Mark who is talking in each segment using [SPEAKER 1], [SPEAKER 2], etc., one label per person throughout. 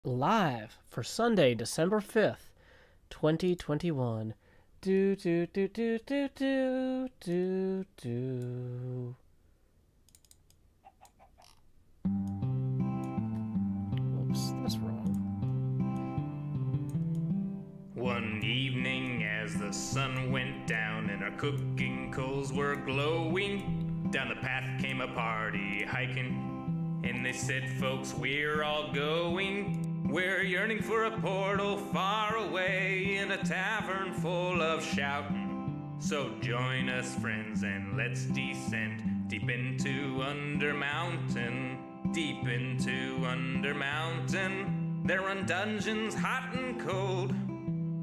[SPEAKER 1] live for Sunday, December 5th, 2021. Do do do do do do do do. Oops, that's wrong.
[SPEAKER 2] One evening as the sun went down and our cooking coals were glowing, down the path came a party hiking, and they said, folks, we're all going. We're yearning for a portal far away in a tavern full of shouting. So join us, friends, and let's descend deep into Undermountain. Deep into Undermountain. There run dungeons hot and cold,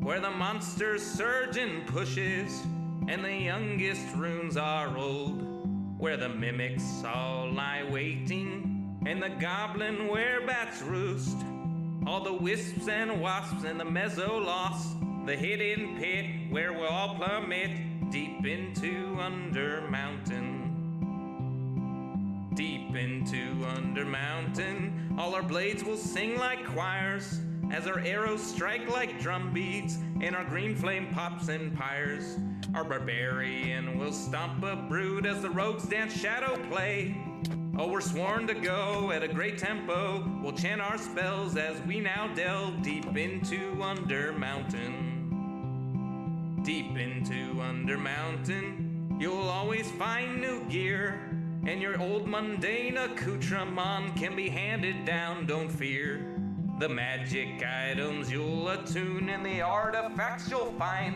[SPEAKER 2] where the monsters surge and pushes, and the youngest runes are old, where the mimics all lie waiting, and the goblin werebats roost. All the wisps and wasps and the mezzo-loss, the hidden pit where we'll all plummet deep into Undermountain. Deep into Undermountain, all our blades will sing like choirs, as our arrows strike like drum beats, and our green flame pops and pyres. Our barbarian will stomp a brood as the rogues dance shadow play. Oh, we're sworn to go at a great tempo. We'll chant our spells as we now delve deep into Undermountain. Deep into Undermountain, you'll always find new gear, and your old mundane accoutrement can be handed down, don't fear. The magic items you'll attune and the artifacts you'll find.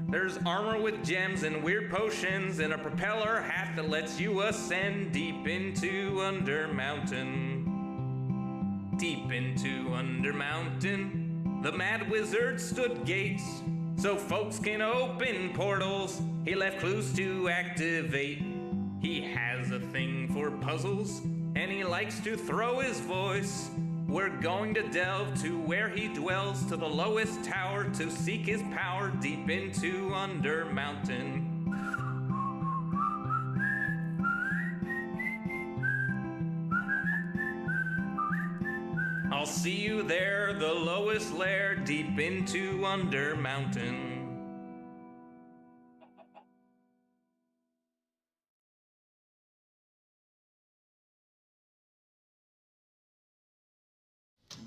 [SPEAKER 2] There's armor with gems and weird potions and a propeller hat that lets you ascend deep into Undermountain. Deep into Undermountain, the mad wizard stood gates so folks can open portals. He left clues to activate. He has a thing for puzzles and he likes to throw his voice. We're going to delve to where he dwells, to the lowest tower, to seek his power deep into Undermountain. I'll see you there, the lowest lair, deep into Undermountain.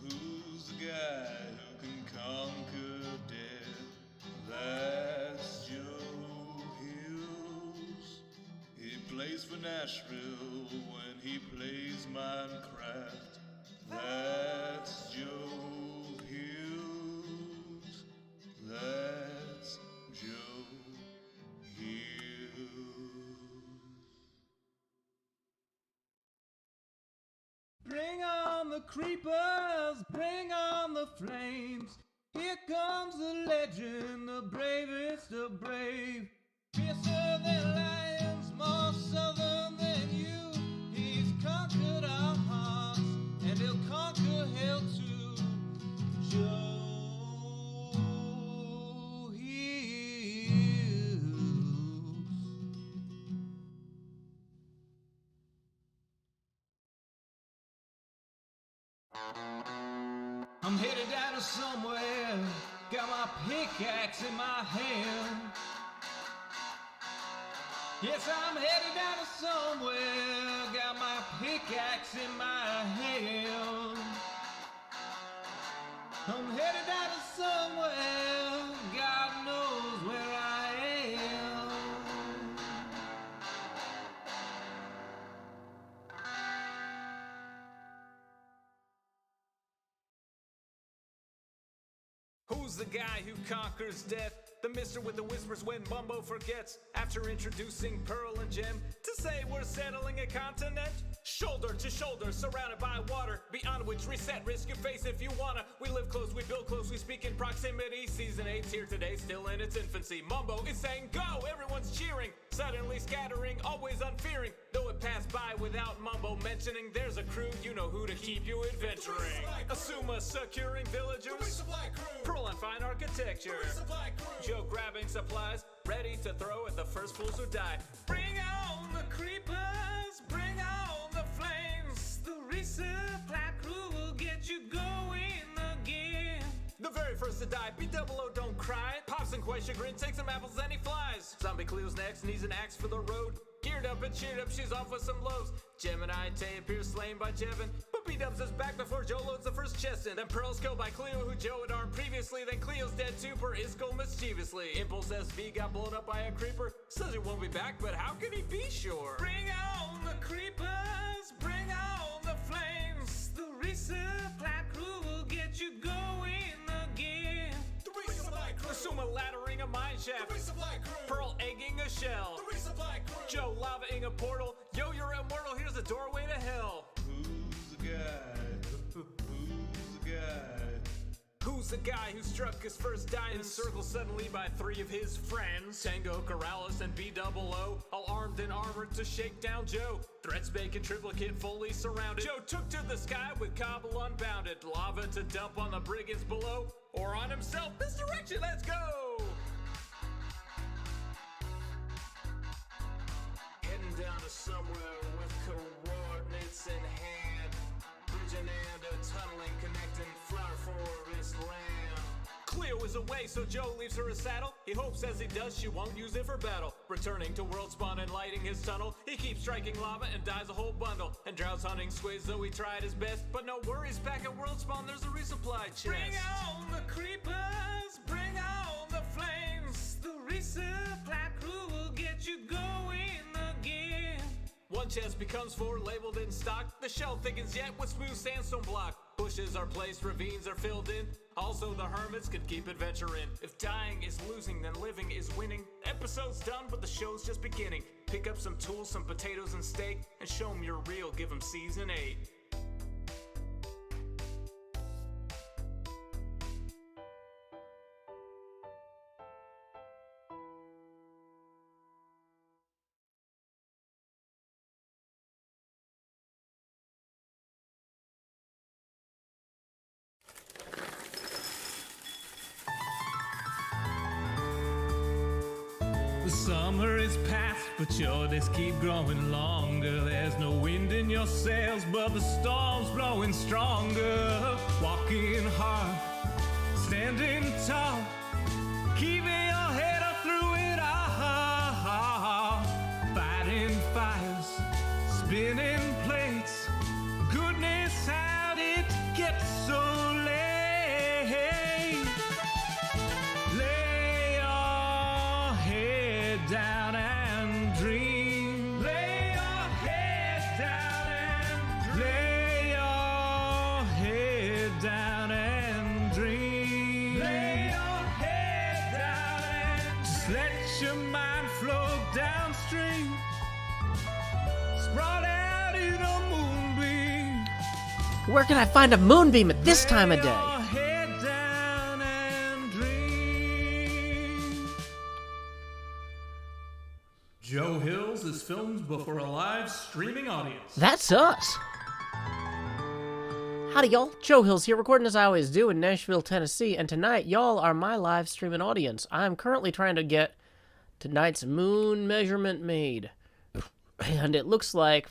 [SPEAKER 3] Who's the guy who can conquer death? That's Joe Hughes. He plays for Nashville when he plays Minecraft. That's Joe Hughes. That's Joe Hughes.
[SPEAKER 4] Bring on the creepers, bring on the flames. Here comes the legend, the bravest of brave. Fiercer than lions, more southern than you. He's conquered our hearts, and he'll conquer hell too. Joe Hughes. I'm headed down to somewhere, got my pickaxe in my hand. Yes, I'm headed down to somewhere, got my pickaxe in my hand. I'm headed down to somewhere, God knows where I am.
[SPEAKER 5] Who's the guy who conquers death? The mister with the whispers when Mumbo forgets. After introducing Pearl and Gem to say we're settling a continent. Shoulder to shoulder, surrounded by water, beyond which reset, risk your face if you wanna. We live close, we build close, we speak in proximity. Season 8's here today, still in its infancy. Mumbo is saying go, everyone's cheering, suddenly scattering, always unfearing. Though it passed by without Mumbo mentioning, there's a crew, you know who to keep you adventuring. Asuma securing villagers, Pearl and fine architecture, Joe grabbing supplies, ready to throw at the first fools who die. Bring on the creepers, bring on the flames. The resupply crew will get you going very first to die. B-double-O, don't cry. Pops and quite chagrin, takes some apples, then he flies. Zombie Cleo's next, needs an axe for the road. Geared up and cheered up, she's off with some lows. Gemini and Tay appears slain by Jevin, but B-dubs is back before Joe loads the first chest in. Then Pearl's killed by Cleo, who Joe had armed previously. Then Cleo's dead too, per Isco mischievously. Impulse SV got blown up by a creeper. Says he won't be back, but how can he be sure? Bring on the creepers, bring on the flames. The resupply crew will get you going again.
[SPEAKER 6] The resupply crew.
[SPEAKER 5] Assume a laddering a mine shaft.
[SPEAKER 6] The resupply crew.
[SPEAKER 5] Pearl egging a shell.
[SPEAKER 6] The resupply crew.
[SPEAKER 5] Joe lavaing a portal. Yo, you're immortal, here's the doorway to hell.
[SPEAKER 3] Who's the guy? Who's the guy?
[SPEAKER 5] Who's the guy who struck his first diamond? Encircled suddenly by three of his friends. Tango, Corrales, and B-double-O, all armed and armored to shake down Joe. Threats make a triplicate fully surrounded. Joe took to the sky with cobble unbounded. Lava to dump on the brigands below, or on himself. Misdirection, let's go! Heading down to somewhere with coordinates in hand. Bridging and a tunneling connecting flower forest land. Cleo is away, so Joe leaves her a saddle. He hopes as he does she won't use it for battle. Returning to world spawn and lighting his tunnel, he keeps striking lava and dies a whole bundle. And droughts hunting squids, though he tried his best. But no worries, back at world spawn there's a resupply chest. Bring on the creepers, bring on the flames. The resupply crew will get you going again. One chest becomes four, labeled in stock. The shell thickens yet with smooth sandstone block. Bushes are placed, ravines are filled in. Also the hermits can keep adventuring. If dying is losing, then living is winning. Episode's done, but the show's just beginning. Pick up some tools, some potatoes and steak, and show 'em you're real, give 'em season 8.
[SPEAKER 4] The summer is past, but your days keep growing longer. There's no wind in your sails, but the storm's blowing stronger. Walking hard, standing tall, keeping your head up through it all. Fighting fires, spinning plates. Goodness, how did it get so late? Lay your head down and dream. Lay your head down and lay your head down and dream. Lay your head down and just let your mind flow downstream. Spread out in a moonbeam.
[SPEAKER 1] Where can I find a moonbeam at this time of
[SPEAKER 4] Lay
[SPEAKER 1] day?
[SPEAKER 4] your head down and dream. Joe Hills is filmed before a live streaming audience.
[SPEAKER 1] That's us. Howdy, y'all. Joe Hills here, recording as I always do in Nashville, Tennessee, and tonight, y'all are my live streaming audience. I'm currently trying to get tonight's moon measurement made, and it looks like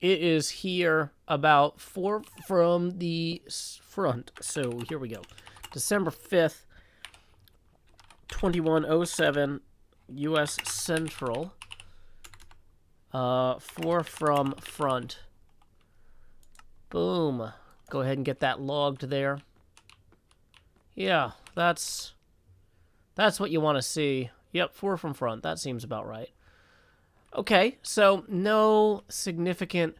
[SPEAKER 1] it is here about 4 from the front. So here we go. December 5th, 2107, U.S. Central. 4 from front. Boom. Go ahead and get that logged there. Yeah, that's what you want to see. Yep, 4 from front. That seems about right. Okay, so no significant,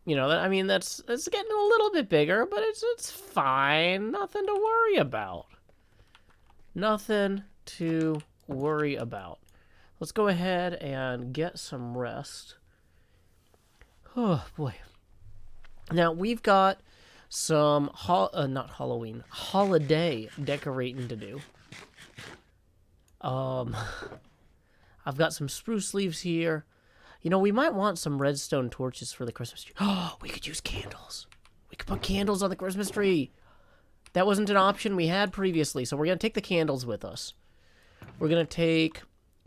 [SPEAKER 1] I mean, it's getting a little bit bigger, but it's fine. Nothing to worry about. Nothing to worry about. Let's go ahead and get some rest. Oh, boy. Now, we've got some, not Halloween, holiday decorating to do. I've got some spruce leaves here. We might want some redstone torches for the Christmas tree. Oh, we could use candles. We could put candles on the Christmas tree. That wasn't an option we had previously, so we're going to take the candles with us. We're going to take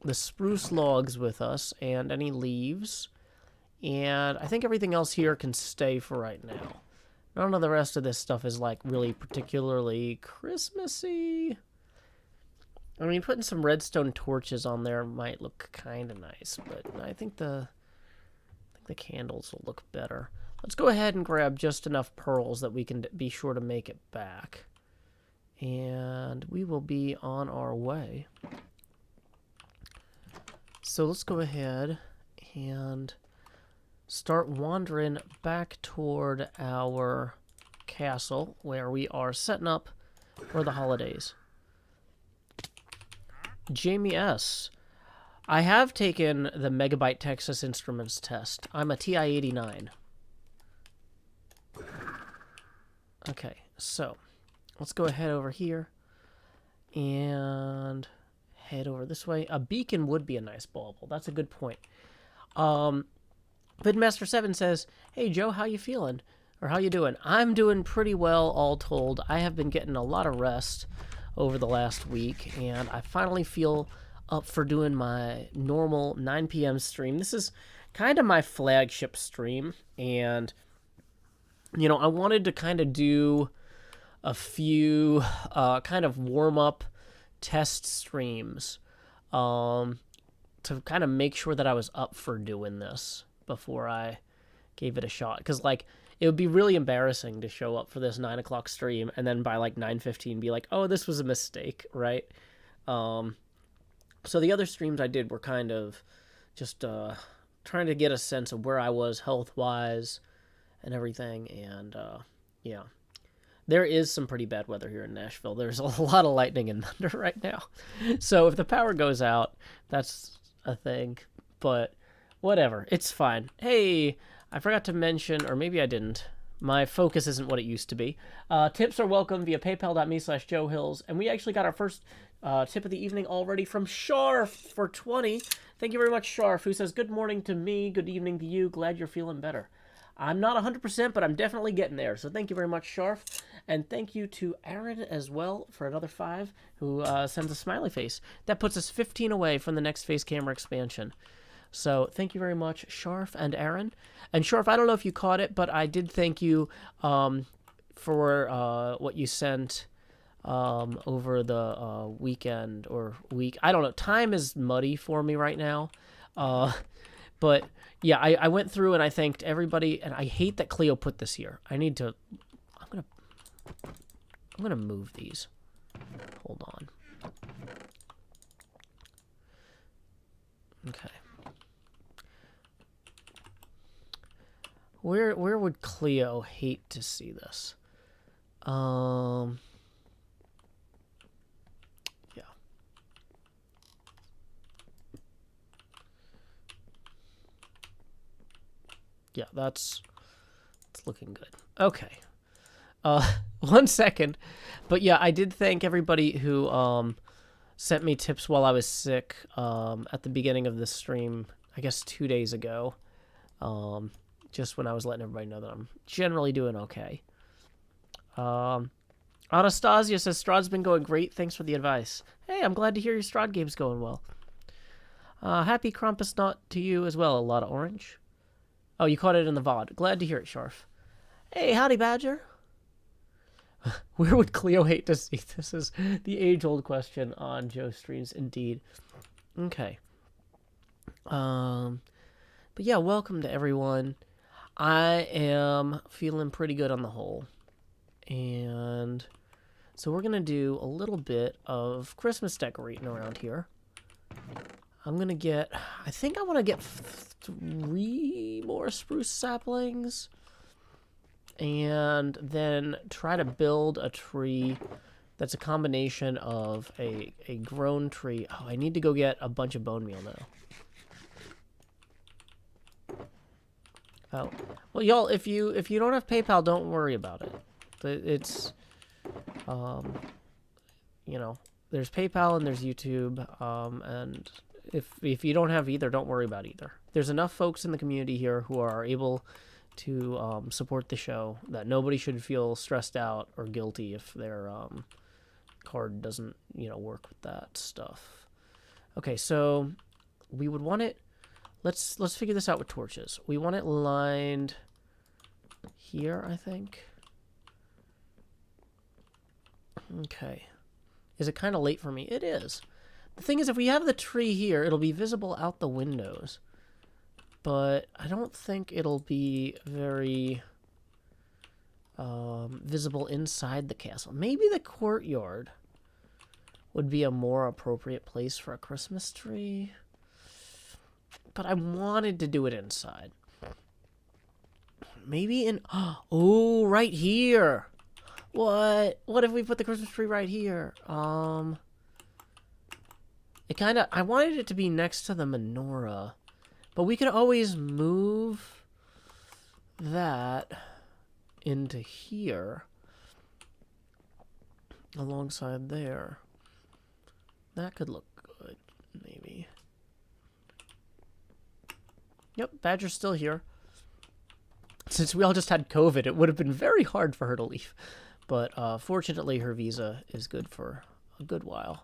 [SPEAKER 1] the spruce logs with us and any leaves. And I think everything else here can stay for right now. None of the rest of this stuff is like really particularly Christmassy. I mean, putting some redstone torches on there might look kind of nice, but I think the candles will look better. Let's go ahead and grab just enough pearls that we can be sure to make it back. And we will be on our way. So let's go ahead and start wandering back toward our castle where we are setting up for the holidays. Jamie S. I have taken the Megabyte Texas Instruments test. I'm a TI-89. Okay, so let's go ahead over here and head over this way. A beacon would be a nice bauble. That's a good point. Vidmaster7 says, "Hey Joe, how you feeling? Or how you doing?" I'm doing pretty well, all told. I have been getting a lot of rest over the last week, and I finally feel up for doing my normal 9 p.m. stream. This is kind of my flagship stream, and you know, I wanted to kind of do a few kind of warm-up test streams to kind of make sure that I was up for doing this before I gave it a shot. Because, like, it would be really embarrassing to show up for this 9 o'clock stream and then by, like, 9:15 be like, oh, this was a mistake, right? So the other streams I did were kind of just trying to get a sense of where I was health-wise and everything, and yeah. There is some pretty bad weather here in Nashville. There's a lot of lightning and thunder right now. So if the power goes out, that's a thing. But whatever, it's fine. Hey, I forgot to mention, or maybe I didn't. My focus isn't what it used to be. Tips are welcome via paypal.me/JoeHills. And we actually got our first tip of the evening already from Sharf for 20. Thank you very much, Sharf, who says, "Good morning to me, good evening to you. Glad you're feeling better." I'm not 100%, but I'm definitely getting there. So thank you very much, Sharf. And thank you to Aaron as well for another 5, who sends a smiley face. That puts us 15 away from the next face camera expansion. So thank you very much, Sharf and Aaron. And Sharf, I don't know if you caught it, but I did thank you for what you sent over the weekend or week. I don't know. Time is muddy for me right now. But yeah, I went through and I thanked everybody, and I hate that Cléo put this here. I need to. I'm gonna move these. Hold on. Okay. Where would Cléo hate to see this? Yeah. Yeah, that's looking good. Okay. 1 second. But yeah, I did thank everybody who sent me tips while I was sick at the beginning of the stream, I guess 2 days ago. Just when I was letting everybody know that I'm generally doing okay. Anastasia says, Strahd's been going great. Thanks for the advice. Hey, I'm glad to hear your Strahd game's going well. Happy Krampusnacht to you as well. A lot of orange. Oh, you caught it in the VOD. Glad to hear it, Sharf. Hey, howdy, Badger. Where would Cléo hate to see? This is the age-old question on Joe streams, indeed. Okay. But yeah, welcome to everyone. I am feeling pretty good on the whole. And so we're going to do a little bit of Christmas decorating around here. I'm going to get, I think I want to get 3 more spruce saplings. And then try to build a tree that's a combination of a grown tree. Oh, I need to go get a bunch of bone meal now. Oh, well, y'all, if you don't have PayPal, don't worry about it. It's, you know, there's PayPal and there's YouTube, and if you don't have either, don't worry about either. There's enough folks in the community here who are able to support the show that nobody should feel stressed out or guilty if their card doesn't, you know, work with that stuff. Okay, so we would want it. Let's figure this out with torches. We want it lined here, I think. Okay. Is it kind of late for me? It is. The thing is, if we have the tree here, it'll be visible out the windows. But I don't think it'll be very visible inside the castle. Maybe the courtyard would be a more appropriate place for a Christmas tree. But I wanted to do it inside. Maybe in... Oh, right here! What? What if we put the Christmas tree right here? It kind of... I wanted it to be next to the menorah. But we could always move that into here. Alongside there. That could look good, maybe. Yep, Badger's still here. Since we all just had COVID, it would have been very hard for her to leave. But fortunately, her visa is good for a good while.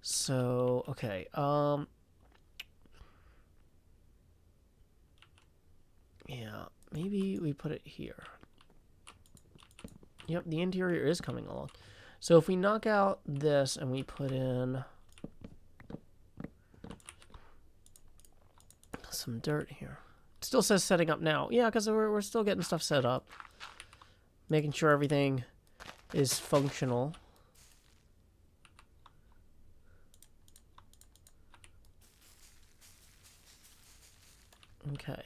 [SPEAKER 1] So, okay. Yeah, maybe we put it here. Yep, the interior is coming along. So if we knock out this and we put in some dirt here. It still says setting up now. Yeah, because we're still getting stuff set up. Making sure everything is functional. Okay.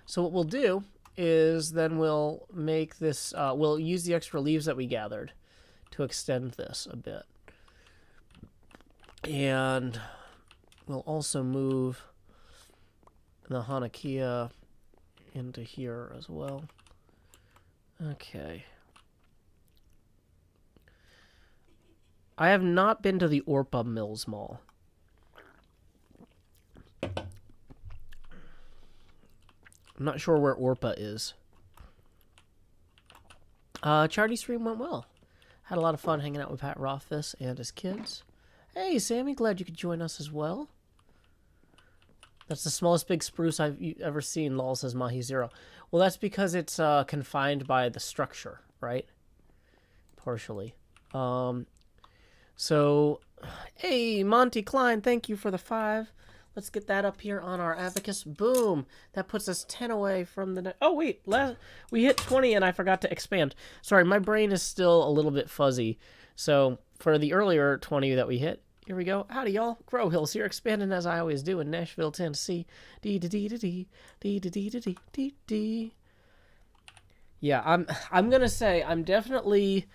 [SPEAKER 1] So what we'll do is then we'll make this, we'll use the extra leaves that we gathered to extend this a bit. And we'll also move the Hanukkah into here as well. Okay. I have not been to the Orpa Mills Mall. I'm not sure where Orpa is. Charity stream went well. Had a lot of fun hanging out with Pat Rothfuss and his kids. Hey, Sammy, glad you could join us as well. That's the smallest big spruce I've ever seen, lol, says Mahi Zero. Well, that's because it's confined by the structure, right? Partially. So, hey, Monty Klein, thank you for the 5. Let's get that up here on our abacus. Boom! That puts us 10 away from the... Oh, wait. We hit 20 and I forgot to expand. Sorry, my brain is still a little bit fuzzy. So, for the earlier 20 that we hit, here we go. Howdy, y'all. Grow Hills here, expanding as I always do in Nashville, Tennessee. Dee-da-dee-da-dee. Dee-da-dee-da-dee. Yeah, I'm gonna say I'm definitely...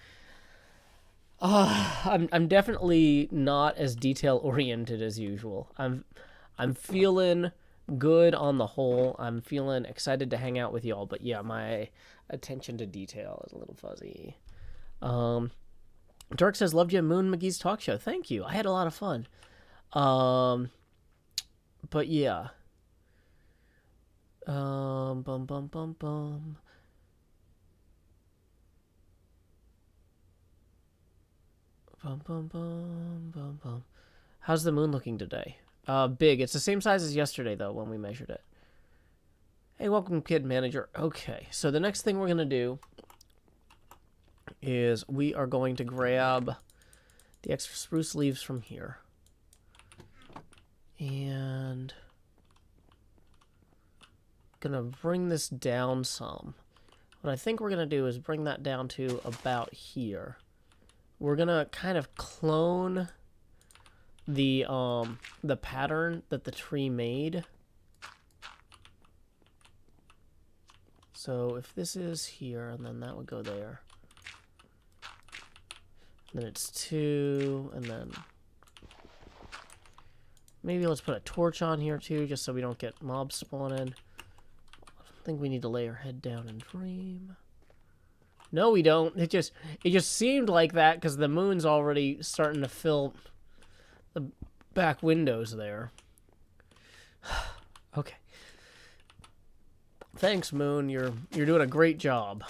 [SPEAKER 1] I'm definitely not as detail-oriented as usual. I'm feeling good on the whole. I'm feeling excited to hang out with y'all, but yeah, my attention to detail is a little fuzzy. Dark says, loved you, Moon McGee's talk show. Thank you. I had a lot of fun. But yeah. Bum, bum, bum, bum. Bum, bum, bum, bum, bum. How's the moon looking today? Big. It's the same size as yesterday, though, when we measured it. Hey, welcome, Kid Manager. Okay, so the next thing we're going to do is we are going to grab the extra spruce leaves from here. And gonna bring this down some. What I think we're going to do is bring that down to about here. We're going to kind of clone the pattern that the tree made. So if this is here, and then that would go there. Then it's 2, and then maybe let's put a torch on here too, just so we don't get mobs spawning. I think we need to lay our head down and dream. No, we don't. It just seemed like that because the moon's already starting to fill the back windows there. Okay. Thanks, Moon. You're doing a great job.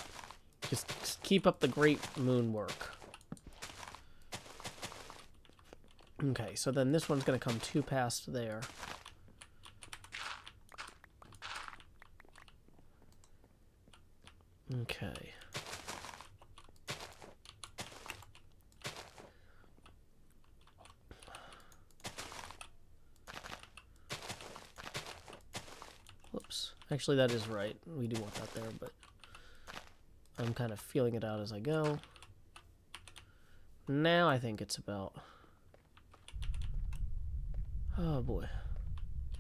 [SPEAKER 1] Just keep up the great moon work. Okay, so then this one's going to come 2 past there. Okay. Actually, that is right. We do want that there, but I'm kind of feeling it out as I go. Now I think it's about... Oh boy.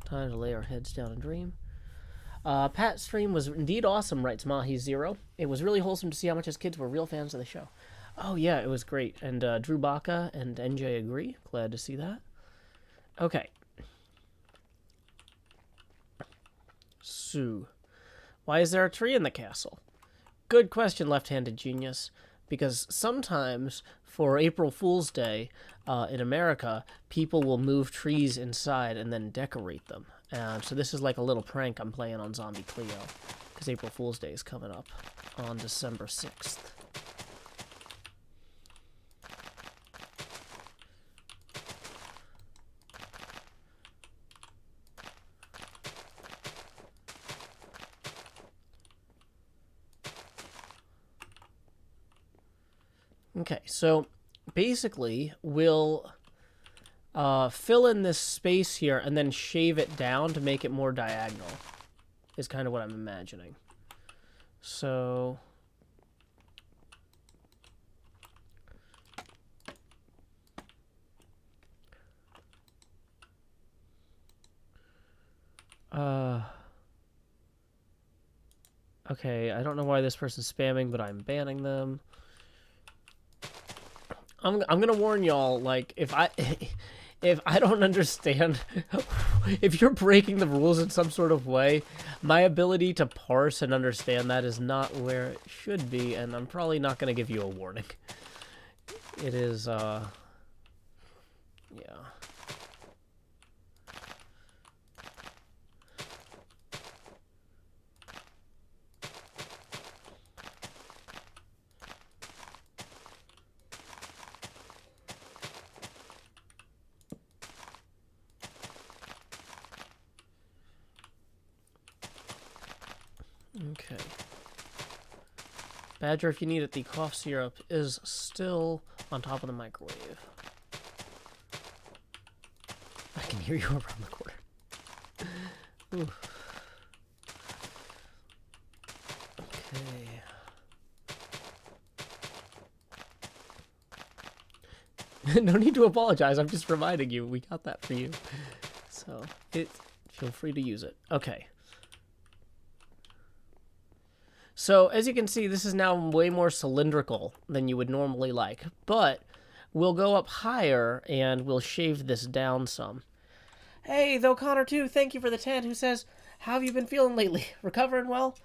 [SPEAKER 1] Time to lay our heads down and dream. Pat's stream was indeed awesome, writes Mahi0. It was really wholesome to see how much his kids were real fans of the show. Oh yeah, it was great. And Drew Baca and NJ agree. Glad to see that. Okay. So, why is there a tree in the castle? Good question, left-handed genius. Because sometimes, for April Fool's Day, in America, people will move trees inside and then decorate them. So this is like a little prank I'm playing on Zombie Cleo. Because April Fool's Day is coming up on December 6th. Okay, so basically we'll fill in this space here and then shave it down to make it more diagonal, is kind of what I'm imagining. So... okay, I don't know why this person's spamming, but I'm banning them. I'm gonna warn y'all, like, if I don't understand, if you're breaking the rules in some sort of way, my ability to parse and understand that is not where it should be, and I'm probably not gonna give you a warning. It is, yeah. Okay. Badger, if you need it, the cough syrup is still on top of the microwave. I can hear you around the corner. Ooh. Okay. No need to apologize. I'm just reminding you. We got that for you. So, feel free to use it. Okay. So, as you can see, this is now way more cylindrical than you would normally like. But we'll go up higher, and we'll shave this down some. Hey, though Connor, too, thank you for the 10, who says, how have you been feeling lately? Recovering well?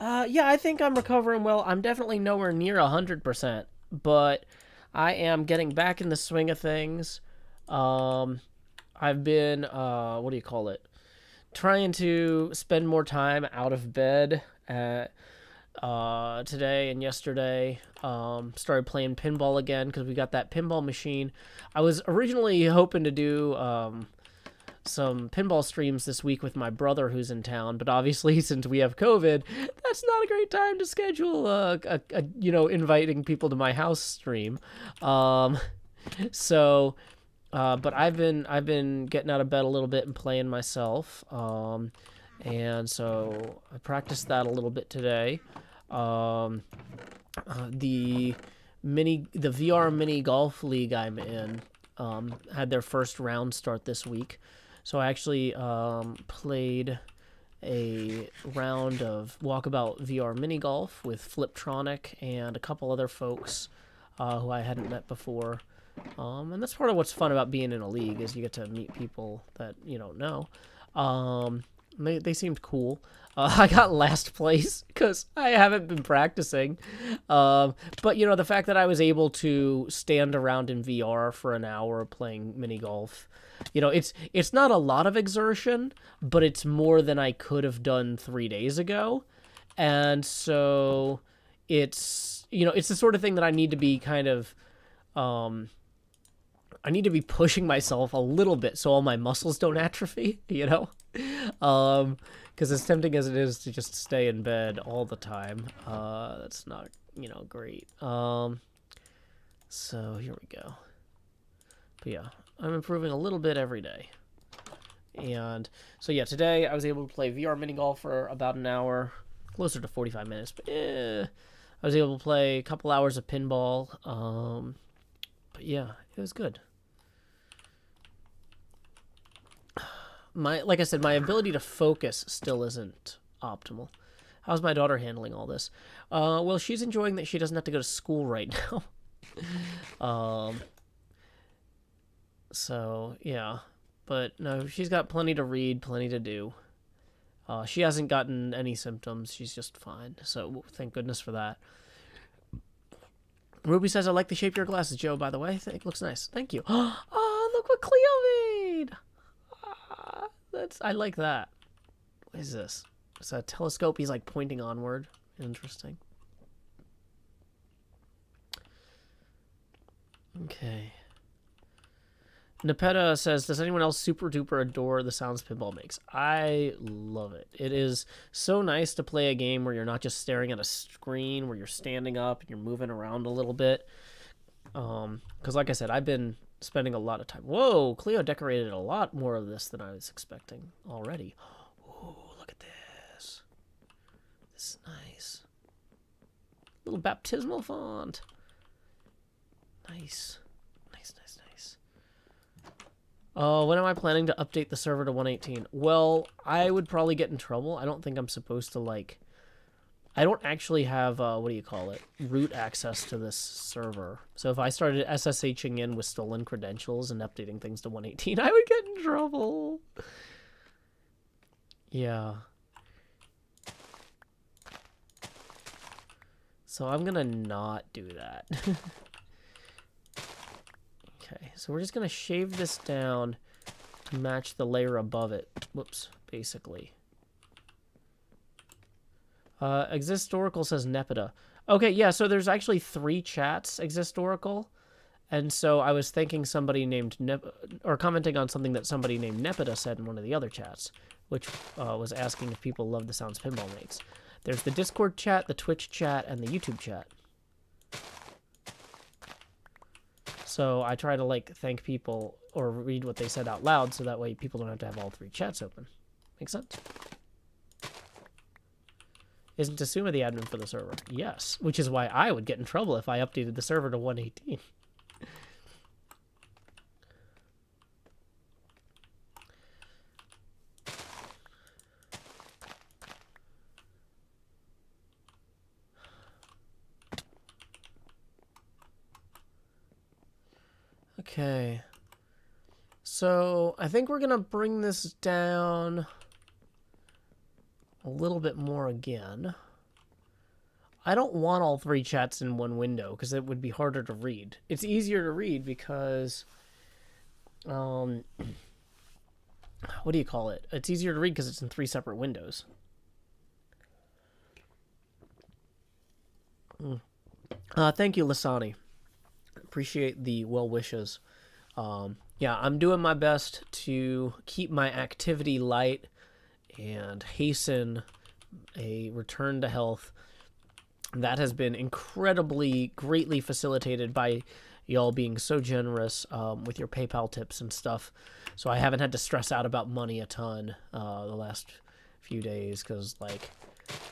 [SPEAKER 1] Yeah, I think I'm recovering well. I'm definitely nowhere near 100%, but I am getting back in the swing of things. I've been, what do you call it? Trying to spend more time out of bed today and yesterday. Started playing pinball again because we got that pinball machine. I was originally hoping to do some pinball streams this week with my brother who's in town, but obviously since we have COVID, that's not a great time to schedule a inviting people to my house stream. So but I've been getting out of bed a little bit and playing myself. And so I practiced that a little bit today. The VR mini golf league I'm in had their first round start this week. So I actually played a round of Walkabout VR mini golf with Fliptronic and a couple other folks who I hadn't met before. And that's part of what's fun about being in a league is you get to meet people that you don't know. They seemed cool. I got last place because I haven't been practicing. But, the fact that I was able to stand around in VR for an hour playing mini golf, it's not a lot of exertion, but it's more than I could have done 3 days ago. And so it's the sort of thing that I need to be kind of, I need to be pushing myself a little bit so all my muscles don't atrophy, because as tempting as it is to just stay in bed all the time, that's not, great. So here we go. But yeah, I'm improving a little bit every day. And so yeah, today I was able to play VR mini golf for about an hour, closer to 45 minutes, but I was able to play a couple hours of pinball. But yeah, it was good. Like I said, my ability to focus still isn't optimal. How's my daughter handling all this? Well, she's enjoying that she doesn't have to go to school right now. So yeah, but no, she's got plenty to read, plenty to do. She hasn't gotten any symptoms. She's just fine. So thank goodness for that. Ruby says, I like the shape of your glasses, Joe, by the way. It looks nice. Thank you. Oh, look what Cléo made. I like that. What is this? It's a telescope. He's like pointing onward. Interesting. Okay. Nepeta says, does anyone else super duper adore the sounds pinball makes? I love it. It is so nice to play a game where you're not just staring at a screen, where you're standing up and you're moving around a little bit. Because like I said, I've been spending a lot of time. Whoa, Cléo decorated a lot more of this than I was expecting already. Oh, look at this. This is nice. Little baptismal font. Nice. When am I planning to update the server to 118? Well, I would probably get in trouble. I don't think I'm supposed to, like... I don't actually have, what do you call it? Root access to this server. So if I started SSHing in with stolen credentials and updating things to 118, I would get in trouble. Yeah. So I'm gonna not do that. Okay, so we're just going to shave this down to match the layer above it. Whoops, basically. Existorical says Nepeta. Okay, yeah, so there's actually 3 chats, Existorical. And so I was thinking somebody named or commenting on something that somebody named Nepeta said in one of the other chats, which was asking if people love the sounds pinball makes. There's the Discord chat, the Twitch chat, and the YouTube chat. So I try to, like, thank people or read what they said out loud so that way people don't have to have all 3 chats open. Make sense? Isn't Tasuma the admin for the server? Yes, which is why I would get in trouble if I updated the server to 118. Okay, so I think we're gonna bring this down a little bit more again. I don't want all 3 chats in one window because it would be harder to read. It's easier to read because, what do you call it? It's easier to read because it's in 3 separate windows. Thank you, Lasani. Appreciate the well wishes. Yeah, I'm doing my best to keep my activity light and hasten a return to health. That has been incredibly, greatly facilitated by y'all being so generous with your PayPal tips and stuff. So I haven't had to stress out about money a ton the last few days because, like,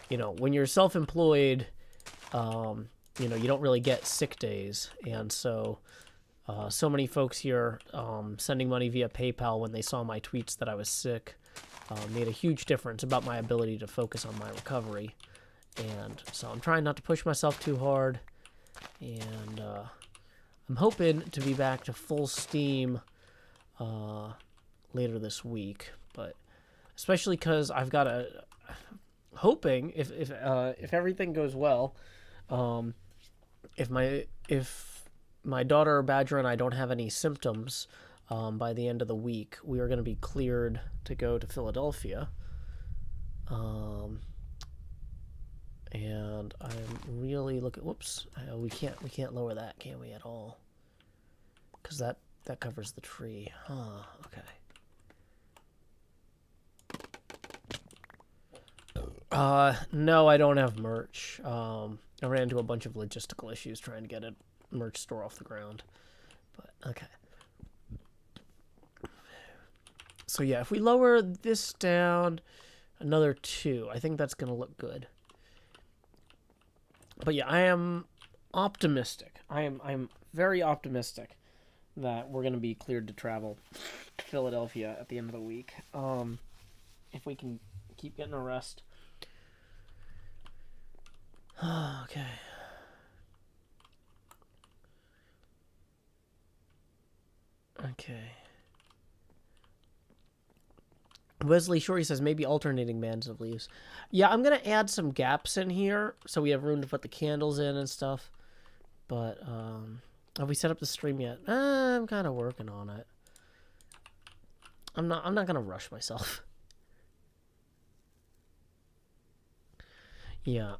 [SPEAKER 1] you know, when you're self-employed, you know, you don't really get sick days. And so so many folks here sending money via PayPal when they saw my tweets that I was sick made a huge difference about my ability to focus on my recovery. And so I'm trying not to push myself too hard. And I'm hoping to be back to full steam later this week. But especially because I've got a... hoping, if everything goes well, if my daughter Badger and I don't have any symptoms by the end of the week, we are going to be cleared to go to Philadelphia. And I'm really looking. Whoops, we can't lower that, can we, at all? Because that covers the tree. Huh. Okay. No, I don't have merch. I ran into a bunch of logistical issues trying to get a merch store off the ground. But okay. So yeah, if we lower this down another 2, I think that's gonna look good. But yeah, I am optimistic. I'm very optimistic that we're gonna be cleared to travel to Philadelphia at the end of the week. If we can keep getting a rest. Okay. Okay. Wesley Shorey says maybe alternating bands of leaves. Yeah, I'm going to add some gaps in here so we have room to put the candles in and stuff. But, have we set up the stream yet? I'm kind of working on it. I'm not going to rush myself. Yeah.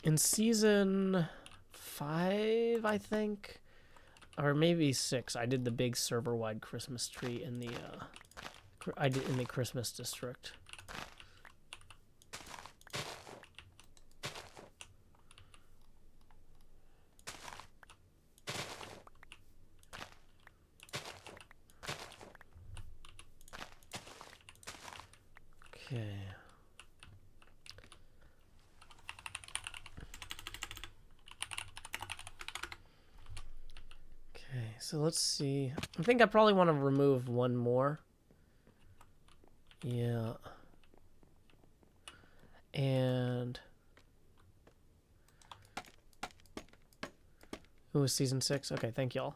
[SPEAKER 1] In season 5, I think, or maybe 6, I did the big server-wide Christmas tree in the, I did in the Christmas district. Okay. Okay, so let's see. I think I probably want to remove one more. Yeah. And it was season 6. Okay, thank y'all.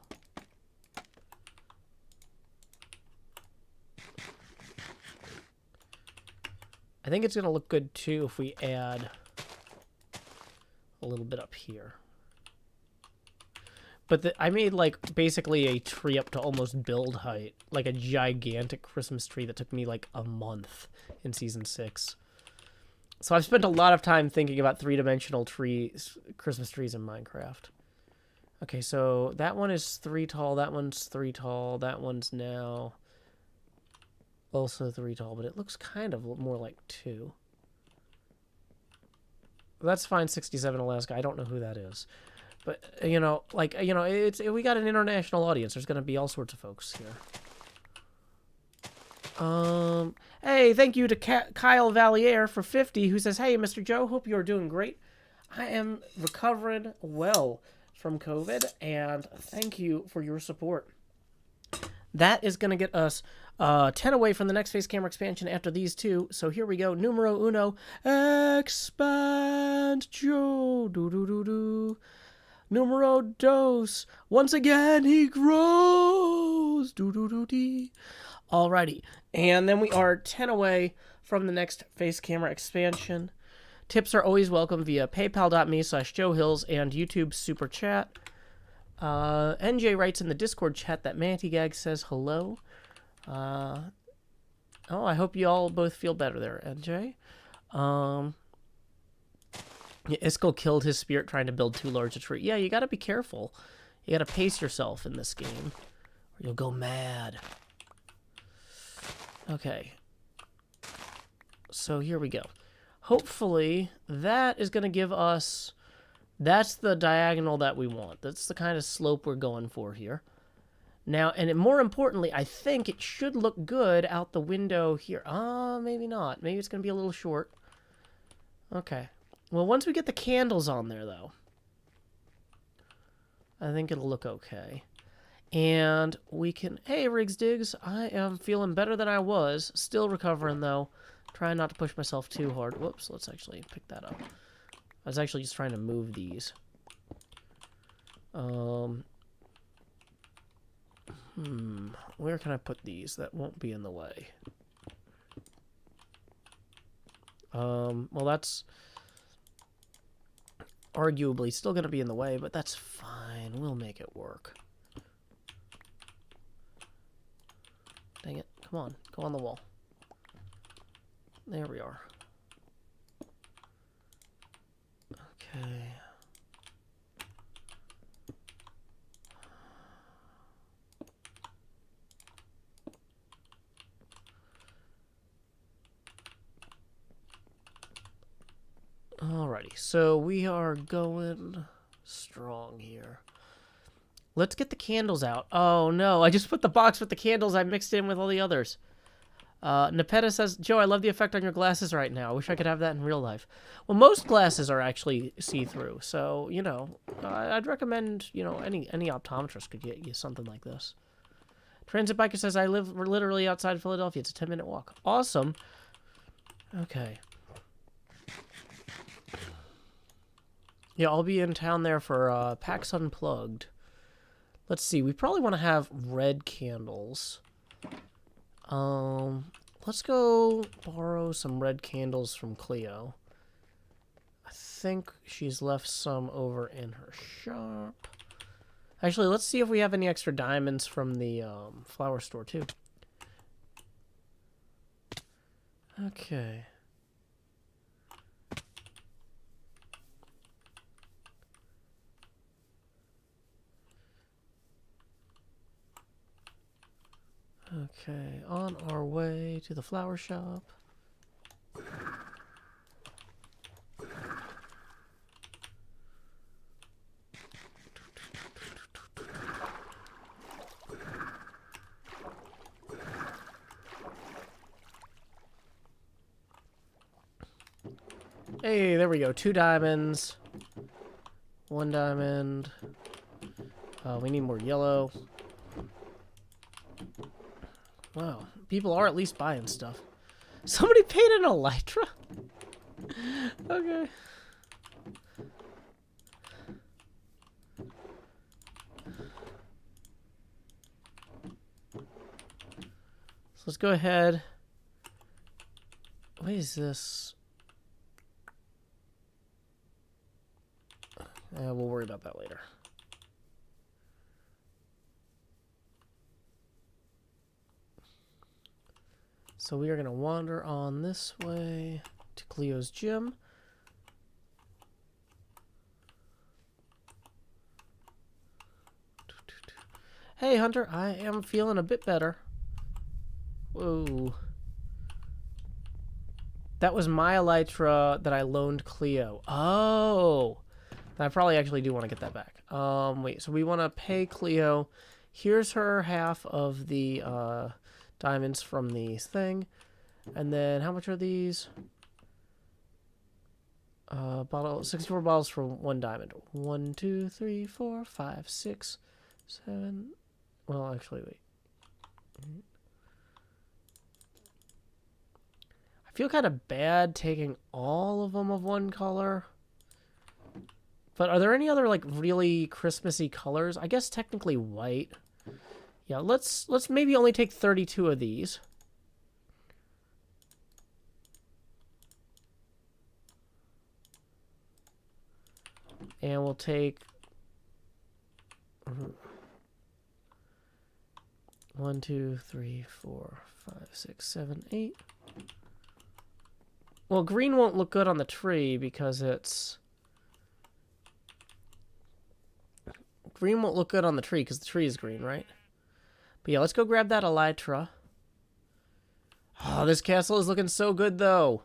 [SPEAKER 1] I think it's going to look good too if we add a little bit up here. But I made like basically a tree up to almost build height, like a gigantic Christmas tree that took me like a month in season 6. So I've spent a lot of time thinking about 3-dimensional trees, Christmas trees in Minecraft. Okay, so that one is 3 tall, that one's 3 tall, that one's now also 3 tall, but it looks kind of more like 2. That's fine, 67 Alaska. I don't know who that is. But, you know, like, you know, we got an international audience. There's going to be all sorts of folks here. Hey, thank you to Kyle Valier for 50, who says, hey, Mr. Joe, hope you're doing great. I am recovering well from COVID, and thank you for your support. That is going to get us 10 away from the next face camera expansion after these 2. So here we go. Numero uno. Expand Joe. Do-do-do-do. Numero dos. Once again, he grows. Do-do-do-dee. Alrighty. And then we are 10 away from the next face camera expansion. Tips are always welcome via paypal.me/JoeHills and YouTube Super Chat. NJ writes in the Discord chat that Mantygag says hello. Oh, I hope you all both feel better there, NJ. Yeah, Iskall killed his spirit trying to build too large a tree. Yeah, you gotta be careful. You gotta pace yourself in this game, or you'll go mad. Okay. So here we go. Hopefully, that is gonna give us... That's the diagonal that we want. That's the kind of slope we're going for here. Now, and more importantly, I think it should look good out the window here. Maybe not. Maybe it's going to be a little short. Okay. Well, once we get the candles on there, though, I think it'll look okay. And we can... Hey, Riggs Diggs. I am feeling better than I was. Still recovering, though. Trying not to push myself too hard. Whoops, let's actually pick that up. I was actually just trying to move these. Where can I put these that won't be in the way? Well, that's arguably still going to be in the way, but that's fine. We'll make it work. Dang it. Come on. Go on the wall. There we are. Okay. Alrighty, so we are going strong here. Let's get the candles out. Oh no, I just put the box with the candles I mixed in with all the others. Nepeta says, Joe, I love the effect on your glasses right now. I wish I could have that in real life. Well, most glasses are actually see-through, so, you know, I'd recommend, you know, any optometrist could get you something like this. Transit Biker says, I live literally outside Philadelphia. It's a 10-minute walk. Awesome. Okay. Yeah, I'll be in town there for PAX Unplugged. Let's see. We probably want to have red candles. Let's go borrow some red candles from Cléo. I think she's left some over in her shop. Actually, let's see if we have any extra diamonds from the flower store, too. Okay. Okay, on our way to the flower shop. Hey, there we go. 2 diamonds. 1 diamond. We need more yellow. Wow, people are at least buying stuff. Somebody painted an Elytra? Okay. So let's go ahead. What is this? We'll worry about that later. So we are going to wander on this way to Cleo's gym. Hey, Hunter, I am feeling a bit better. Whoa. That was my Elytra that I loaned Cléo. Oh. I probably actually do want to get that back. Wait, so we want to pay Cléo. Here's her half of the diamonds from the thing. And then how much are these? 64 bottles for 1 diamond. 1, 2, 3, 4, 5, 6, 7. Well, actually, wait. I feel kind of bad taking all of them of one color. But are there any other like really Christmassy colors? I guess technically white. Yeah, let's maybe only take 32 of these. And we'll take 1, 2, 3, 4, 5, 6, 7, 8. Well, green won't look good on the tree because it's... Green won't look good on the tree because the tree is green, right? But yeah, let's go grab that Elytra. Oh, this castle is looking so good, though.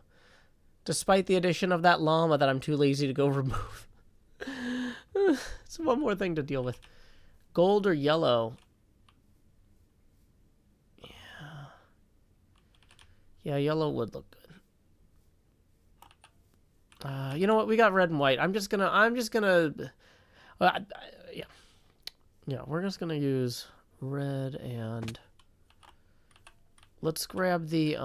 [SPEAKER 1] Despite the addition of that llama that I'm too lazy to go remove. It's one more thing to deal with. Gold or yellow? Yeah. Yeah, yellow would look good. You know what? We got red and white. I'm just gonna... yeah. Yeah, we're just gonna use red and... Let's grab the,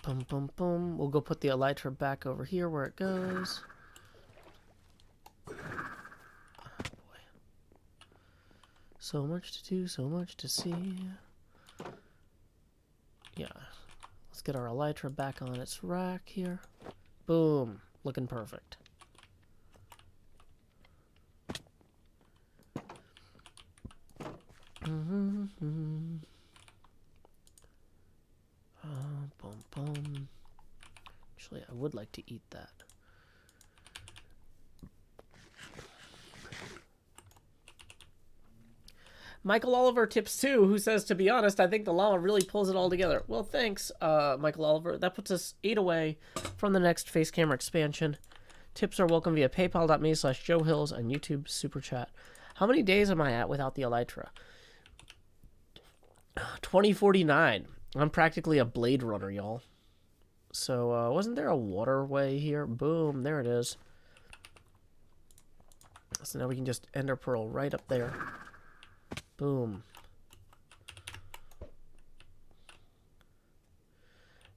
[SPEAKER 1] Boom, boom, boom. We'll go put the Elytra back over here where it goes. Oh, boy. So much to do, so much to see. Yeah. Let's get our Elytra back on its rack here. Boom. Looking perfect. Boom, boom. Actually, I would like to eat that. Michael Oliver tips 2, who says, to be honest, I think the llama really pulls it all together. Well, thanks, Michael Oliver. That puts us 8 away from the next face camera expansion. Tips are welcome via paypal.me/JoeHills and YouTube Super Chat. How many days am I at without the Elytra? 2049. I'm practically a Blade Runner, y'all. So, wasn't there a waterway here? Boom, there it is. So now we can just ender pearl right up there. Boom.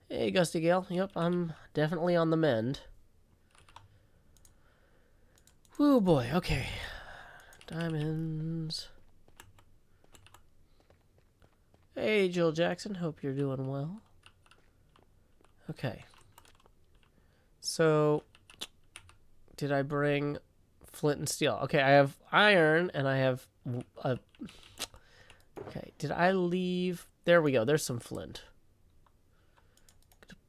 [SPEAKER 1] Hey, Gusty Gale. Yep, I'm definitely on the mend. Woo boy, okay. Diamonds. Hey, Jill Jackson. Hope you're doing well. Okay. So, did I bring flint and steel? Okay, I have iron and I have a... Okay, did I leave... There we go. There's some flint.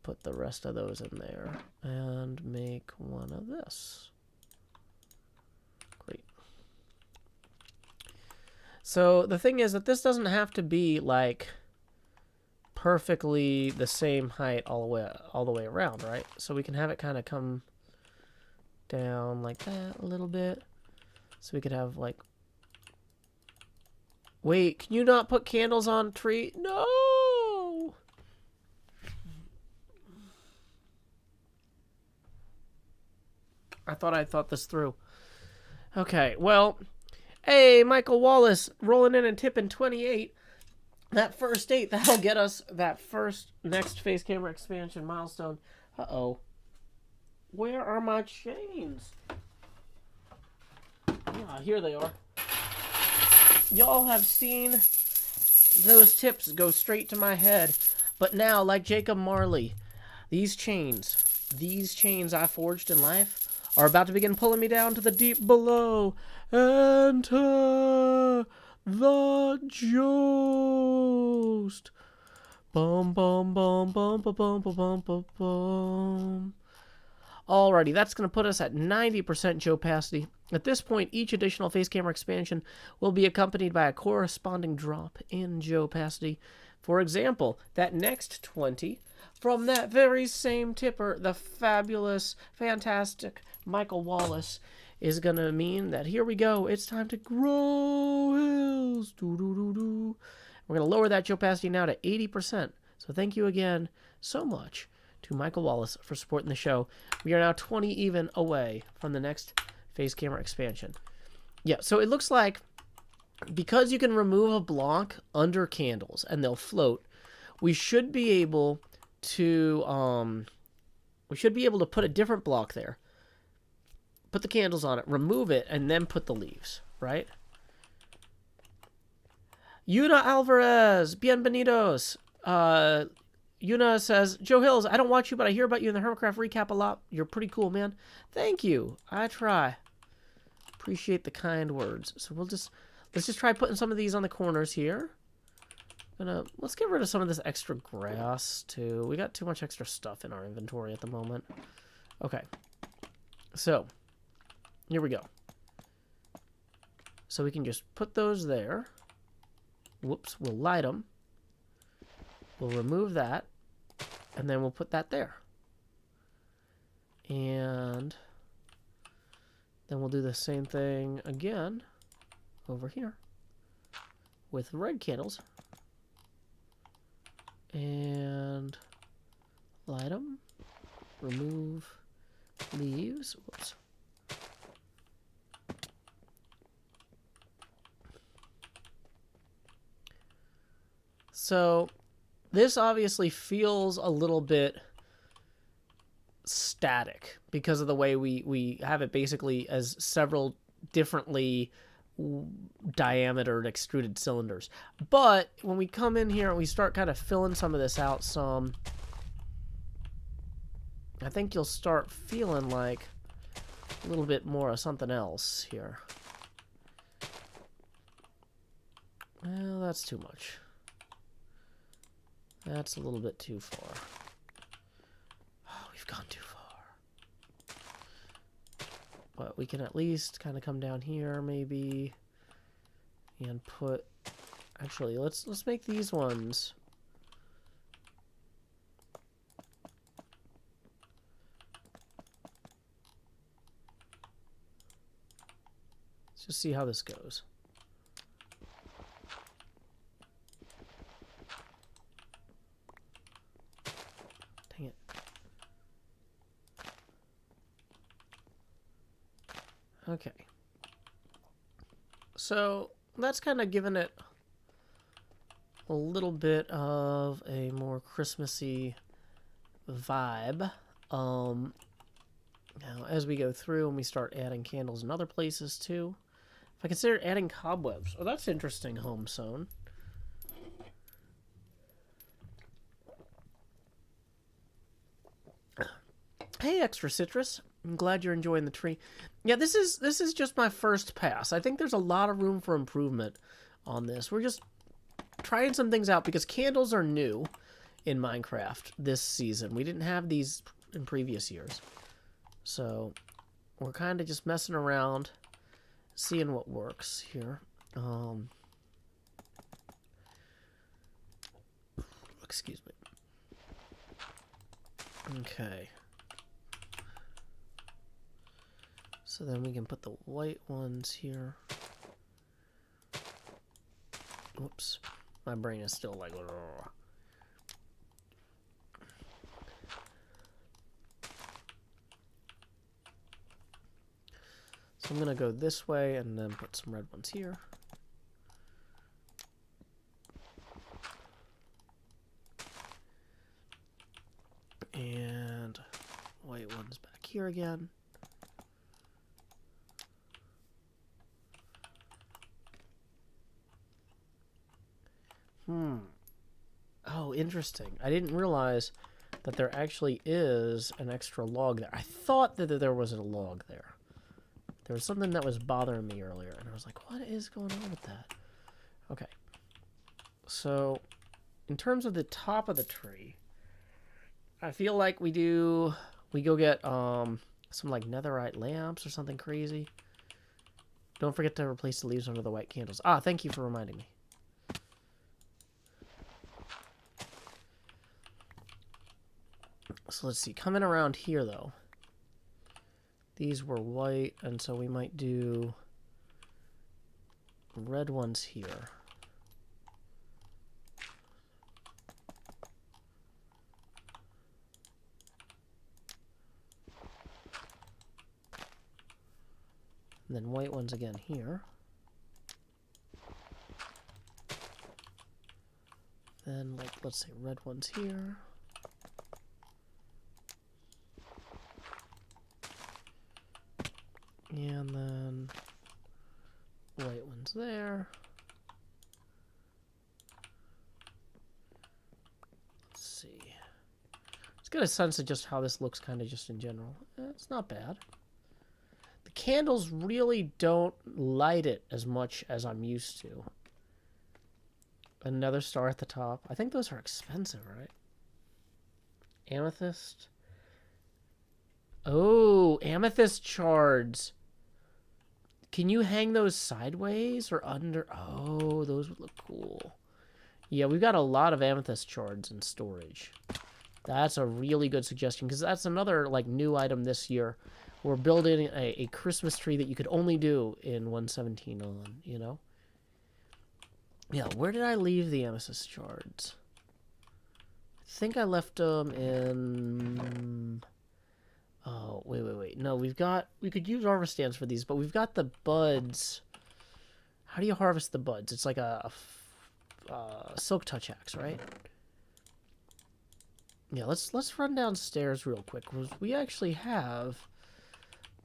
[SPEAKER 1] Put the rest of those in there and make one of this. Great. So the thing is that this doesn't have to be like perfectly the same height all the way around, right? So we can have it kind of come down like that a little bit. So we could have like... Wait, can you not put candles on a tree? No! I thought this through. Okay, well, hey, Michael Wallace, rolling in and tipping 28. That first 8, that'll get us that first next face camera expansion milestone. Uh-oh. Where are my chains? Ah, here they are. Y'all have seen those tips go straight to my head. But now, like Jacob Marley, these chains I forged in life are about to begin pulling me down to the deep below. Enter the Jost. Bum bum bum bum bum bum bum bum bum. Alrighty, that's going to put us at 90% Joe opacity. At this point, each additional face camera expansion will be accompanied by a corresponding drop in Joe opacity. For example, that next 20 from that very same tipper, the fabulous, fantastic Michael Wallace, is going to mean that here we go. It's time to grow hills. Doo, doo, doo, doo. We're going to lower that Joe opacity now to 80%. So thank you again so much to Michael Wallace for supporting the show. We are now 20 even away from the next face camera expansion. Yeah, so it looks like because you can remove a block under candles and they'll float, we should be able to put a different block there. Put the candles on it, remove it, and then put the leaves, right? Yuna Alvarez, bienvenidos. Yuna says, Joe Hills, I don't watch you, but I hear about you in the HermitCraft recap a lot. You're pretty cool, man. Thank you. I try. Appreciate the kind words. So let's just try putting some of these on the corners here. Let's get rid of some of this extra grass too. We got too much extra stuff in our inventory at the moment. Okay. So, here we go. So we can just put those there. Whoops, we'll light them. We'll remove that. And then we'll put that there. And then we'll do the same thing again over here with red candles. And light them. Remove leaves. Whoops. So this obviously feels a little bit static because of the way we have it basically as several differently diametered extruded cylinders. But when we come in here and we start kind of filling some of this out some, I think you'll start feeling like a little bit more of something else here. Well, that's too much. That's a little bit too far. Oh, we've gone too far. But we can at least kind of come down here, maybe, and put... Actually, let's make these ones. Let's just see how this goes. Dang it. Okay. So that's kind of given it a little bit of a more Christmassy vibe. Now, as we go through and we start adding candles in other places too, if I consider adding cobwebs, oh, that's interesting, home sewn. Hey, Extra Citrus. I'm glad you're enjoying the tree. Yeah, this is just my first pass. I think there's a lot of room for improvement on this. We're just trying some things out because candles are new in Minecraft this season. We didn't have these in previous years. So we're kind of just messing around, seeing what works here. Excuse me. Okay. So then we can put the white ones here. Whoops. My brain is still like... So I'm going to go this way and then put some red ones here. And white ones back here again. Oh, interesting. I didn't realize that there actually is an extra log there. I thought that there was a log there. There was something that was bothering me earlier, and I was like, what is going on with that? Okay. So, in terms of the top of the tree, I feel like we go get some like netherite lamps or something crazy. Don't forget to replace the leaves under the white candles. Ah, thank you for reminding me. So let's see, coming around here though, these were white, and so we might do red ones here. And then white ones again here. Then, like, let's say red ones here. And then white ones there. Let's see. Let's get a sense of just how this looks kind of just in general. It's not bad. The candles really don't light it as much as I'm used to. Another star at the top. I think those are expensive, right? Amethyst. Oh, amethyst shards. Can you hang those sideways or under? Oh, those would look cool. Yeah, we've got a lot of amethyst shards in storage. That's a really good suggestion, because that's another like new item this year. We're building a Christmas tree that you could only do in 1.17 on, you know? Yeah, where did I leave the amethyst shards? I think I left them in... Oh, wait. No, we could use harvest stands for these, but we've got the buds. How do you harvest the buds? It's like a silk touch axe, right? Yeah, let's run downstairs real quick. We actually have,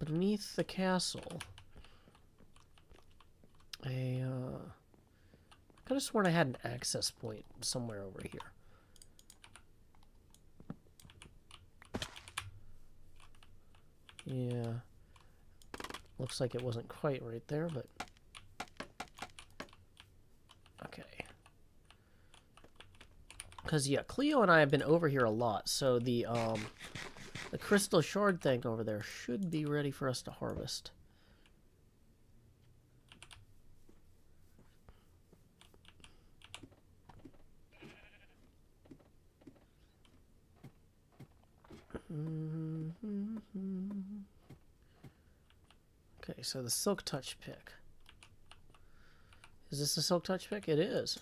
[SPEAKER 1] beneath the castle, I could have sworn I had an access point somewhere over here. Yeah. Looks like it wasn't quite right there, but... Okay. Because, yeah, Cléo and I have been over here a lot, so the crystal shard thing over there should be ready for us to harvest. Okay, so the silk touch pick. Is this a Silk Touch pick? It is.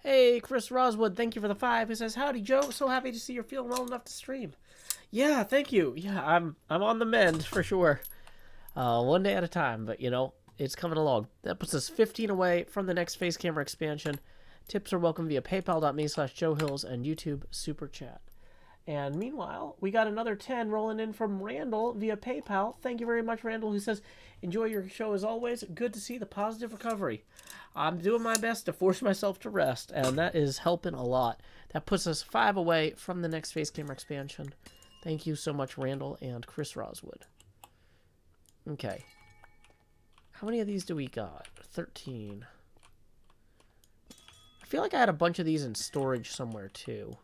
[SPEAKER 1] Hey, Chris Roswood, thank you for the 5. He says, "Howdy, Joe. So happy to see you're feeling well enough to stream." Yeah, thank you. Yeah, I'm on the mend for sure. One day at a time, but you know, it's coming along. That puts us 15 away from the next face camera expansion. Tips are welcome via paypal.me/JoeHills and YouTube Super Chat. And meanwhile, we got another 10 rolling in from Randall via PayPal. Thank you very much, Randall, who says, "Enjoy your show as always. Good to see the positive recovery. I'm doing my best to force myself to rest, and that is helping a lot." That puts us 5 away from the next face camera expansion. Thank you so much, Randall and Chris Roswood. Okay. How many of these do we got? 13. I feel like I had a bunch of these in storage somewhere, too.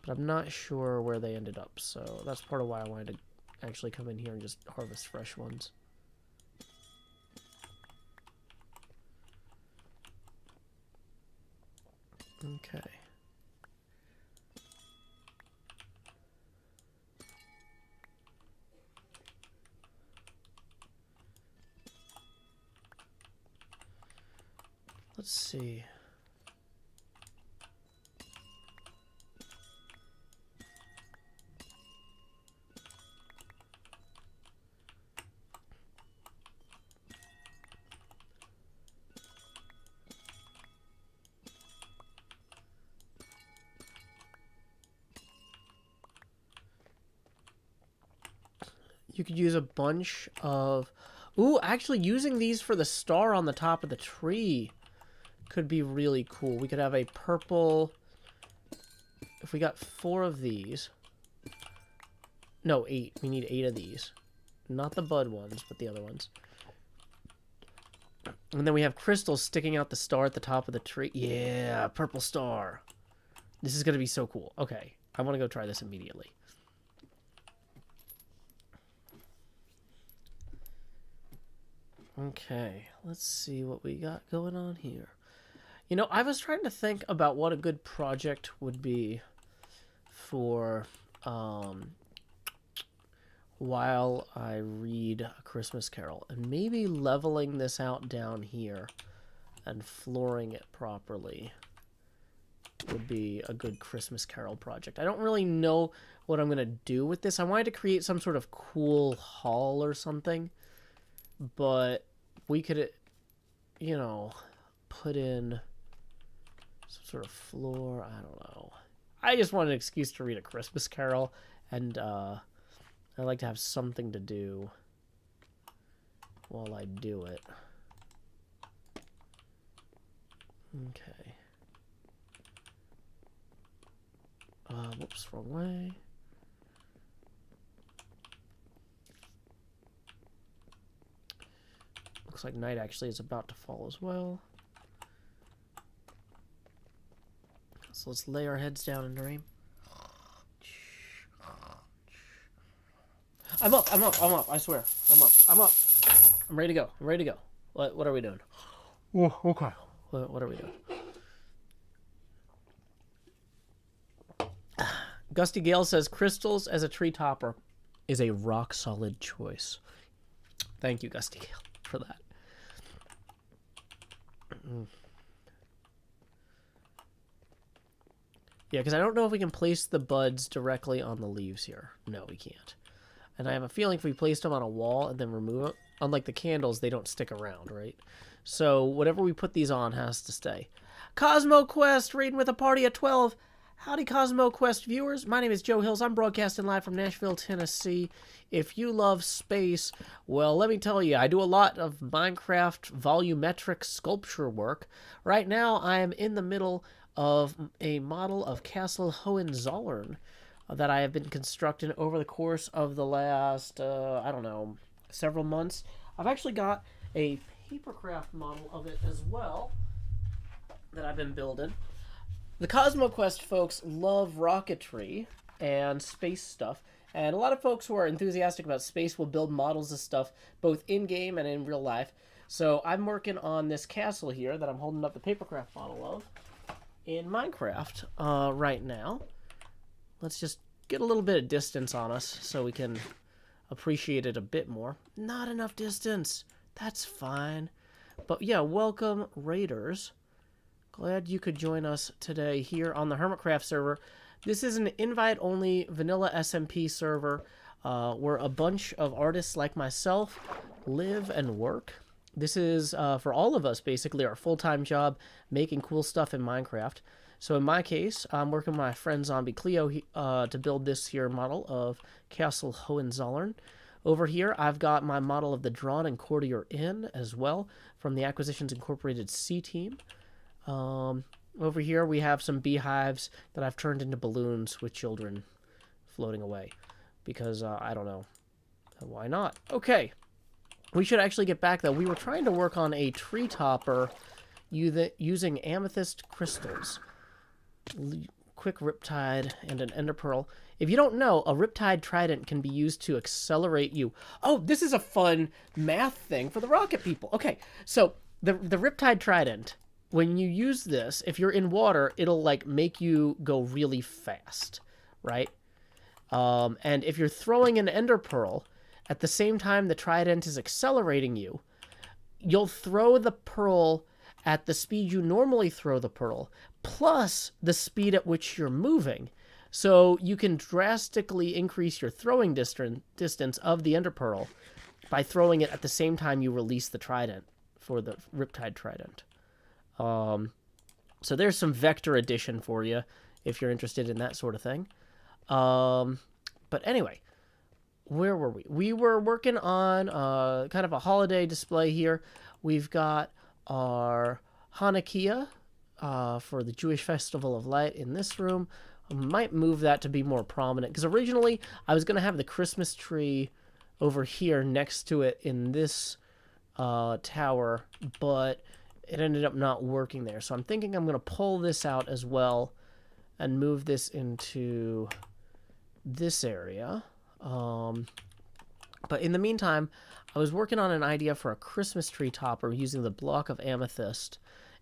[SPEAKER 1] But I'm not sure where they ended up, so that's part of why I wanted to actually come in here and just harvest fresh ones. Okay. Let's see. You could use a bunch of... Ooh, actually using these for the star on the top of the tree could be really cool. We could have a purple... If we got 4 of these... No, 8. We need 8 of these. Not the bud ones, but the other ones. And then we have crystals sticking out the star at the top of the tree. Yeah, purple star. This is going to be so cool. Okay, I want to go try this immediately. Okay, let's see what we got going on here. You know, I was trying to think about what a good project would be for while I read A Christmas Carol. And maybe leveling this out down here and flooring it properly would be a good Christmas Carol project. I don't really know what I'm going to do with this. I wanted to create some sort of cool hall or something. But we could, you know, put in some sort of floor. I don't know. I just want an excuse to read A Christmas Carol. And I like to have something to do while I do it. Okay. Whoops, wrong way. Looks like night actually is about to fall as well. So let's lay our heads down and dream. I'm up, I swear. I'm up. I'm ready to go. What are we doing? Oh, okay. What are we doing? Gusty Gale says, "Crystals as a tree topper is a rock solid choice." Thank you, Gusty Gale, for that. Yeah, because I don't know if we can place the buds directly on the leaves here. No, we can't. And I have a feeling if we placed them on a wall and then remove it, unlike the candles, they don't stick around, right? So whatever we put these on has to stay. Cosmo Quest, raiding with a party at 12. Howdy, Cosmo Quest viewers. My name is Joe Hills. I'm broadcasting live from Nashville, Tennessee. If you love space, well, let me tell you, I do a lot of Minecraft volumetric sculpture work. Right now, I am in the middle of a model of Castle Hohenzollern that I have been constructing over the course of the last, I don't know, several months. I've actually got a papercraft model of it as well that I've been building. The Cosmo Quest folks love rocketry and space stuff, And a lot of folks who are enthusiastic about space will build models of stuff both in-game and in real life. So I'm working on this castle here that I'm holding up the papercraft model of in Minecraft right now. Let's just get a little bit of distance on us so we can appreciate it a bit more. Not enough distance. That's fine. But yeah, welcome, Raiders. Glad you could join us today here on the HermitCraft server. This is an invite-only vanilla SMP server where a bunch of artists like myself live and work. This is, for all of us, basically our full-time job, making cool stuff in Minecraft. So in my case, I'm working with my friend Zombie Cléo to build this here model of Castle Hohenzollern. Over here, I've got my model of the Drawn and Courtier Inn as well from the Acquisitions Incorporated C team. Over here, we have some beehives that I've turned into balloons with children floating away. Because, I don't know. Why not? Okay. We should actually get back, though. We were trying to work on a tree topper using amethyst crystals. Quick riptide and an ender pearl. If you don't know, a riptide trident can be used to accelerate you. Oh, this is a fun math thing for the rocket people. Okay, so the riptide trident, when you use this, if you're in water, it'll like make you go really fast, right? And if you're throwing an ender pearl at the same time the trident is accelerating you, you'll throw the pearl at the speed you normally throw the pearl, plus the speed at which you're moving. So you can drastically increase your throwing distance of the ender pearl by throwing it at the same time you release the trident for the riptide trident. So there's some vector addition for you if you're interested in that sort of thing. But anyway, where were we? We were working on kind of a holiday display here. We've got our Hanukkah for the Jewish Festival of Light in this room. I might move that to be more prominent, because originally I was going to have the Christmas tree over here next to it in this tower, but it ended up not working there. So I'm thinking I'm going to pull this out as well and move this into this area. But in the meantime, I was working on an idea for a Christmas tree topper using the block of amethyst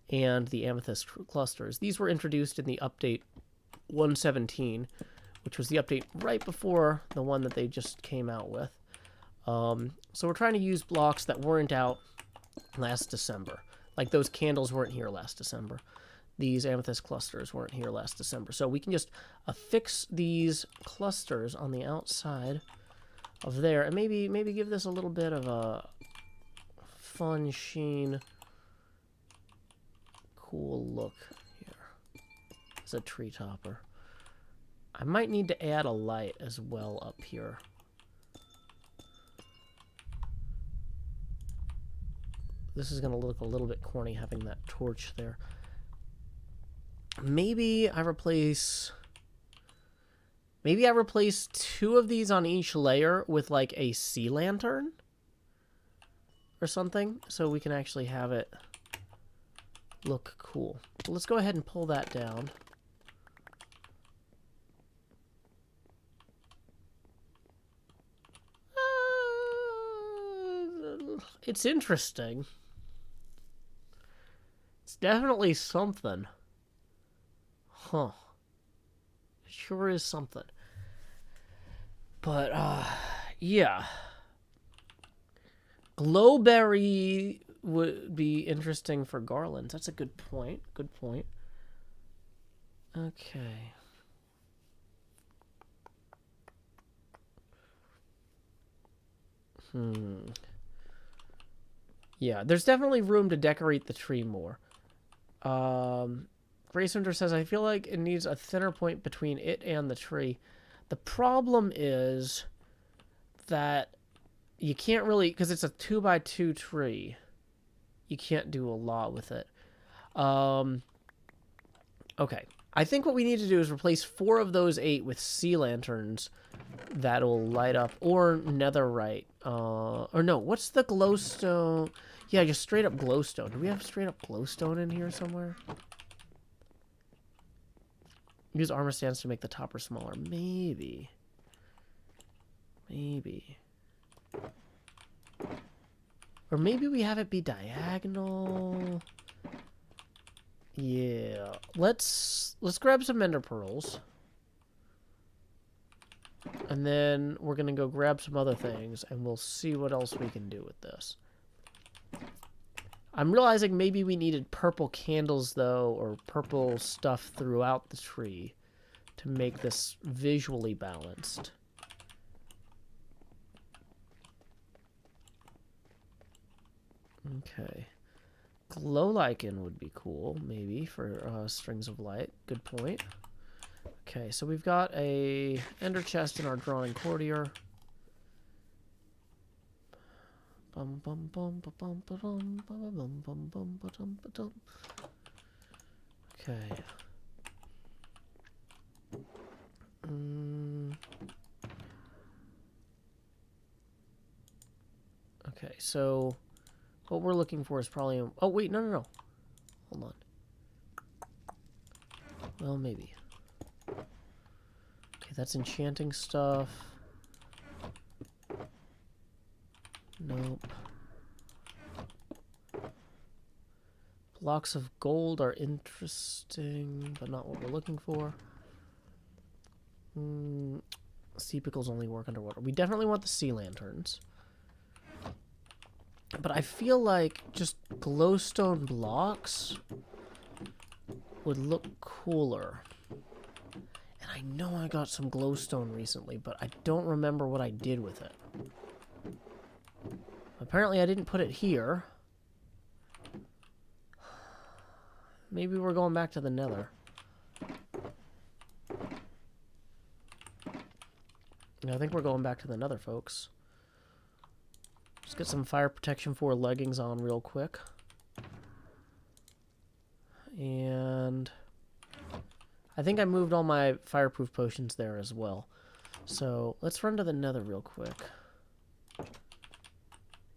[SPEAKER 1] and the amethyst clusters. These were introduced in the update 117, which was the update right before the one that they just came out with. So we're trying to use blocks that weren't out last December. Like those candles weren't here last December. These amethyst clusters weren't here last December. So we can just affix these clusters on the outside of there, and maybe give this a little bit of a fun sheen, cool look here. It's a tree topper. I might need to add a light as well up here. This is going to look a little bit corny having that torch there. Maybe I replace 2 of these on each layer with like a sea lantern or something, so we can actually have it look cool. So let's go ahead and pull that down. It's interesting. It's definitely something. Huh. It sure is something. But, yeah. Glowberry would be interesting for garlands. That's a good point. Good point. Okay. Yeah, there's definitely room to decorate the tree more. Grace Winter says, I feel like it needs a thinner point between it and the tree. The problem is that you can't really, because it's a 2x2 tree, you can't do a lot with it. Okay. I think what we need to do is replace 4 of those 8 with sea lanterns that'll light up, or netherite. Or no, what's the glowstone? Yeah, just straight up glowstone. Do we have straight up glowstone in here somewhere? Use armor stands to make the topper smaller. Maybe. Maybe. Or maybe we have it be diagonal. Yeah. Let's grab some ender pearls. And then we're going to go grab some other things, and we'll see what else we can do with this. I'm realizing maybe we needed purple candles, though, or purple stuff throughout the tree to make this visually balanced. Okay. Glow lichen would be cool, maybe, for strings of light. Good point. Okay, so we've got a ender chest in our drawing courtier. Bum bum bum ba bum ba dum ba bum bum bum ba dum ba dum. Okay. Okay, so what we're looking for is probably... Oh, wait, no. Hold on. Well, maybe. Okay, that's enchanting stuff. Nope. Blocks of gold are interesting, but not what we're looking for. Sea pickles only work underwater. We definitely want the sea lanterns. But I feel like just glowstone blocks would look cooler. And I know I got some glowstone recently, but I don't remember what I did with it. Apparently I didn't put it here. Maybe we're going back to the Nether. Yeah, I think we're going back to the Nether, folks. Just get some fire protection 4 leggings on real quick. And I think I moved all my fireproof potions there as well. So let's run to the Nether real quick.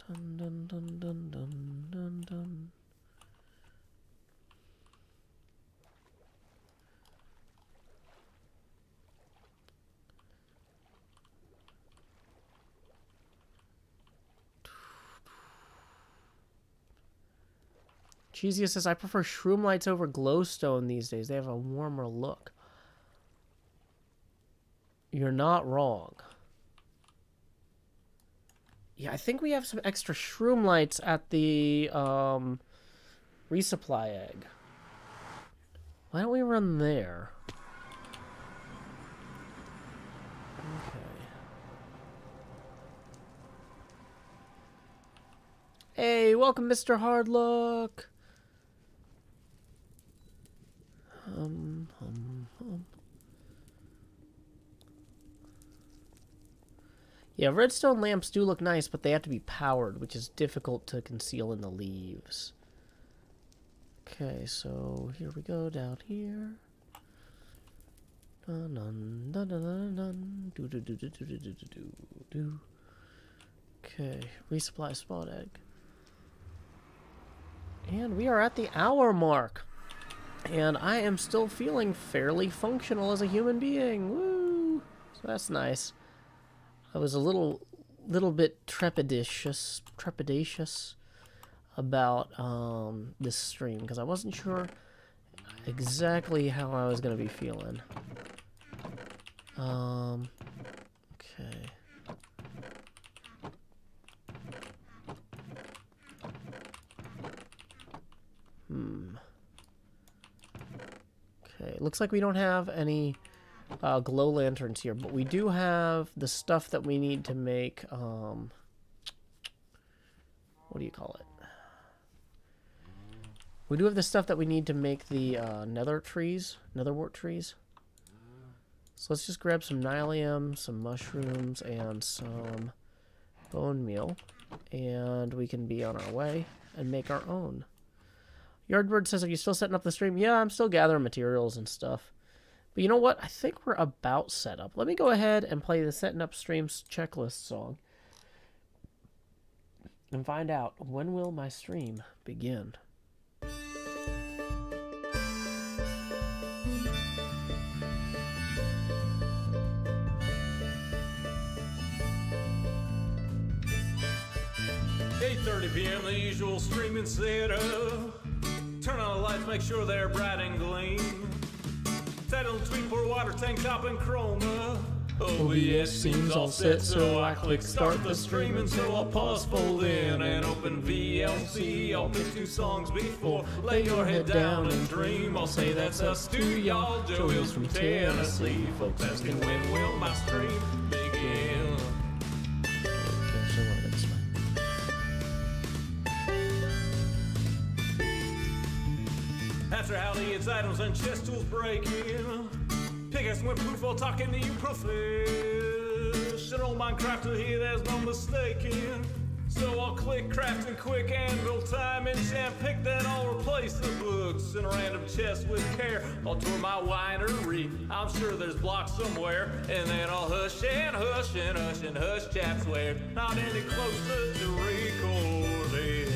[SPEAKER 1] Dun, dun, dun, dun, dun, dun, dun. Cheesia says, I prefer shroom lights over glowstone these days. They have a warmer look. You're not wrong. Yeah, I think we have some extra shroom lights at the resupply egg. Why don't we run there? Okay. Hey, welcome, Mr. Hardluck. Yeah, redstone lamps do look nice, but they have to be powered, which is difficult to conceal in the leaves. Okay, so here we go, down here. Dun, dun, dun, dun, dun, dun. Do, do, do, do, do, do, do, do, do. Okay, resupply spawn egg. And we are at the hour mark. And I am still feeling fairly functional as a human being. Woo! So that's nice. I was a little bit trepidatious about this stream because I wasn't sure exactly how I was going to be feeling. Okay. Okay, looks like we don't have any glow lanterns here, but we do have the stuff that we need to make, what do you call it? We do have the stuff that we need to make the netherwort trees. So let's just grab some nylium, some mushrooms, and some bone meal, and we can be on our way and make our own. Yardbird says, are you still setting up the stream? Yeah, I'm still gathering materials and stuff. But you know what? I think we're about set up. Let me go ahead and play the setting up streams checklist song. And find out, when will my stream begin?
[SPEAKER 5] 8:30 p.m. the usual streaming setup. Turn on the lights, make sure they're bright and gleam. Title and tweet, pour water, tank top and chroma. OBS seems all set, so I click start the stream, and so I'll pause, fold in, and open VLC. I'll pick 2 songs before, lay your head down and dream. I'll say that's us to y'all, Joe Hills from Tennessee. Folks asking when will my stream begin? After Howdy, it's items and chest tools breaking. Pickaxe went poof while talking to you professional Minecrafter here, there's no mistaking. So I'll click crafting quick anvil time enchant, pick then I'll replace the books in a random chest with care. I'll tour my winery, I'm sure there's blocks somewhere, and then I'll hush and hush and hush and hush chat swear, not any closer to recording.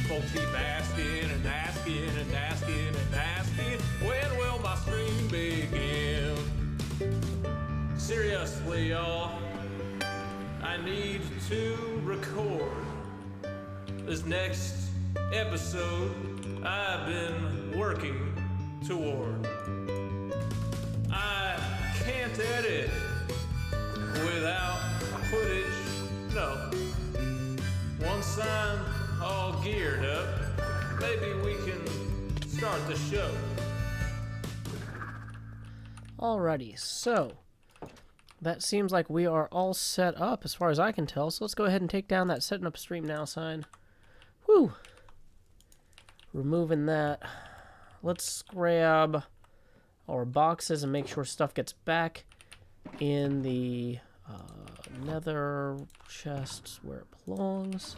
[SPEAKER 5] Folks keep asking and asking and asking and asking, when will my stream begin? Seriously, y'all, I need to record this next episode I've been working toward. I can't edit without footage, no. Once I'm all geared up, maybe we can start the show.
[SPEAKER 1] Alrighty, so that seems like we are all set up as far as I can tell. So let's go ahead and take down that setting up stream now sign. Whew. Removing that. Let's grab our boxes and make sure stuff gets back in the nether chest where it belongs.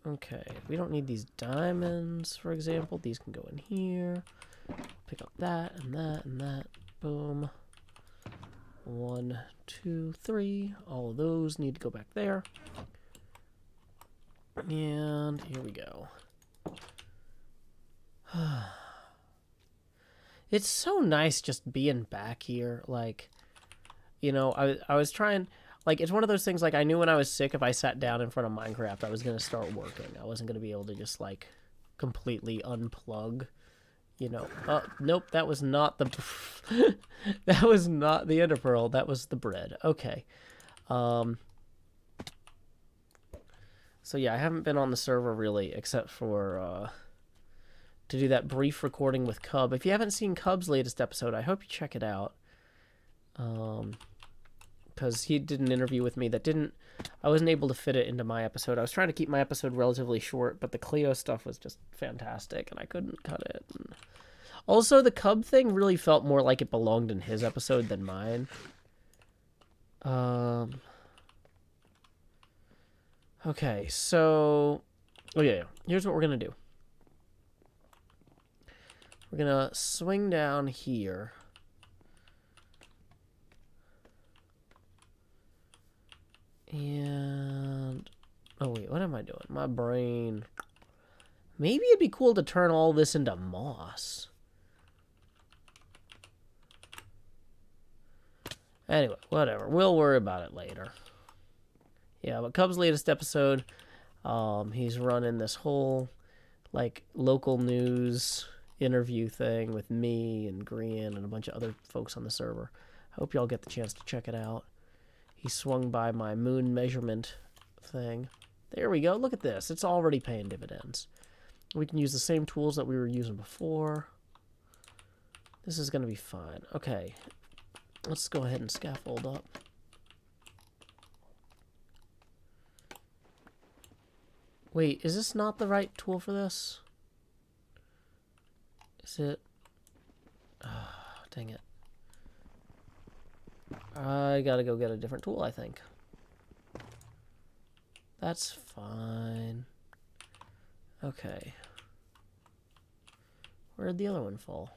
[SPEAKER 1] Okay, we don't need these diamonds, for example. These can go in here. Pick up that and that and that. Boom. 1, 2, 3. All of those need to go back there. And here we go. It's so nice just being back here. Like, you know, I was trying... Like, it's one of those things, like, I knew when I was sick, if I sat down in front of Minecraft, I was going to start working. I wasn't going to be able to just, like, completely unplug, you know. Nope, that was not the... that was not the ender pearl. That was the bread. Okay. So, yeah, I haven't been on the server, really, except for, to do that brief recording with Cub. If you haven't seen Cub's latest episode, I hope you check it out. Because he did an interview with me that didn't... I wasn't able to fit it into my episode. I was trying to keep my episode relatively short, but the Cléo stuff was just fantastic, and I couldn't cut it. And also, the Cub thing really felt more like it belonged in his episode than mine. Okay, so... Oh, yeah. Here's what we're going to do. We're going to swing down here. And... Oh, wait, what am I doing? My brain... Maybe it'd be cool to turn all this into moss. Anyway, whatever. We'll worry about it later. Yeah, but Cub's latest episode, he's running this whole, like, local news interview thing with me and Green and a bunch of other folks on the server. Hope y'all get the chance to check it out. He swung by my moon measurement thing. There we go. Look at this. It's already paying dividends. We can use the same tools that we were using before. This is going to be fine. Okay. Let's go ahead and scaffold up. Wait, is this not the right tool for this? Is it? Oh, dang it. I gotta go get a different tool, I think. That's fine. Okay. Where'd the other one fall?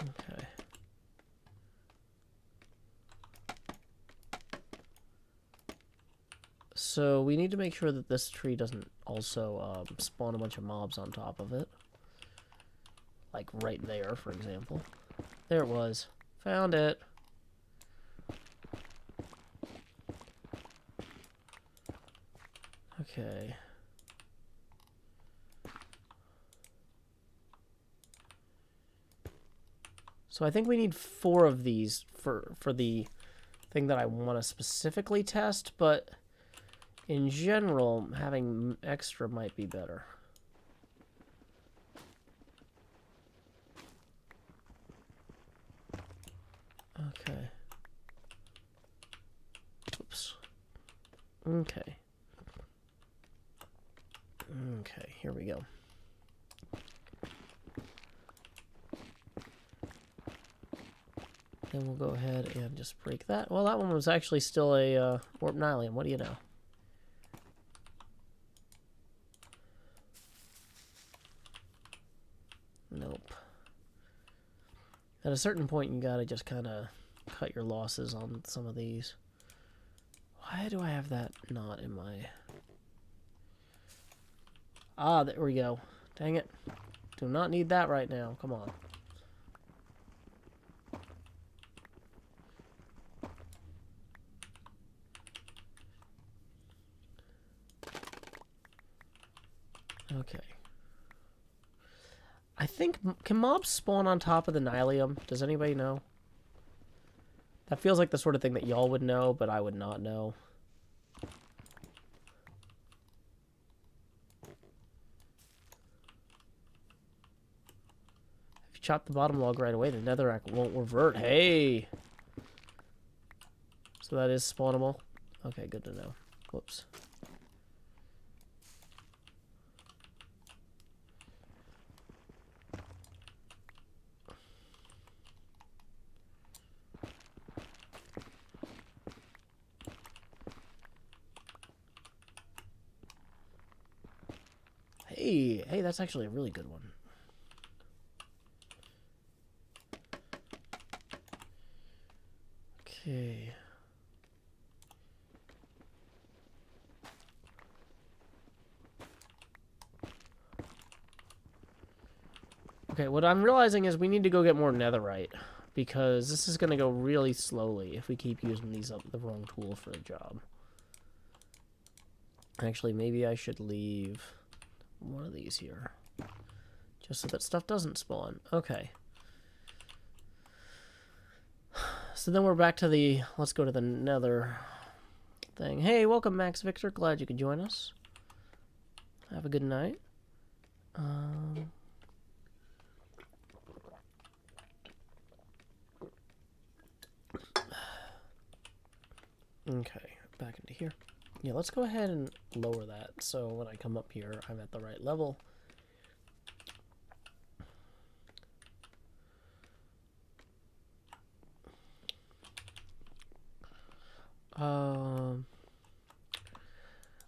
[SPEAKER 1] Okay. So we need to make sure that this tree doesn't also spawn a bunch of mobs on top of it. Like right there, for example. There it was. Found it. Okay. So I think we need 4 of these for the thing that I want to specifically test, but in general, having extra might be better. Okay. Oops. Okay. Okay, here we go. Then we'll go ahead and just break that. Well, that one was actually still a warp nylium. What do you know? Nope. At a certain point, you gotta just kind of cut your losses on some of these. Why do I have that not in my... Ah, there we go. Dang it. Do not need that right now. Come on. Okay. I think... Can mobs spawn on top of the nylium? Does anybody know? That feels like the sort of thing that y'all would know, but I would not know. If you chop the bottom log right away, the netherrack won't revert. Hey! So that is spawnable? Okay, good to know. Whoops. Hey, that's actually a really good one. Okay. Okay, what I'm realizing is we need to go get more netherite, because this is going to go really slowly if we keep using these the wrong tool for the job. Actually, maybe I should leave one of these here, just so that stuff doesn't spawn. Okay. So then we're back to the, let's go to the nether thing. Hey, welcome Max Victor, glad you could join us. Have a good night. Okay, back into here. Yeah, let's go ahead and lower that so when I come up here, I'm at the right level.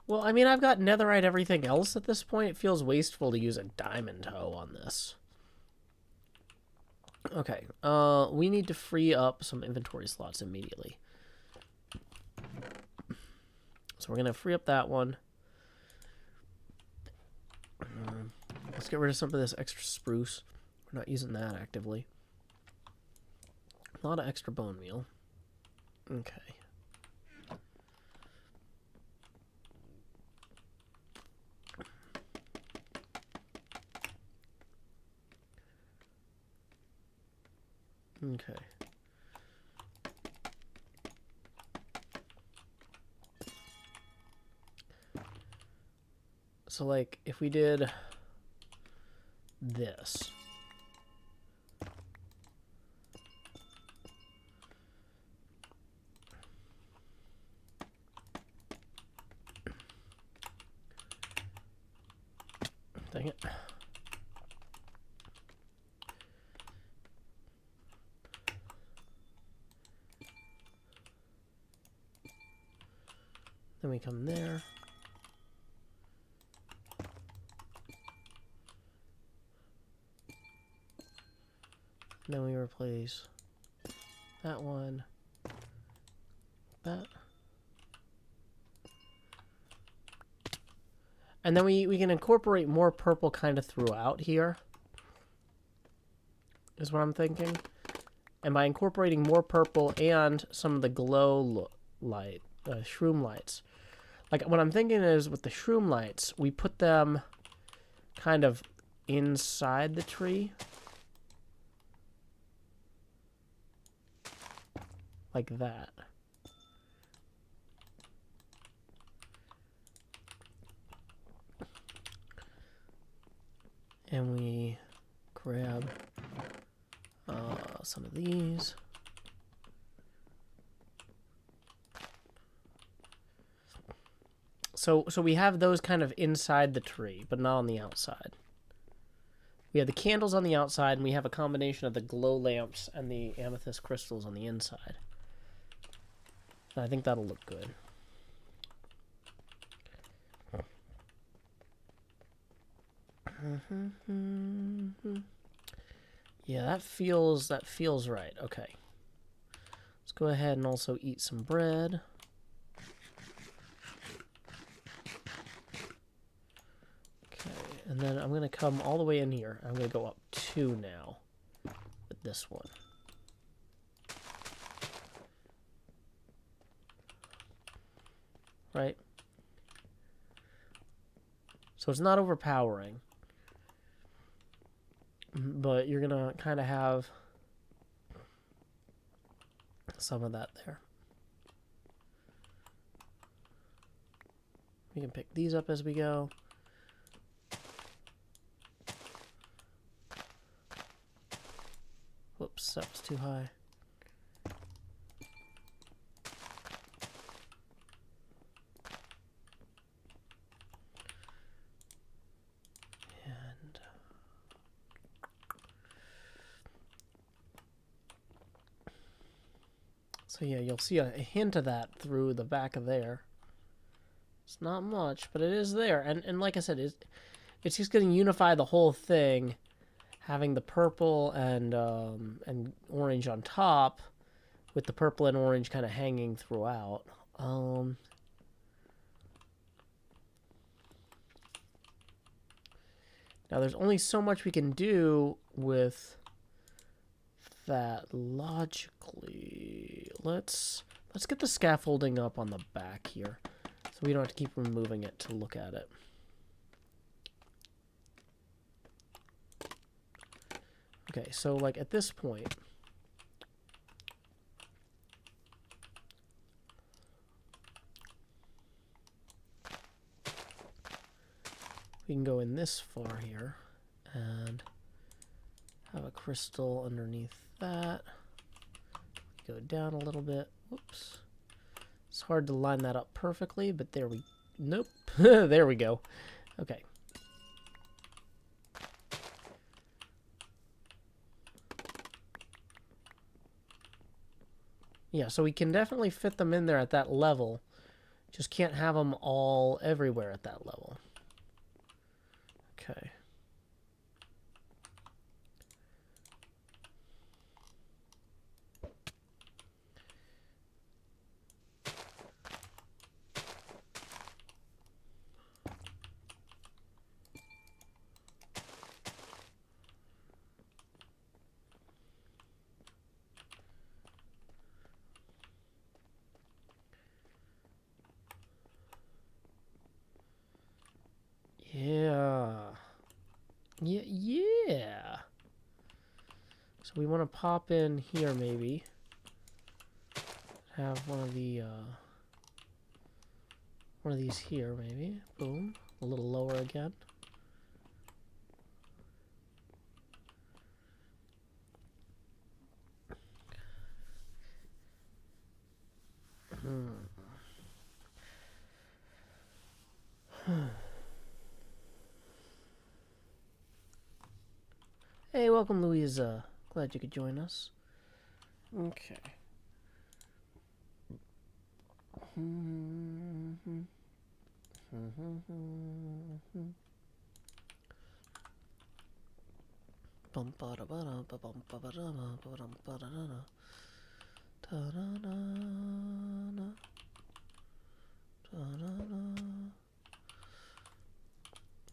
[SPEAKER 1] Well, I mean, I've got netherite everything else at this point. It feels wasteful to use a diamond hoe on this. Okay, we need to free up some inventory slots immediately. So we're going to free up that one. Let's get rid of some of this extra spruce. We're not using that actively. A lot of extra bone meal. Okay. Okay. So, like, if we did this. Dang it. Then we come there. Then we replace that one, that. And then we can incorporate more purple kind of throughout here, is what I'm thinking. And by incorporating more purple and some of the glow light, shroom lights, Like, what I'm thinking is with the shroom lights, we put them kind of inside the tree. Like that. And we grab some of these. So we have those kind of inside the tree, but not on the outside. We have the candles on the outside, and we have a combination of the glow lamps and the amethyst crystals on the inside. And I think that'll look good. Yeah, that feels right. Okay. Let's go ahead and also eat some bread. Okay, and then I'm gonna come all the way in here. I'm gonna go up 2 now with this one. Right? So it's not overpowering. But you're gonna kind of have some of that there. We can pick these up as we go. Whoops, that was too high. So yeah, you'll see a hint of that through the back of there. It's not much, but it is there. And like I said, it's just going to unify the whole thing, having the purple and orange on top, with the purple and orange kind of hanging throughout. Now there's only so much we can do with that logically. Let's get the scaffolding up on the back here, so we don't have to keep removing it to look at it. Okay, so like at this point, we can go in this far here and have a crystal underneath that. Go down a little bit. Whoops. It's hard to line that up perfectly, but there we... Nope. There we go. Okay. Yeah, so we can definitely fit them in there at that level. Just can't have them all everywhere at that level. Okay. Yeah. So we want to pop in here maybe. Have one of these here maybe. Boom. A little lower again. Hey, welcome, Louisa. Glad you could join us. Okay.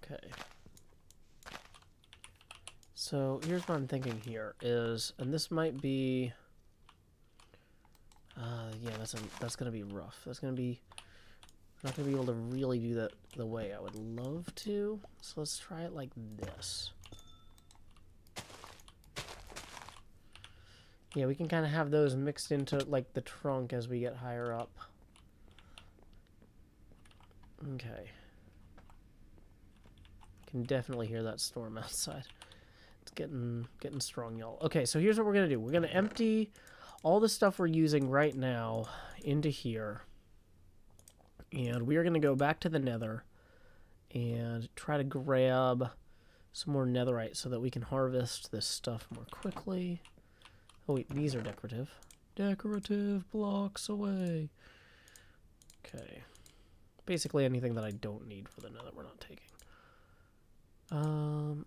[SPEAKER 1] Okay. So here's what I'm thinking here is, and this might be, yeah, that's gonna be rough. That's gonna be not going to be able to really do that the way I would love to. So let's try it like this. Yeah, we can kind of have those mixed into like the trunk as we get higher up. Okay. Can definitely hear that storm outside. It's getting strong, y'all. Okay, so here's what we're going to do. We're going to empty all the stuff we're using right now into here. And we are going to go back to the Nether and try to grab some more Netherite so that we can harvest this stuff more quickly. Oh wait, these are decorative. Decorative blocks away. Okay. Basically anything that I don't need for the Nether we're not taking.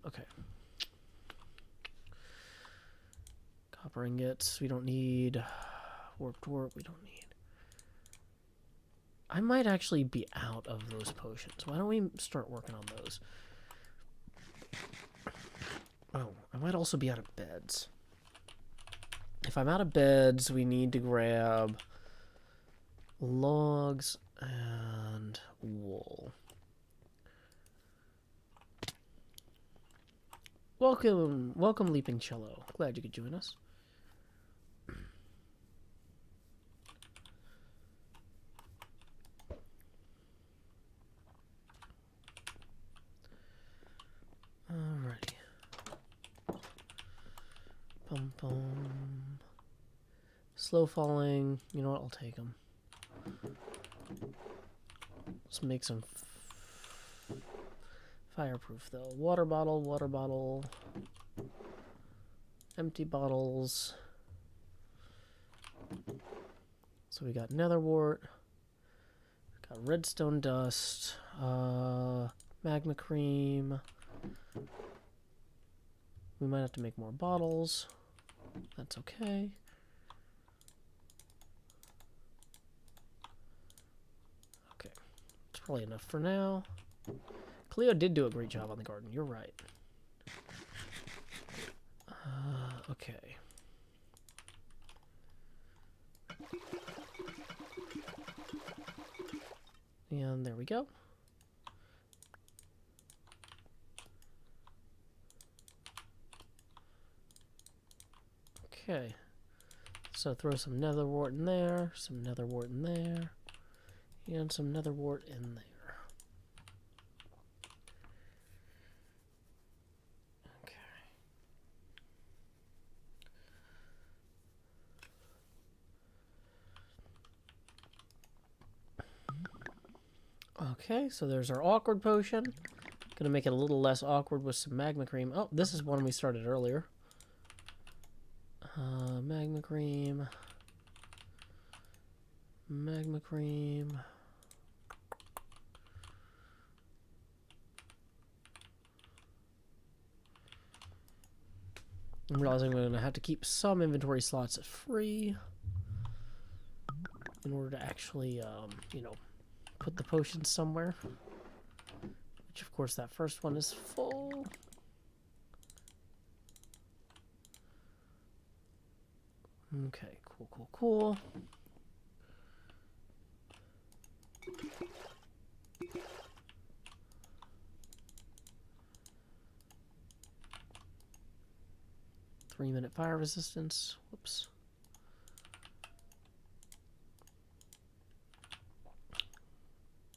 [SPEAKER 1] Okay. Copper ingots, we don't need. Warped warp, we don't need. I might actually be out of those potions. Why don't we start working on those? Oh, I might also be out of beds. If I'm out of beds, we need to grab logs and wool. Welcome, Leaping Cello. Glad you could join us. Alrighty. Bum bum. Slow falling. You know what? I'll take them. Let's make some fireproof though. Water bottle, water bottle. Empty bottles. So we got nether wart. Got redstone dust. Magma cream. We might have to make more bottles. That's okay. Okay. It's probably enough for now. Cléo did do a great job on the garden. You're right. Okay. And there we go. Okay, so throw some nether wart in there, some nether wart in there, and some nether wart in there. Okay. Okay, so there's our awkward potion. Gonna make it a little less awkward with some magma cream. Oh, this is one we started earlier. Magma cream. Magma cream. I'm realizing we're going to have to keep some inventory slots free in order to actually, you know, put the potions somewhere. Which, of course, that first one is full. Okay, cool, cool, cool. Three-minute fire resistance. Whoops.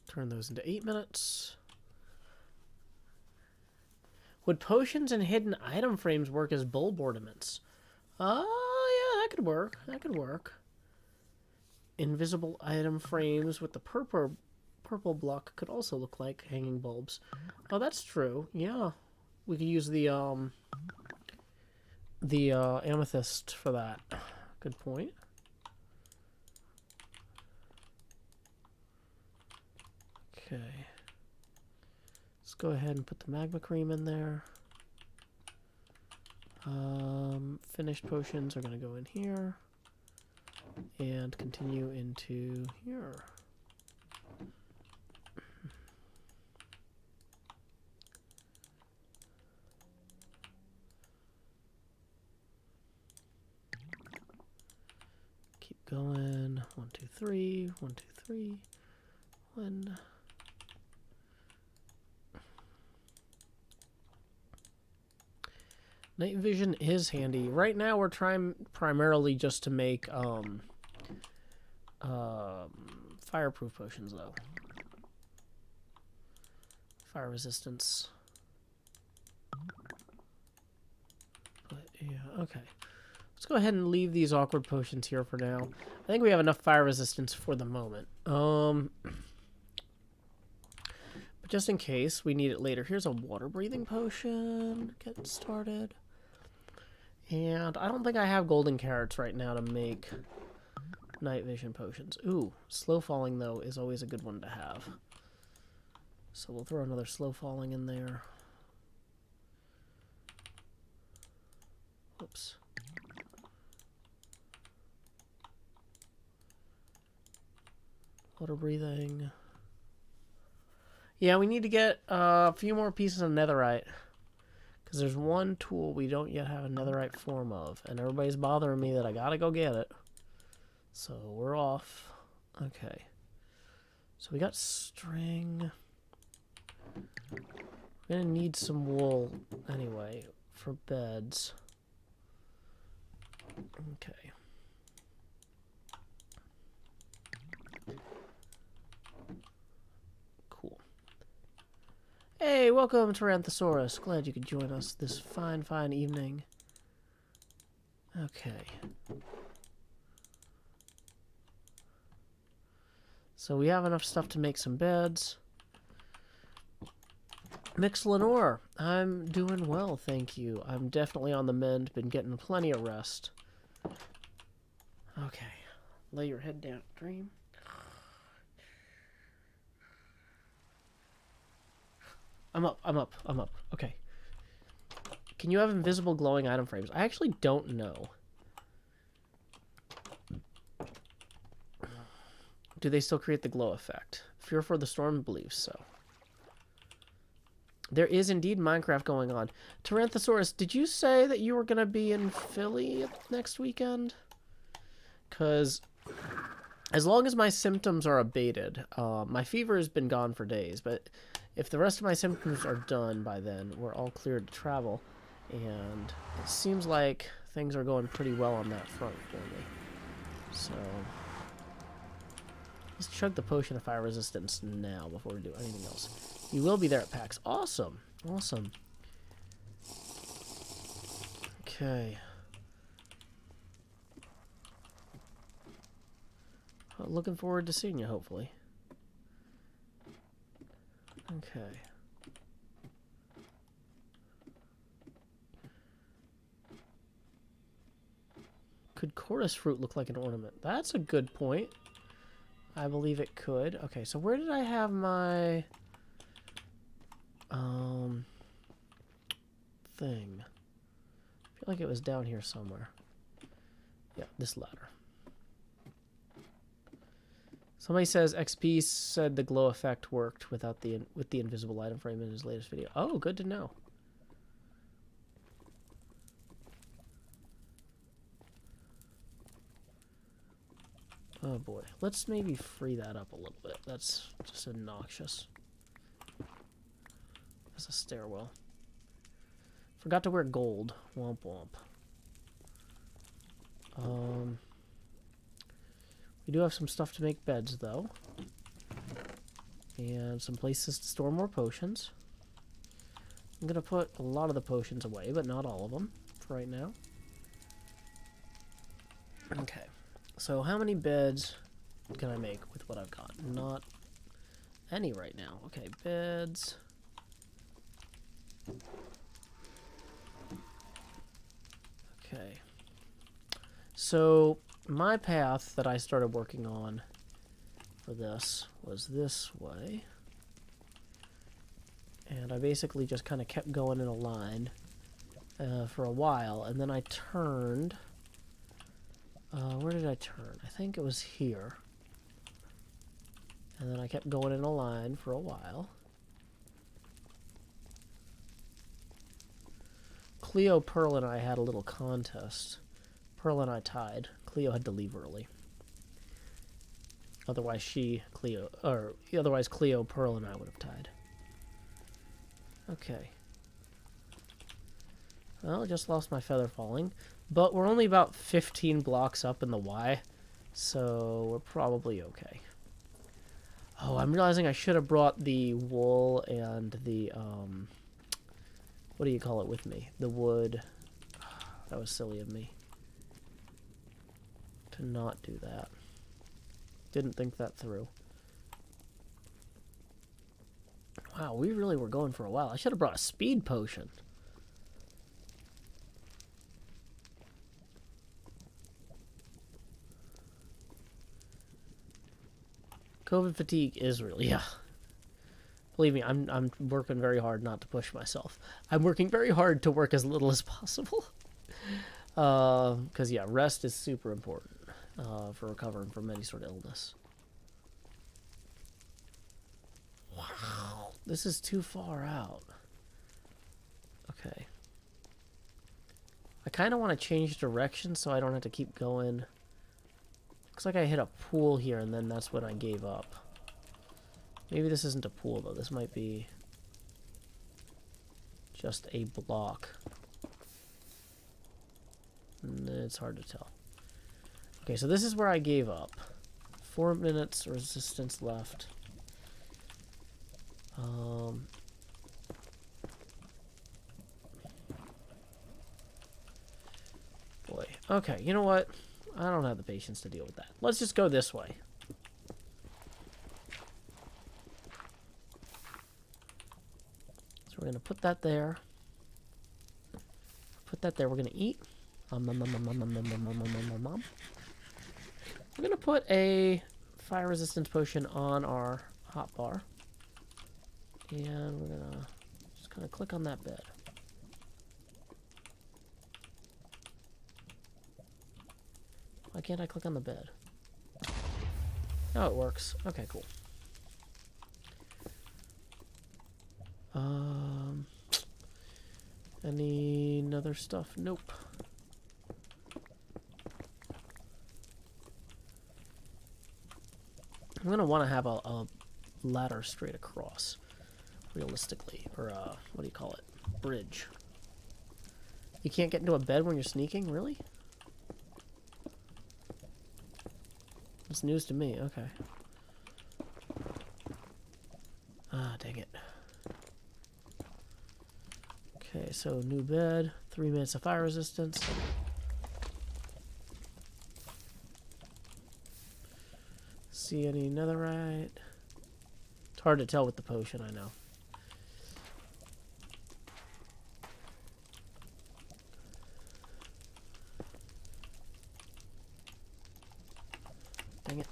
[SPEAKER 1] Turn those into 8 minutes. Would potions and hidden item frames work as bulb ornaments? Oh, yeah, that could work. That could work. Invisible item frames with the purple block could also look like hanging bulbs. Oh, that's true. Yeah. We could use the amethyst for that. Good point. Okay. Let's go ahead and put the magma cream in there. Finished potions are going to go in here and continue into here. Keep going. 1, 2, 3. 1, 2, 3. When... Night vision is handy. Right now we're trying primarily just to make fireproof potions though. Fire resistance. But yeah, okay. Let's go ahead and leave these awkward potions here for now. I think we have enough fire resistance for the moment. But just in case we need it later, here's a water breathing potion. Get started. And I don't think I have golden carrots right now to make night vision potions. Ooh, slow falling though is always a good one to have. So we'll throw another slow falling in there. Whoops. Water breathing. Yeah, we need to get a few more pieces of netherite. Because there's one tool we don't yet have a netherite form of. And everybody's bothering me that I gotta go get it. So we're off. Okay. So we got string. We're gonna need some wool anyway for beds. Okay. Cool. Hey, welcome, Tyrannosaurus. Glad you could join us this fine, fine evening. Okay. So we have enough stuff to make some beds. Mix Lenore, I'm doing well, thank you. I'm definitely on the mend, been getting plenty of rest. Okay. Lay your head down, dream. I'm up. Okay. Can you have invisible glowing item frames? I actually don't know. Do they still create the glow effect? Fear for the Storm believes so. There is indeed Minecraft going on. Tyrannosaurus, did you say that you were going to be in Philly next weekend? Because as long as my symptoms are abated, my fever has been gone for days, but if the rest of my symptoms are done by then, we're all cleared to travel. And it seems like things are going pretty well on that front for me. So let's chug the potion of fire resistance now before we do anything else. You will be there at PAX. Awesome. Awesome. Okay. Well, looking forward to seeing you, hopefully. Okay. Could chorus fruit look like an ornament? That's a good point. I believe it could. Okay, so where did I have my thing? I feel like it was down here somewhere. Yeah, this ladder. Somebody says XP said the glow effect worked with the invisible item frame in his latest video. Oh, good to know. Oh boy, let's maybe free that up a little bit. That's just obnoxious. That's a stairwell. Forgot to wear gold. Womp womp. We do have some stuff to make beds, though. And some places to store more potions. I'm going to put a lot of the potions away, but not all of them for right now. Okay. So how many beds can I make with what I've got? Not any right now. Okay, beds. Okay. So my path that I started working on for this was this way. And I basically just kind of kept going in a line for a while. And then I turned... where did I turn? I think it was here. And then I kept going in a line for a while. Cléo, Pearl, and I had a little contest. Pearl and I tied. Cléo had to leave early. Otherwise otherwise Cléo, Pearl, and I would have tied. Okay. Well, I just lost my feather falling. But we're only about 15 blocks up in the Y, so we're probably okay. Oh, I'm realizing I should have brought the wool and the, what do you call it with me? The wood. That was silly of me to not do that. Didn't think that through. Wow, we really were going for a while. I should have brought a speed potion. COVID fatigue is real, yeah. Believe me, I'm working very hard not to push myself. I'm working very hard to work as little as possible. Because, yeah, rest is super important for recovering from any sort of illness. Wow, this is too far out. Okay. I kind of want to change direction so I don't have to keep going. Looks like I hit a pool here, and then that's when I gave up. Maybe this isn't a pool, though. This might be just a block. It's hard to tell. Okay, so this is where I gave up. 4 minutes resistance left. Boy. Okay, you know what? I don't have the patience to deal with that. Let's just go this way. So we're going to put that there. Put that there. We're going to eat. We're going to put a fire resistance potion on our hotbar. And we're going to just kind of click on that bed. Why can't I click on the bed? Oh, it works. Okay, cool. Any other stuff? Nope. I'm gonna want to have a ladder straight across, realistically, or what do you call it? Bridge. You can't get into a bed when you're sneaking, really? It's news to me. Okay. Ah, dang it. Okay, so new bed, 3 minutes of fire resistance. See any netherite? It's hard to tell with the potion, I know. Dang it.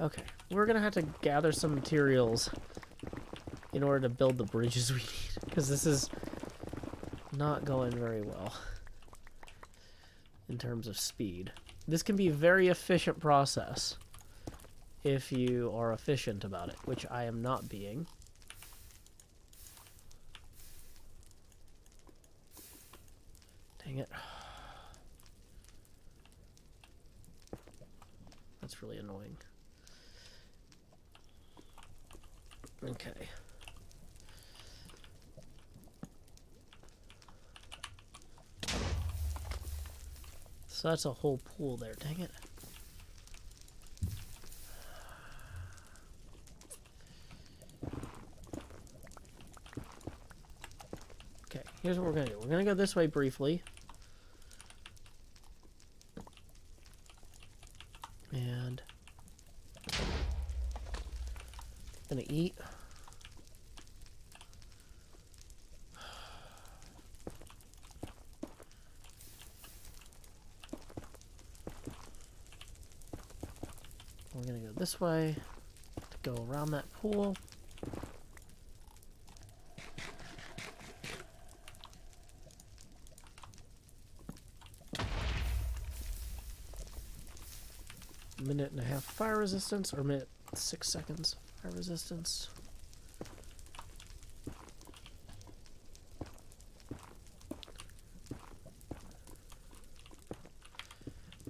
[SPEAKER 1] Okay, we're gonna have to gather some materials in order to build the bridges we need, because this is not going very well in terms of speed. This can be a very efficient process if you are efficient about it, which I am not being. Dang it. That's really annoying. Okay. So that's a whole pool there, dang it. Okay, here's what we're gonna do. We're gonna go this way briefly. And gonna eat. We're gonna go this way to go around that pool. Minute and a half fire resistance, or minute 6 seconds fire resistance.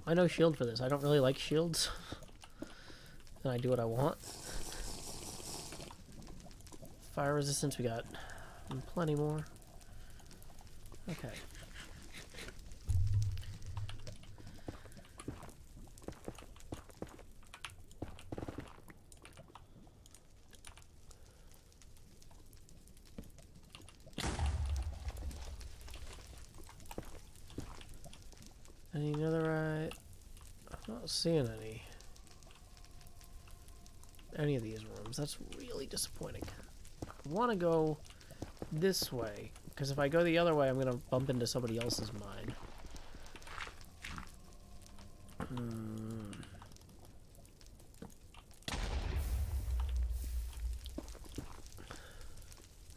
[SPEAKER 1] I know shield for this. I don't really like shields. and I do what I want. Fire resistance, we got plenty more. Okay. Any netherite? I'm not seeing any of these rooms. That's really disappointing. I want to go this way, because if I go the other way, I'm going to bump into somebody else's mine.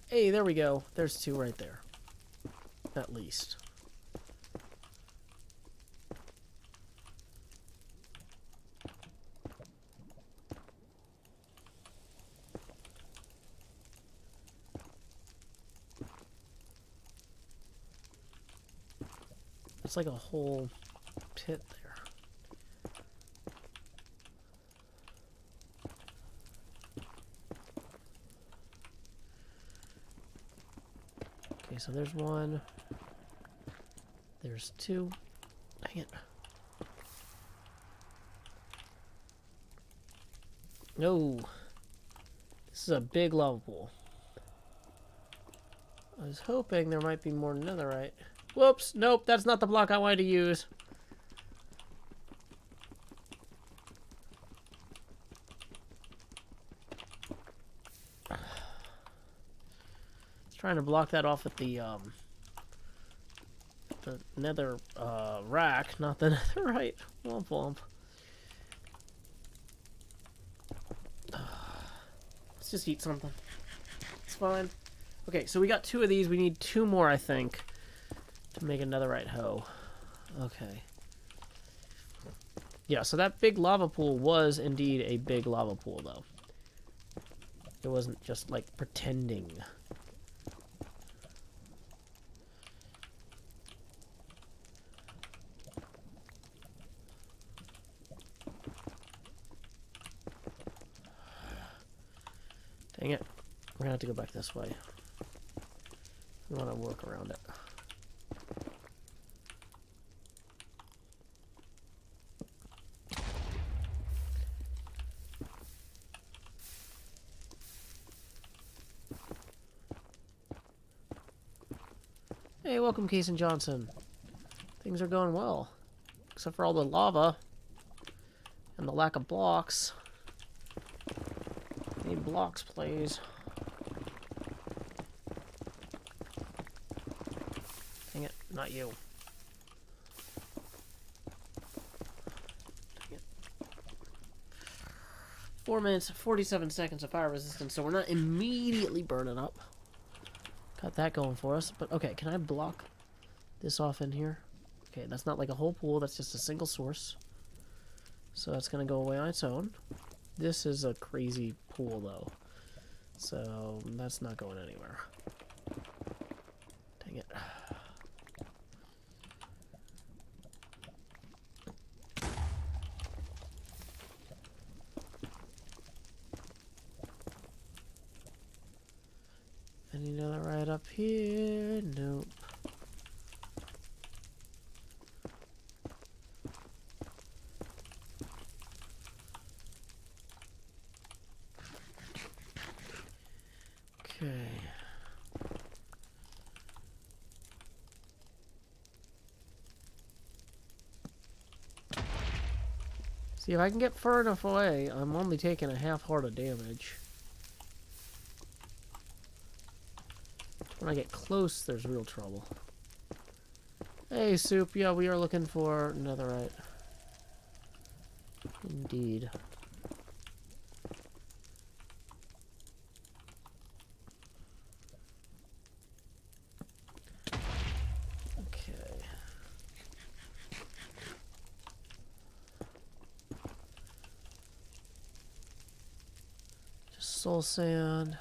[SPEAKER 1] Hey, there we go. There's two right there. At least. It's like a whole pit there. Okay, so there's one. There's two. Dang it. No. This is a big lava pool. I was hoping there might be more netherite. Whoops, nope, that's not the block I wanted to use. Trying to block that off with the nether rack, not the netherite. Womp womp. Let's just eat something. It's fine. Okay, so we got two of these. We need two more, I think, to make a netherite hoe. Okay. Yeah, so that big lava pool was indeed a big lava pool, though. It wasn't just, like, pretending. Dang it. We're gonna have to go back this way. We want to work around it. Hey, welcome, Case and Johnson. Things are going well. Except for all the lava. And the lack of blocks. Need blocks, please. Dang it, not you. Dang it. 4 minutes, 47 seconds of fire resistance, so we're not immediately burning up. Got that going for us. But okay, can I block this off in here? Okay, that's not like a whole pool, that's just a single source. So that's gonna go away on its own. This is a crazy pool though. So that's not going anywhere. Dang it. Any netherite up here? Nope. Okay. See, if I can get far enough away, I'm only taking a half heart of damage. When I get close, there's real trouble. Hey, Soup. Yeah, we are looking for netherite. Indeed. Okay. Just soul sand.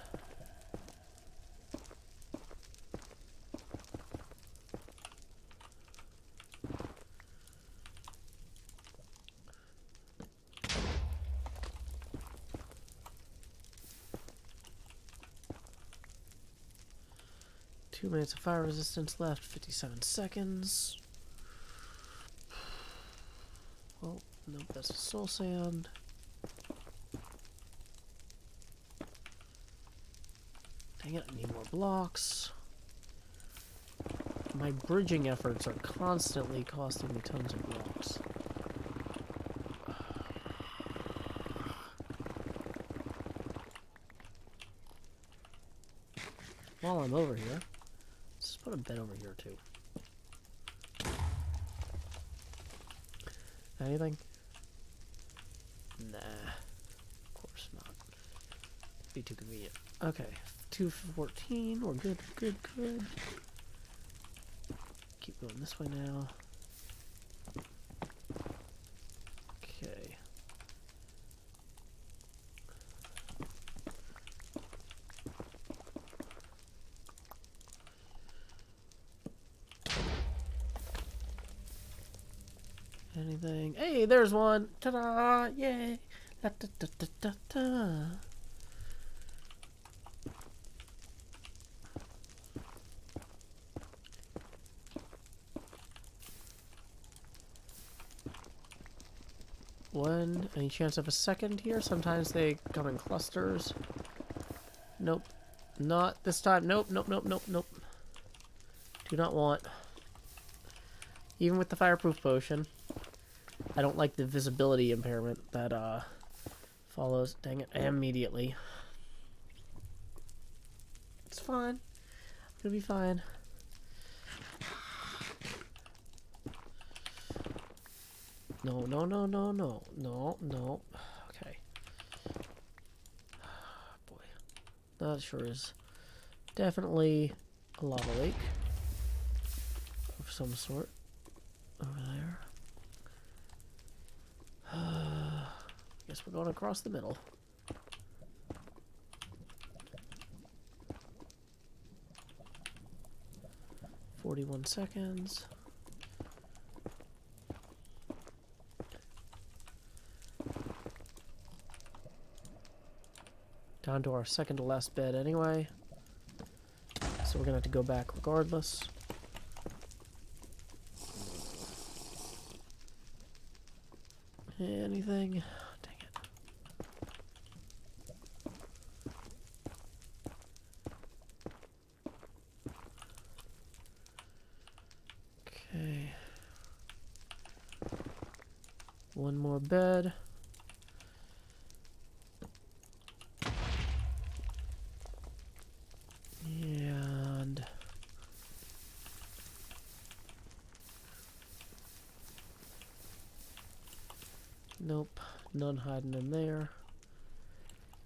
[SPEAKER 1] 2 minutes of fire resistance left, 57 seconds. Well, nope, that's a soul sand. Dang it, I need more blocks. My bridging efforts are constantly costing me tons of blocks. While I'm over here, let's just put a bed over here too. Anything? Nah. Of course not. Be too convenient. Okay. 214. We're good, good, good. Keep going this way now. Okay. Anything? Hey, there's one! Ta-da! Yay! Da-da-da-da-da-da. One. Any chance of a second here? Sometimes they come in clusters. Nope. Not this time. Nope, nope, nope, nope, nope. Do not want. Even with the fireproof potion, I don't like the visibility impairment that follows. Dang it, immediately. It's fine. It'll be fine. No, no, no, no, no, no, no. Okay. Boy. That sure is definitely a lava lake of some sort over there. Guess we're going across the middle. "41 seconds. Down to our second to last bed anyway. So we're gonna have to go back regardless. Anything? Dang it. Okay. One more bed. And nope, none hiding in there.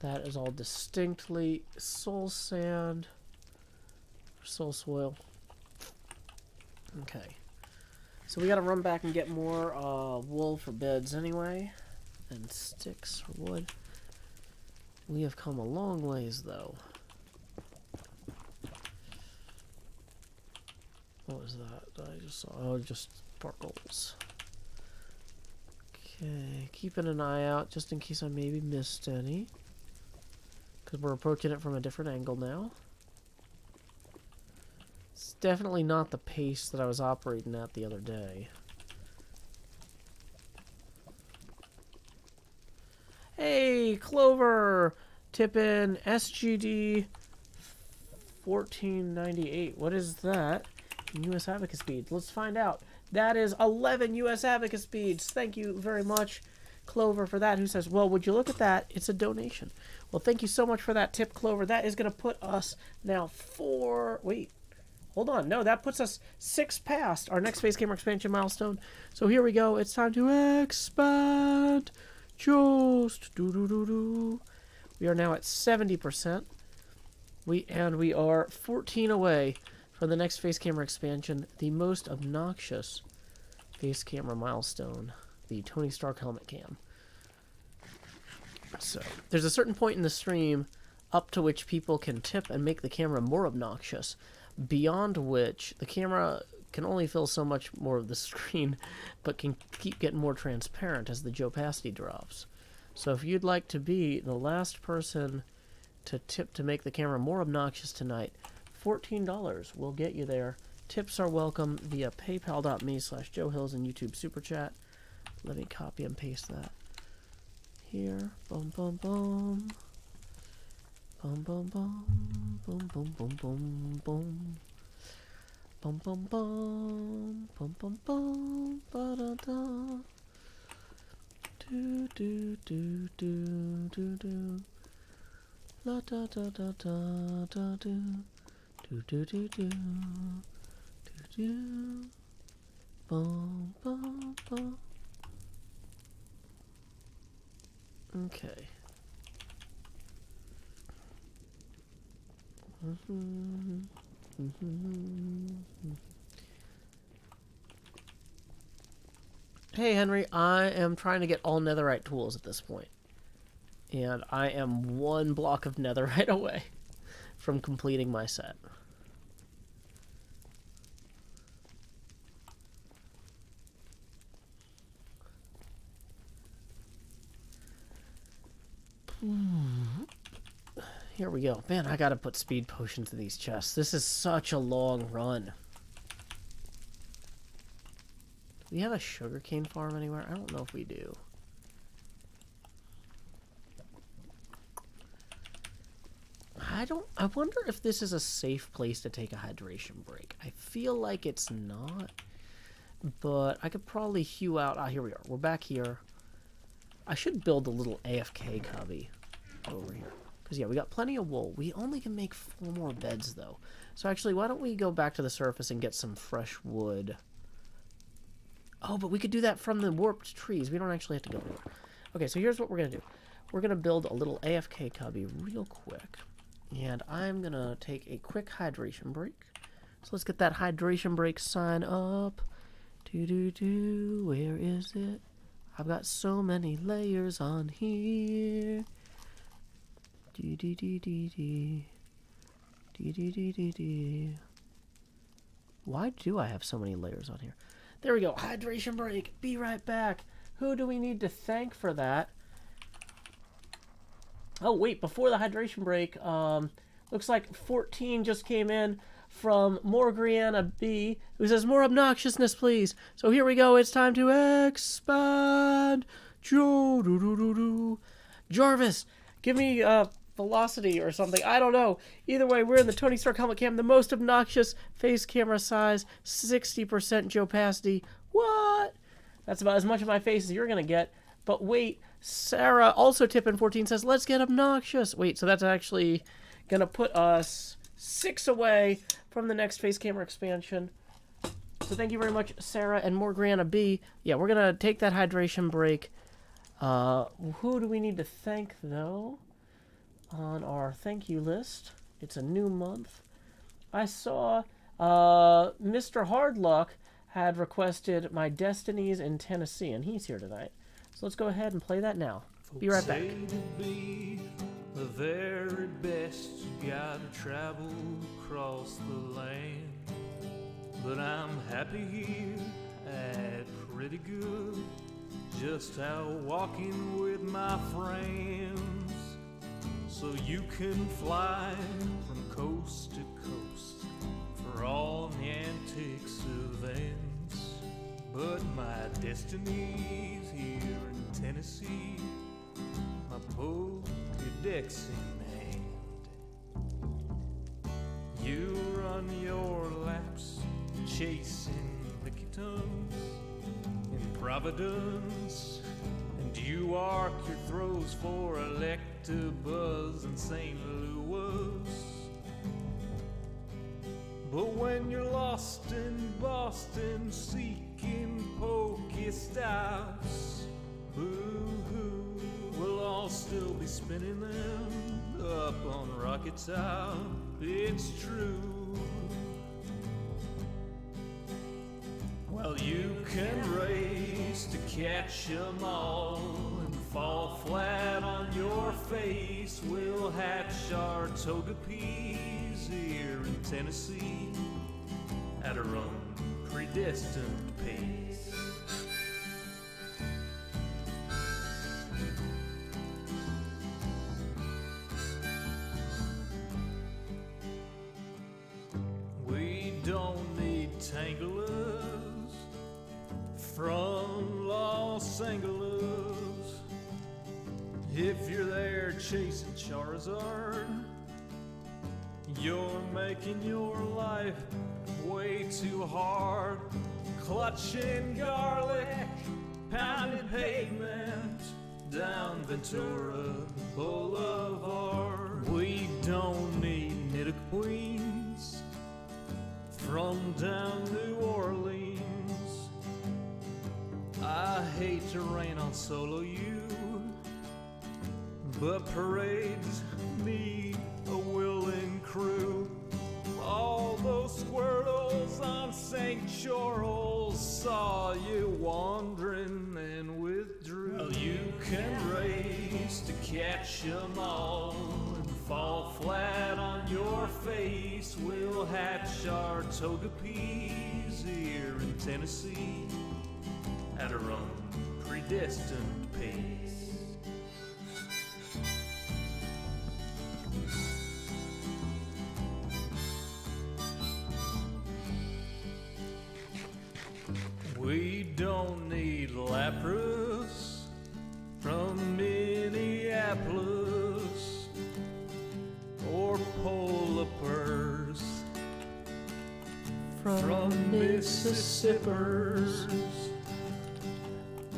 [SPEAKER 1] That is all distinctly soul sand, soul soil. Okay, so we gotta run back and get more wool for beds anyway, and sticks for wood. We have come a long ways though. What was that I just saw? Oh, just sparkles. Okay, keeping an eye out just in case I maybe missed any. Because we're approaching it from a different angle now. It's definitely not the pace that I was operating at the other day. Hey, Clover! Tip in SGD 1498. What is that? US Abacus speeds. Let's find out. That is 11 US Abacus speeds. Thank you very much, Clover, for that. Who says, well, would you look at that? It's a donation. Well, thank you so much for that tip, Clover. That is going to put us now 4... Wait. Hold on. No, that puts us 6 past our next phase camera expansion milestone. So here we go. It's time to expand. Just do-do-do-do. We are now at 70%. We are 14 away from the next face camera expansion, the most obnoxious face camera milestone, the Tony Stark helmet cam. So, there's a certain point in the stream up to which people can tip and make the camera more obnoxious, beyond which the camera can only fill so much more of the screen, but can keep getting more transparent as the opacity drops. So if you'd like to be the last person to tip to make the camera more obnoxious tonight, $14 will get you there. Tips are welcome via paypal.me/JoeHills and YouTube Super Chat. Let me copy and paste that here. Boom, boom, boom. Boom, boom, boom. Boom, boom, boom, boom, boom. Boom, boom, boom. Boom, boom, boom. Ba-da-da. Do, do, do, do, do, do. La da da da da da do. Do, do, do, do. Do, do. Boom, boom, boom. Okay. Hey Henry, I am trying to get all Netherite tools at this point. And I am one block of Netherite away from completing my set. Here we go. Man, I gotta put speed potions in these chests. This is such a long run. Do we have a sugarcane farm anywhere? I don't know if we do. I wonder if this is a safe place to take a hydration break. I feel like it's not. But I could probably hew out... Ah, here we are. We're back here. I should build a little AFK cubby over here. Because, yeah, we got plenty of wool. We only can make 4 more beds, though. So, actually, why don't we go back to the surface and get some fresh wood? Oh, but we could do that from the warped trees. We don't actually have to go anywhere. Okay, so here's what we're going to do. We're going to build a little AFK cubby real quick. And I'm going to take a quick hydration break. So, let's get that hydration break sign up. Do-do-do. Where is it? I've got so many layers on here. Why do I have so many layers on here? There we go. Hydration break. Be right back. Who do we need to thank for that? Oh, wait. Before the hydration break, looks like 14 just came in from Morgriana B, who says, more obnoxiousness, please. So here we go. It's time to expand. Jarvis, give me velocity or something. I don't know. Either way, we're in the Tony Stark helmet cam. The most obnoxious face camera size. 60% opacity. What? That's about as much of my face as you're going to get. But wait, Sarah, also tipping 14, says, let's get obnoxious. Wait, so that's actually going to put us 6 away from the next face camera expansion. So thank you very much, Sarah and Morgriana B. Yeah, we're going to take that hydration break. Who do we need to thank, though, on our thank you list? It's a new month. I saw Mr. Hardluck had requested My Destinies in Tennessee, and he's here tonight. So let's go ahead and play that now. Be right back.
[SPEAKER 4] To be the very best, you gotta travel across the land. But I'm happy here at pretty good, just out walking with my friends. So you can fly from coast to coast for all the antics events. But my destiny's here in Tennessee, my Pokedex in hand. You run your laps chasing Lickitung in Providence, and you arc your throws for Electabuzz in St. Louis. But when you're lost in Boston seeking Pokestops, boo-hoo, we'll all still be spinning them up on Rocket Top. It's true. Well, you can race to catch 'em all and fall flat on your face. We'll hatch our Togepi's here in Tennessee at our own predestined pace.
[SPEAKER 5] don't need tanglers from Los Angeles. If you're there chasing Charizard, you're making your life way too hard. Clutching garlic, pounding pavement down Ventura Boulevard. We don't need Nidoqueens from down New Orleans. I hate to rain on solo you, but parades need a willing crew. All those squirtles on St. Charles saw you wandering and withdrew. Well, you can race to catch 'em all and fall flat on your face. We'll hatch our Togepi's here in Tennessee at our own predestined pace. We don't need Lapras from Minneapolis or polar bears from Mississippers.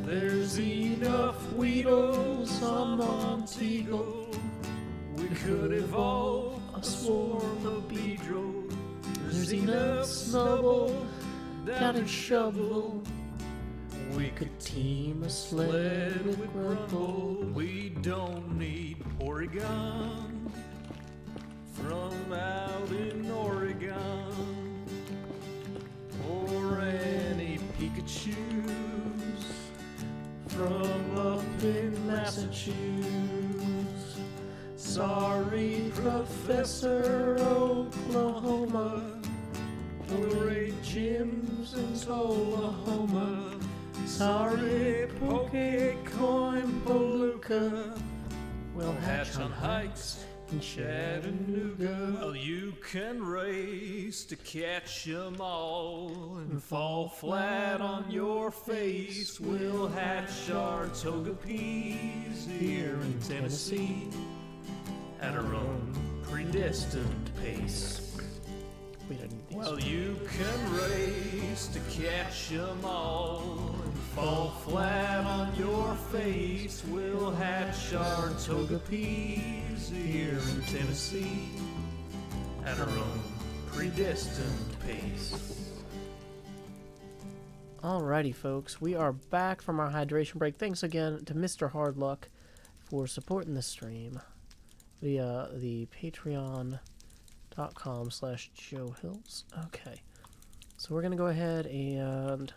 [SPEAKER 5] There's enough Weedles on Montego. We could evolve a swarm of Beedrill. There's enough Snubble down in Shovel. We could team a sled with Grumble. We don't need Oregon from out in Oregon, or any Pikachus from up in Massachusetts. Sorry, Professor Oklahoma. Great gyms in Oklahoma. Sorry, Pokecoin Palooka. We'll hatch on hikes in Chattanooga. Oh, you can race to catch 'em all and fall flat on your face. We'll hatch our Togepi's here in Tennessee at our own predestined pace. Well, you can race to catch 'em all and fall flat on your face. We'll hatch our Togepi's here in Tennessee at our own predestined pace.
[SPEAKER 1] Alrighty, folks, we are back from our hydration break. Thanks again to Mr. Hardluck for supporting the stream via the patreon.com/JoeHills. Okay, so we're gonna go ahead and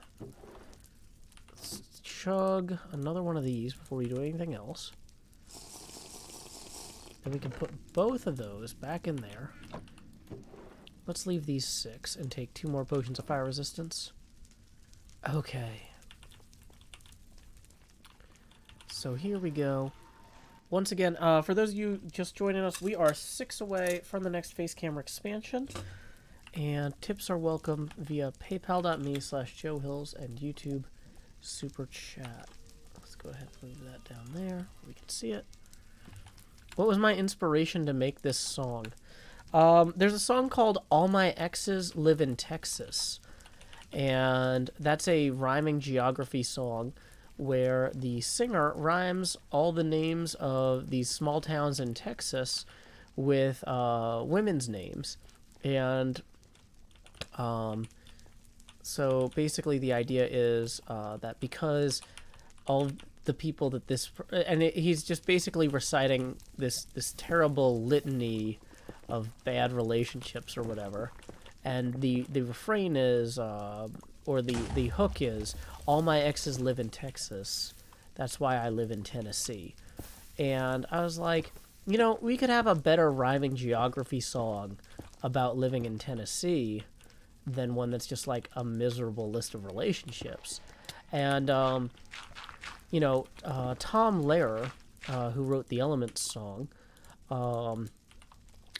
[SPEAKER 1] chug another one of these before we do anything else. Then we can put both of those back in there. Let's leave these 6 and take 2 more potions of fire resistance. Okay. So here we go. Once again, for those of you just joining us, we are 6 away from the next face camera expansion. And tips are welcome via paypal.me/JoeHills and YouTube Super Chat. Let's go ahead and move that down there. We can see it. What was my inspiration to make this song? There's a song called All My Exes Live in Texas. And that's a rhyming geography song where the singer rhymes all the names of these small towns in Texas with women's names. And so basically the idea is that because all the people that this... And he's just basically reciting this terrible litany of bad relationships or whatever. And the refrain is, or the hook is, all my exes live in Texas. That's why I live in Tennessee. And I was like, you know, we could have a better rhyming geography song about living in Tennessee than one that's just like a miserable list of relationships. And, you know, Tom Lehrer, who wrote the Elements song,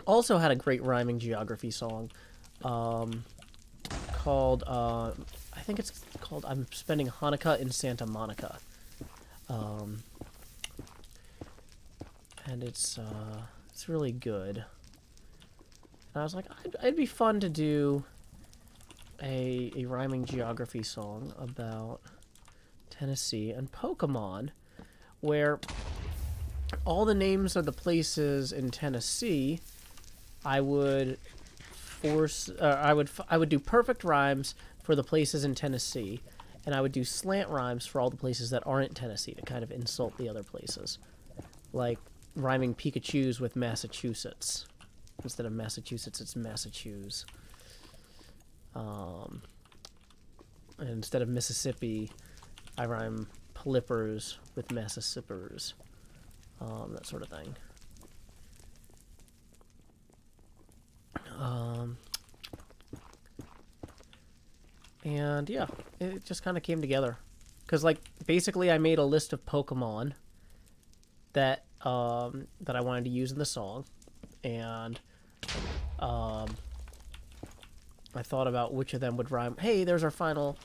[SPEAKER 1] also had a great rhyming geography song. called, I think it's called I'm Spending Hanukkah in Santa Monica. And it's really good. And I was like, it'd be fun to do a rhyming geography song about Tennessee and Pokemon, where all the names of the places in Tennessee, I would I would do perfect rhymes for the places in Tennessee, and I would do slant rhymes for all the places that aren't Tennessee to kind of insult the other places, like rhyming Pikachu's with Massachusetts. Instead of Massachusetts, it's Massachusetts. And instead of Mississippi, I rhyme Polippers with Massissippers. That sort of thing. And yeah, it just kind of came together. Because, like, basically I made a list of Pokemon that that I wanted to use in the song. And I thought about which of them would rhyme. Hey, there's our final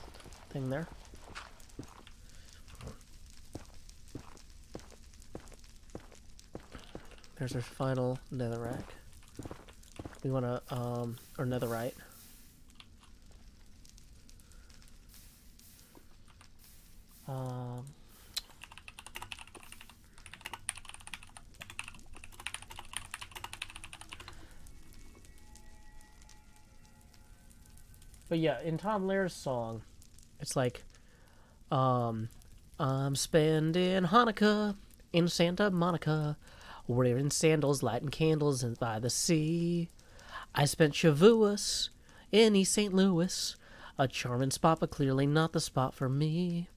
[SPEAKER 1] thing there. There's our final Netherrack. We want to, or Netherite. But yeah, in Tom Lair's song, it's like, I'm spending Hanukkah in Santa Monica, wearing sandals, lighting candles by the sea. I spent Shavuos in East St. Louis, a charming spot, but clearly not the spot for me.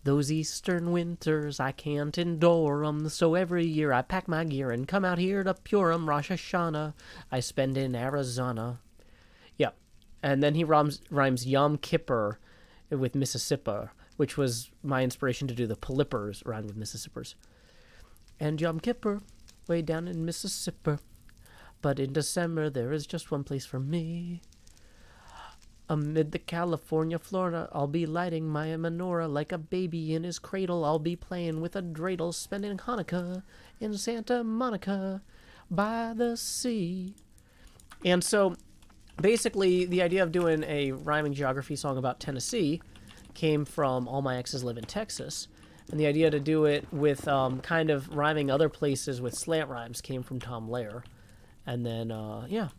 [SPEAKER 1] Those eastern winters, I can't endure 'em, so every year I pack my gear and come out here to Purim, Rosh Hashanah, I spend in Arizona. Yeah, and then he rhymes Yom Kippur with Mississippi, which was my inspiration to do the Polippers rhyme with Mississippers. And Yom Kippur, way down in Mississippi, but in December there is just one place for me. Amid the California Florida, I'll be lighting my menorah like a baby in his cradle. I'll be playing with a dreidel, spending Hanukkah in Santa Monica by the sea. And so, basically, the idea of doing a rhyming geography song about Tennessee came from All My Exes Live in Texas. And the idea to do it with kind of rhyming other places with slant rhymes came from Tom Lair. And then, yeah.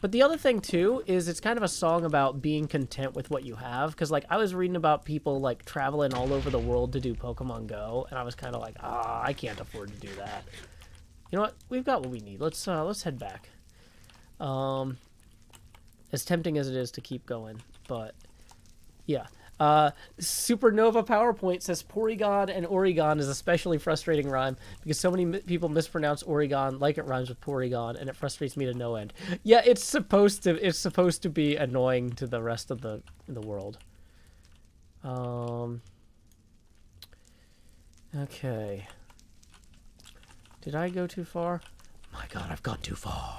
[SPEAKER 1] But the other thing, too, is it's kind of a song about being content with what you have. Because, like, I was reading about people, like, traveling all over the world to do Pokemon Go. And I was kind of like, I can't afford to do that. You know what? We've got what we need. Let's head back. As tempting as it is to keep going. But, yeah. Supernova PowerPoint says Porygon and Oregon is especially frustrating rhyme because so many people mispronounce Oregon like it rhymes with Porygon, and it frustrates me to no end. Yeah, it's supposed to be annoying to the rest of the world. Okay. Did I go too far? My God, I've gone too far.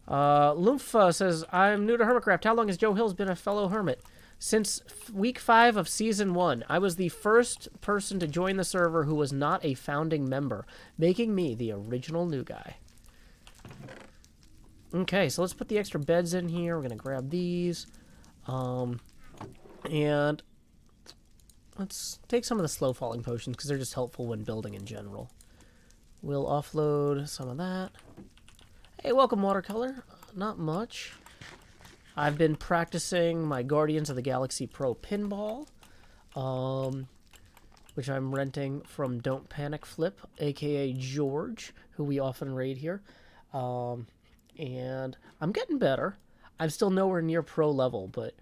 [SPEAKER 1] Lumpha says, I'm new to HermitCraft. How long has Joe Hill's been a fellow hermit? Since week 5 of season 1. I was the first person to join the server who was not a founding member, making me the original new guy. Okay, so let's put the extra beds in here. We're going to grab these. And let's take some of the slow falling potions because they're just helpful when building in general. We'll offload some of that. Hey, welcome, Watercolor. Not much. I've been practicing my Guardians of the Galaxy Pro pinball, which I'm renting from Don't Panic Flip, aka George, who we often raid here. And I'm getting better. I'm still nowhere near pro level, but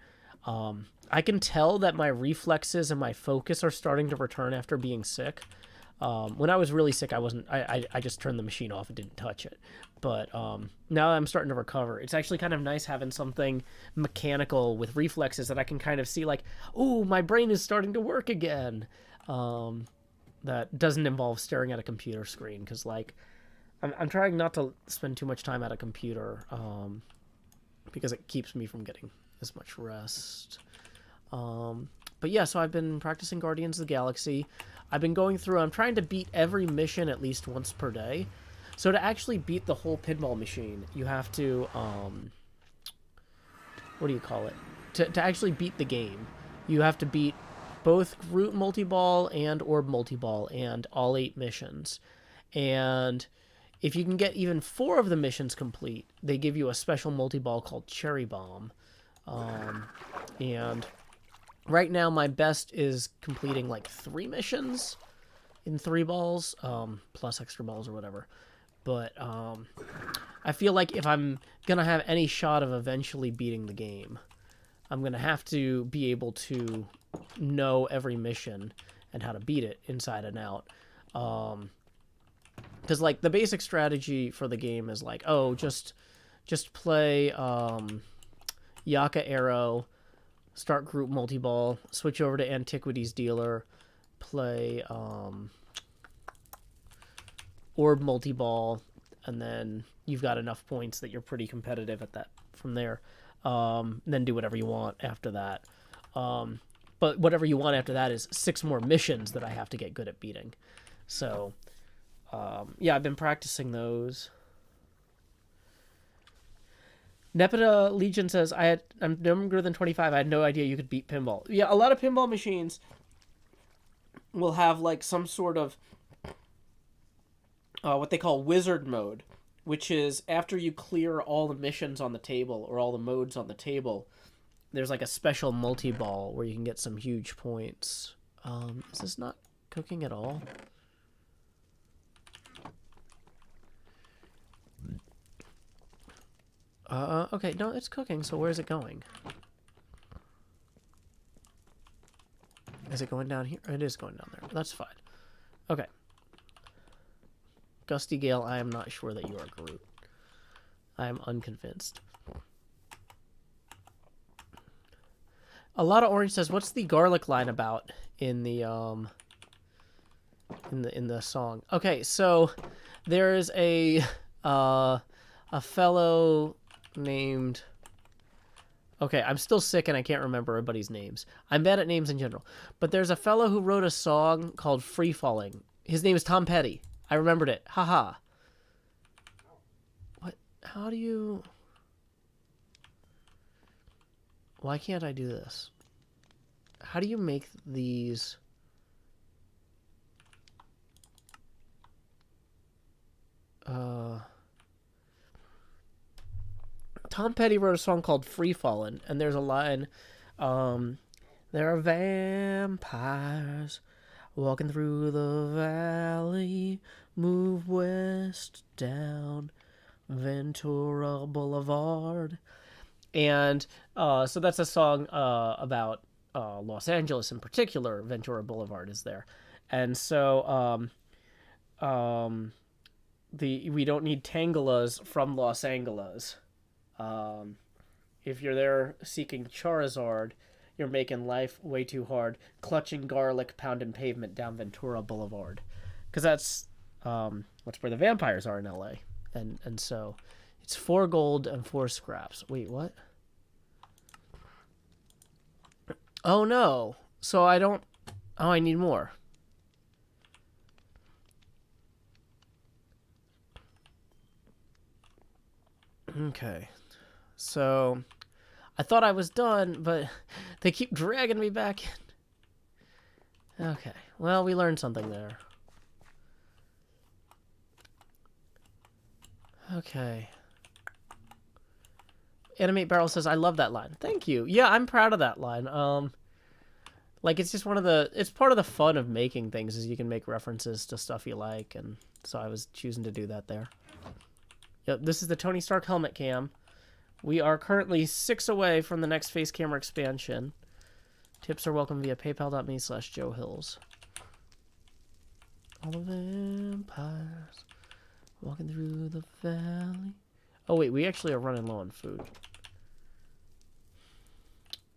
[SPEAKER 1] I can tell that my reflexes and my focus are starting to return after being sick. When I was really sick, I just turned the machine off and didn't touch it. But now I'm starting to recover. It's actually kind of nice having something mechanical with reflexes that I can kind of see like, oh, my brain is starting to work again. That doesn't involve staring at a computer screen. Because, like, I'm trying not to spend too much time at a computer, because it keeps me from getting as much rest. But yeah, so I've been practicing Guardians of the Galaxy. I've been going through, I'm trying to beat every mission at least once per day. So to actually beat the whole pinball machine, you have to, what do you call it? To actually beat the game, you have to beat both Groot multi-ball and Orb multi-ball and all 8 missions. And if you can get even 4 of the missions complete, they give you a special multi-ball called Cherry Bomb. And right now my best is completing like 3 missions in 3 balls, plus extra balls or whatever. But I feel like if I'm gonna have any shot of eventually beating the game, I'm gonna have to be able to know every mission and how to beat it inside and out. Because like the basic strategy for the game is like, oh, just play Yaka Arrow, start group multi-ball, switch over to Antiquities Dealer, play Orb multi-ball, and then you've got enough points that you're pretty competitive at that from there. Then do whatever you want after that. But whatever you want after that is 6 more missions that I have to get good at beating. So, yeah, I've been practicing those. Nepeta Legion says, I'm younger than 25. I had no idea you could beat pinball. Yeah, a lot of pinball machines will have like some sort of what they call wizard mode, which is after you clear all the missions on the table or all the modes on the table, there's like a special multi-ball where you can get some huge points. Is this not cooking at all? Okay, no, it's cooking, so where's it going? Is it going down here? It is going down there. That's fine. Okay. Gusty Gale, I am not sure that you are Groot. I am unconvinced. A lot of Orange says, "What's the garlic line about in the song?" Okay, so there's a fellow named. Okay, I'm still sick and I can't remember everybody's names. I'm bad at names in general. But there's a fellow who wrote a song called Free Falling. His name is Tom Petty. I remembered it. Haha. What? How do you... Why can't I do this? How do you make these... Tom Petty wrote a song called Free Fallin', and there's a line, there are vampires walking through the valley, move west down Ventura Boulevard. And so that's a song about Los Angeles in particular. Ventura Boulevard is there. And so we don't need Tangolas from Los Angeles. If you're there seeking Charizard, you're making life way too hard, clutching garlic, pounding pavement down Ventura Boulevard. Because that's where the vampires are in LA. And so it's 4 gold and 4 scraps. Wait, what? Oh no. So I don't... Oh, I need more. Okay. So, I thought I was done, but they keep dragging me back in. Okay. Well, we learned something there. Okay. Animate Barrel says, I love that line. Thank you. Yeah, I'm proud of that line. Like, it's just it's part of the fun of making things is you can make references to stuff you like, and so I was choosing to do that there. Yep, this is the Tony Stark helmet cam. We are currently 6 away from the next face camera expansion. Tips are welcome via paypal.me/JoeHills. All the vampires walking through the valley. Oh wait, we actually are running low on food.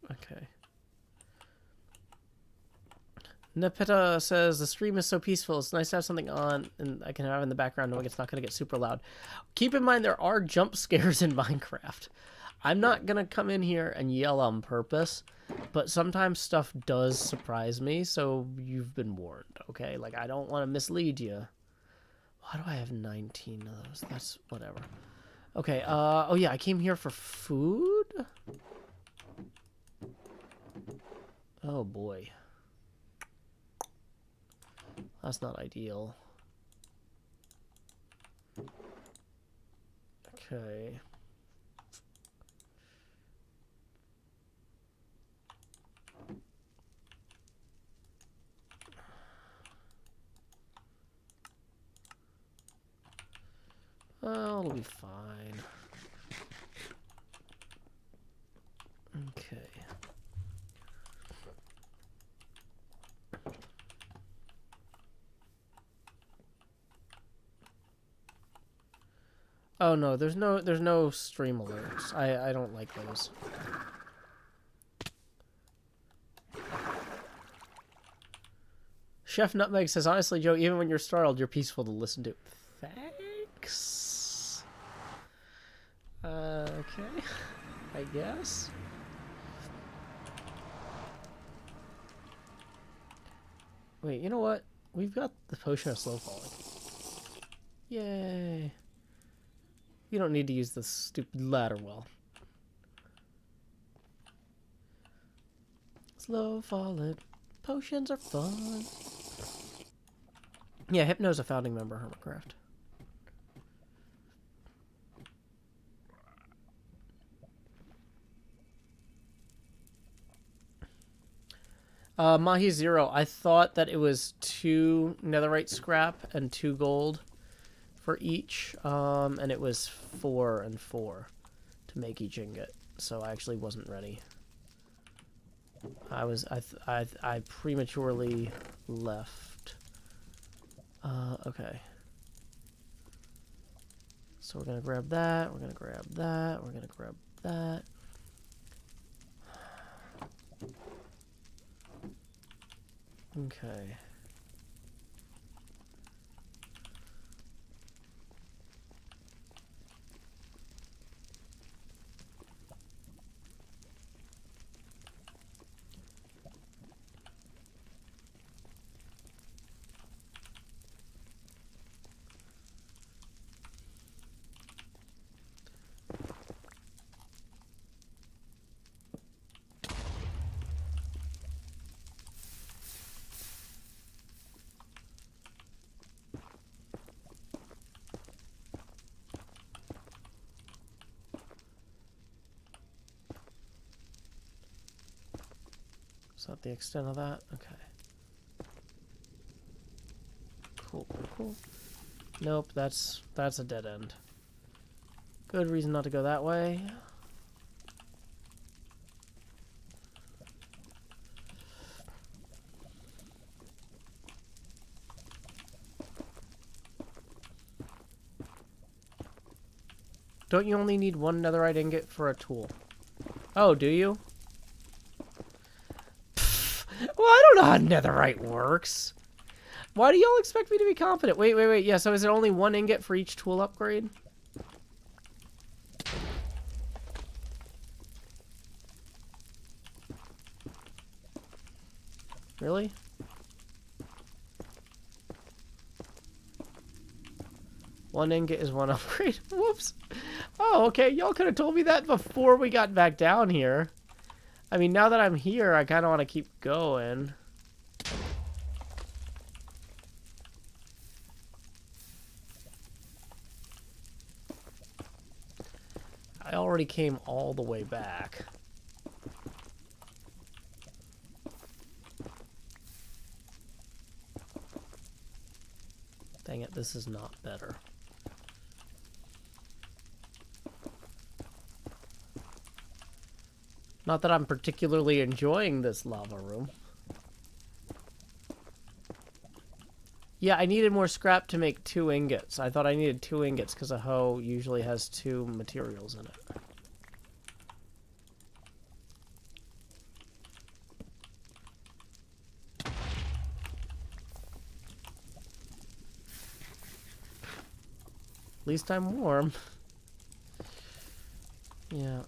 [SPEAKER 1] Okay. Nepeta says, the stream is so peaceful. It's nice to have something on and I can have in the background knowing it's not going to get super loud. Keep in mind there are jump scares in Minecraft. I'm not going to come in here and yell on purpose, but sometimes stuff does surprise me, so you've been warned, okay? Like, I don't want to mislead you. Why do I have 19 of those? That's whatever. Okay, oh yeah, I came here for food? Oh boy. That's not ideal. Okay. Well, it'll be fine. Okay. Oh no, there's no stream alerts. I don't like those. Chef Nutmeg says, honestly, Joe, even when you're startled, you're peaceful to listen to. Thanks. Okay. I guess. Wait, you know what? We've got the potion of slow falling. Yay. You don't need to use this stupid ladder well. Slow falling. Potions are fun. Yeah, Hypno's a founding member of HermitCraft. Mahi Zero, I thought that it was 2 netherite scrap and 2 gold for each, and it was 4 and 4 to make each ingot, so I actually wasn't ready. I prematurely left. Okay. So we're gonna grab that, we're gonna grab that, we're gonna grab that. Okay. Is that the extent of that? Okay. Cool, cool, cool. Nope, that's a dead end. Good reason not to go that way. Don't you only need 1 netherite ingot for a tool? Oh, do you? Well, I don't know how netherite works. Why do y'all expect me to be confident? Wait, wait, wait. Yeah, so is there only 1 ingot for each tool upgrade? Really? One ingot is 1 upgrade. Whoops. Oh, okay. Y'all could have told me that before we got back down here. I mean, now that I'm here, I kind of want to keep going. I already came all the way back. Dang it, this is not better. Not that I'm particularly enjoying this lava room. Yeah, I needed more scrap to make 2 ingots. I thought I needed 2 ingots because a hoe usually has 2 materials in it. At least I'm warm. Yeah.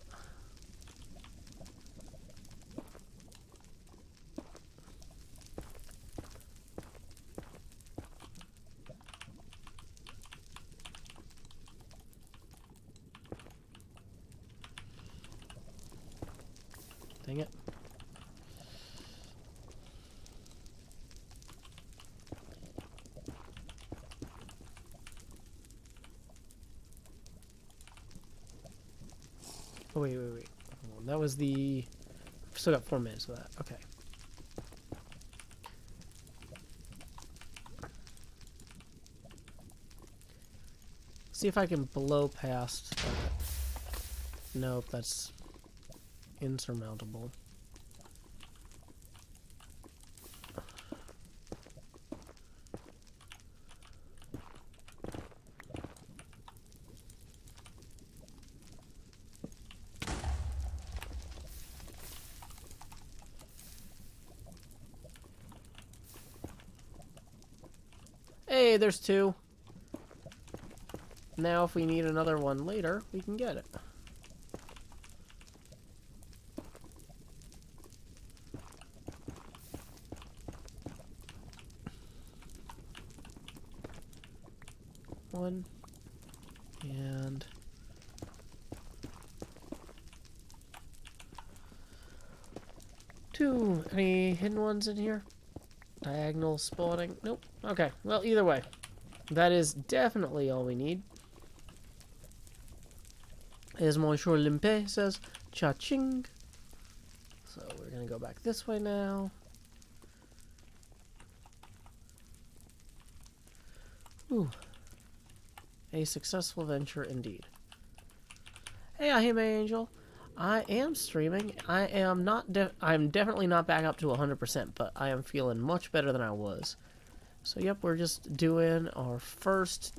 [SPEAKER 1] Dang it. Oh, wait. Hold on. That was the... I've still got 4 minutes of that. Okay. See if I can blow past that. Nope, that's insurmountable. Hey, there's 2. Now if we need another one later, we can get it. One. And... 2. Any hidden ones in here? Diagonal spawning? Nope. Okay, well, either way. That is definitely all we need. As Monsieur Limpe says, cha-ching. So we're gonna go back this way now. Ooh. A successful venture indeed. Hey, Ahime Angel. I am streaming. I'm definitely not back up to 100%, but I am feeling much better than I was. So yep, we're just doing our first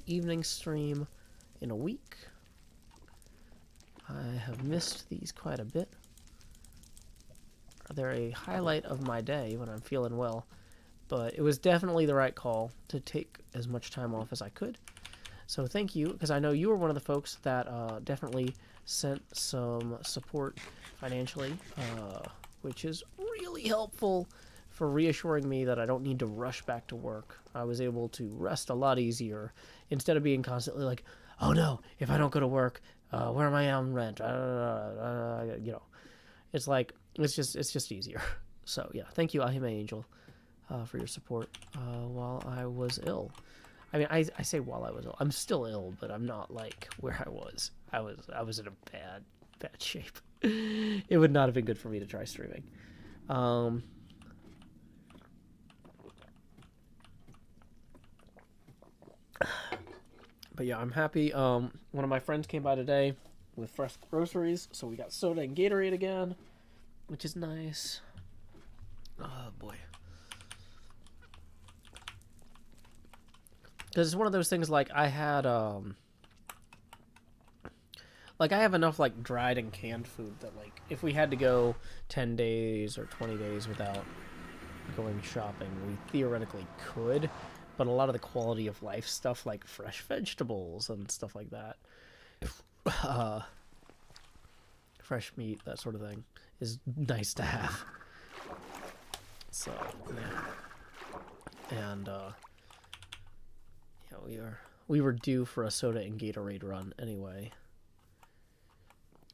[SPEAKER 1] evening stream in a week. I have missed these quite a bit. They're a highlight of my day when I'm feeling well, but it was definitely the right call to take as much time off as I could. So thank you, because I know you were one of the folks that definitely sent some support financially, which is really helpful for reassuring me that I don't need to rush back to work. I was able to rest a lot easier instead of being constantly like, oh no, if I don't go to work, where am I on rent? You know, it's like, it's just easier. So yeah, thank you, Ahime Angel, for your support while I was ill. I mean, I say while I was ill. I'm still ill, but I'm not like where I was. I was in a bad shape. It would not have been good for me to try streaming. But yeah, I'm happy. One of my friends came by today with fresh groceries, so we got soda and Gatorade again, which is nice. Oh boy. Because it's one of those things, like, I had, like, I have enough, like, dried and canned food that, like, if we had to go 10 days or 20 days without going shopping, we theoretically could. But a lot of the quality of life stuff, like fresh vegetables and stuff like that, fresh meat, that sort of thing, is nice to have. So, yeah. And, yeah, we were due for a soda and Gatorade run anyway.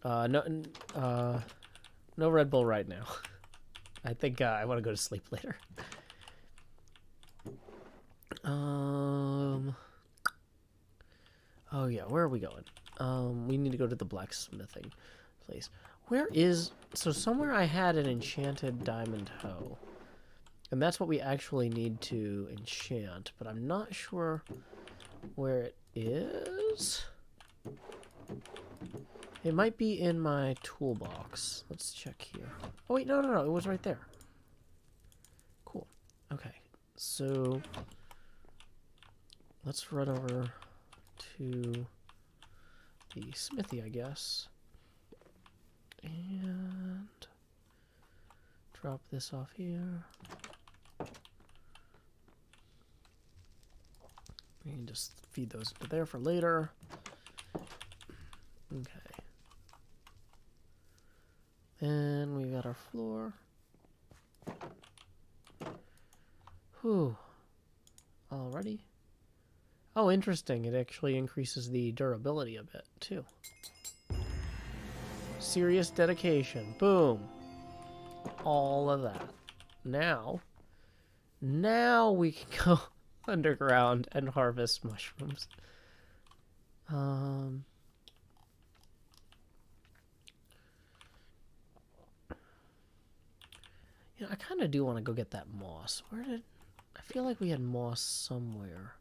[SPEAKER 1] No Red Bull right now. I think I want to go to sleep later. Oh yeah, where are we going? We need to go to the blacksmithing place. Where is... So somewhere I had an enchanted diamond hoe. And that's what we actually need to enchant, but I'm not sure where it is. It might be in my toolbox. Let's check here. Oh wait, no, it was right there. Cool. Okay, so let's run over to the smithy, I guess, and drop this off here. We can just feed those into there for later. Okay. And we got our floor. Whew. Alrighty. Oh, interesting. It actually increases the durability a bit, too. Serious dedication. Boom. All of that. Now we can go underground and harvest mushrooms. You know, I kind of do want to go get that moss. I feel like we had moss somewhere.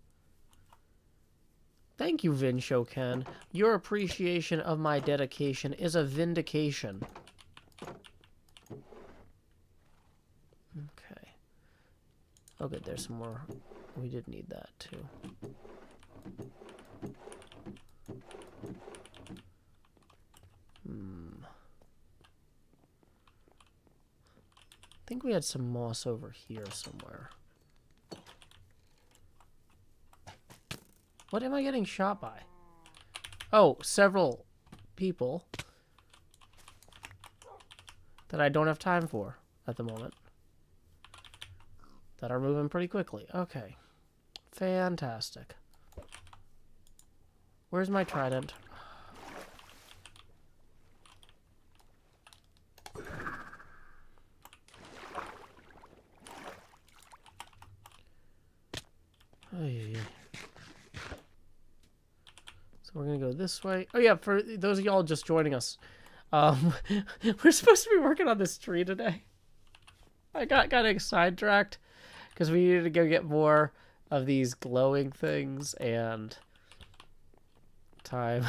[SPEAKER 1] Thank you, Vinshoken. Your appreciation of my dedication is a vindication. Okay. Oh, good. There's some more. We did need that, too. I think we had some moss over here somewhere. What am I getting shot by? Oh, several people that I don't have time for at the moment. That are moving pretty quickly. Okay. Fantastic. Where's my trident? So we're gonna go this way. Oh yeah, for those of y'all just joining us, we're supposed to be working on this tree today. I got kind of sidetracked because we needed to go get more of these glowing things, and time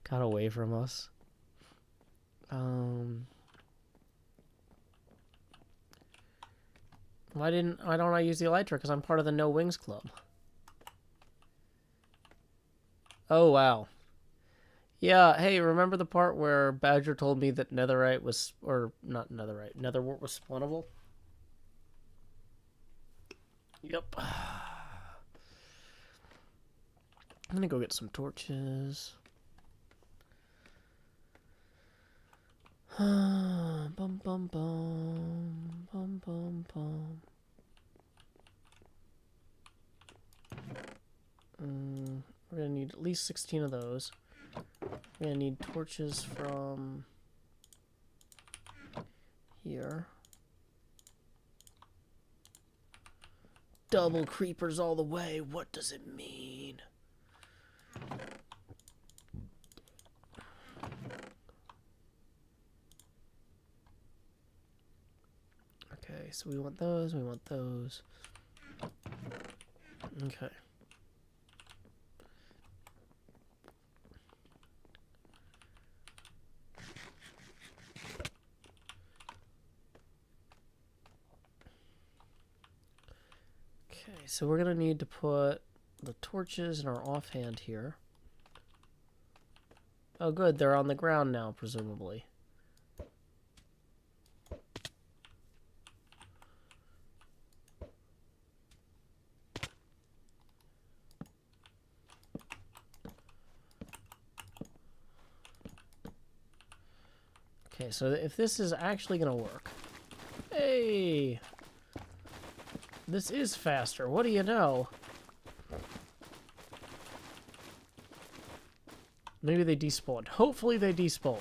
[SPEAKER 1] got away from us. Why don't I use the Elytra? Because I'm part of the No Wings Club. Oh, wow. Yeah, hey, remember the part where Badger told me that Netherite was, or not Netherite, Netherwort was spawnable? Yep. I'm gonna go get some torches. Bum bum bum bum bum bum. We're gonna need at least 16 of those. We're gonna need torches from here. Double creepers all the way. What does it mean? Okay, so we want those, we want those. Okay. Okay, so we're gonna need to put the torches in our offhand here. Oh good, they're on the ground now, presumably. Okay, so if this is actually gonna work. Hey! This is faster, what do you know? Maybe they despawned. Hopefully they despawned.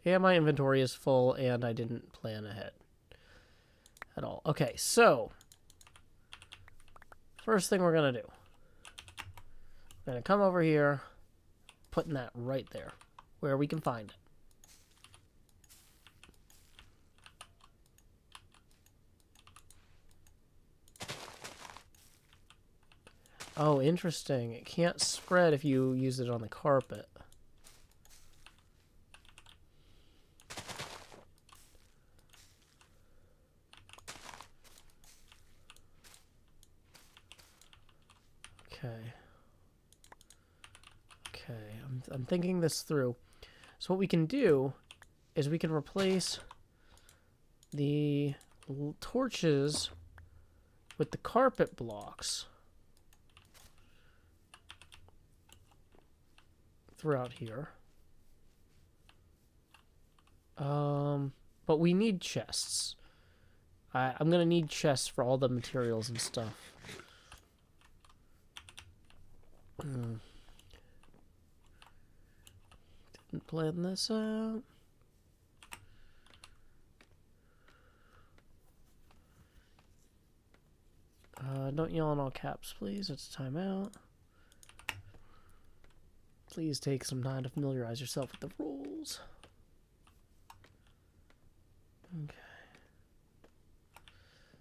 [SPEAKER 1] Yeah, my inventory is full and I didn't plan ahead at all. Okay, so first thing we're gonna do. We're gonna come over here, putting that right there, where we can find it. Oh, interesting. It can't spread if you use it on the carpet. Okay. Okay, I'm thinking this through. So what we can do is we can replace the torches with the carpet blocks throughout here. But we need chests. I'm gonna need chests for all the materials and stuff. Didn't plan this out. Don't yell in all caps, please. It's a timeout. Please take some time to familiarize yourself with the rules. Okay.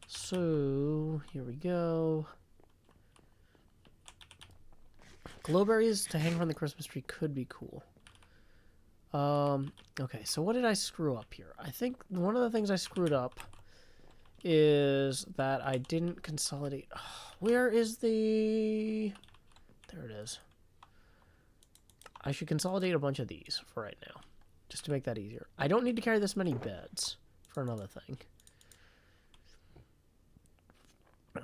[SPEAKER 1] So, here we go. Glowberries to hang from the Christmas tree could be cool. Okay, so what did I screw up here? I think one of the things I screwed up is that I didn't consolidate. Where is the... There it is. I should consolidate a bunch of these for right now, just to make that easier. I don't need to carry this many beds for another thing.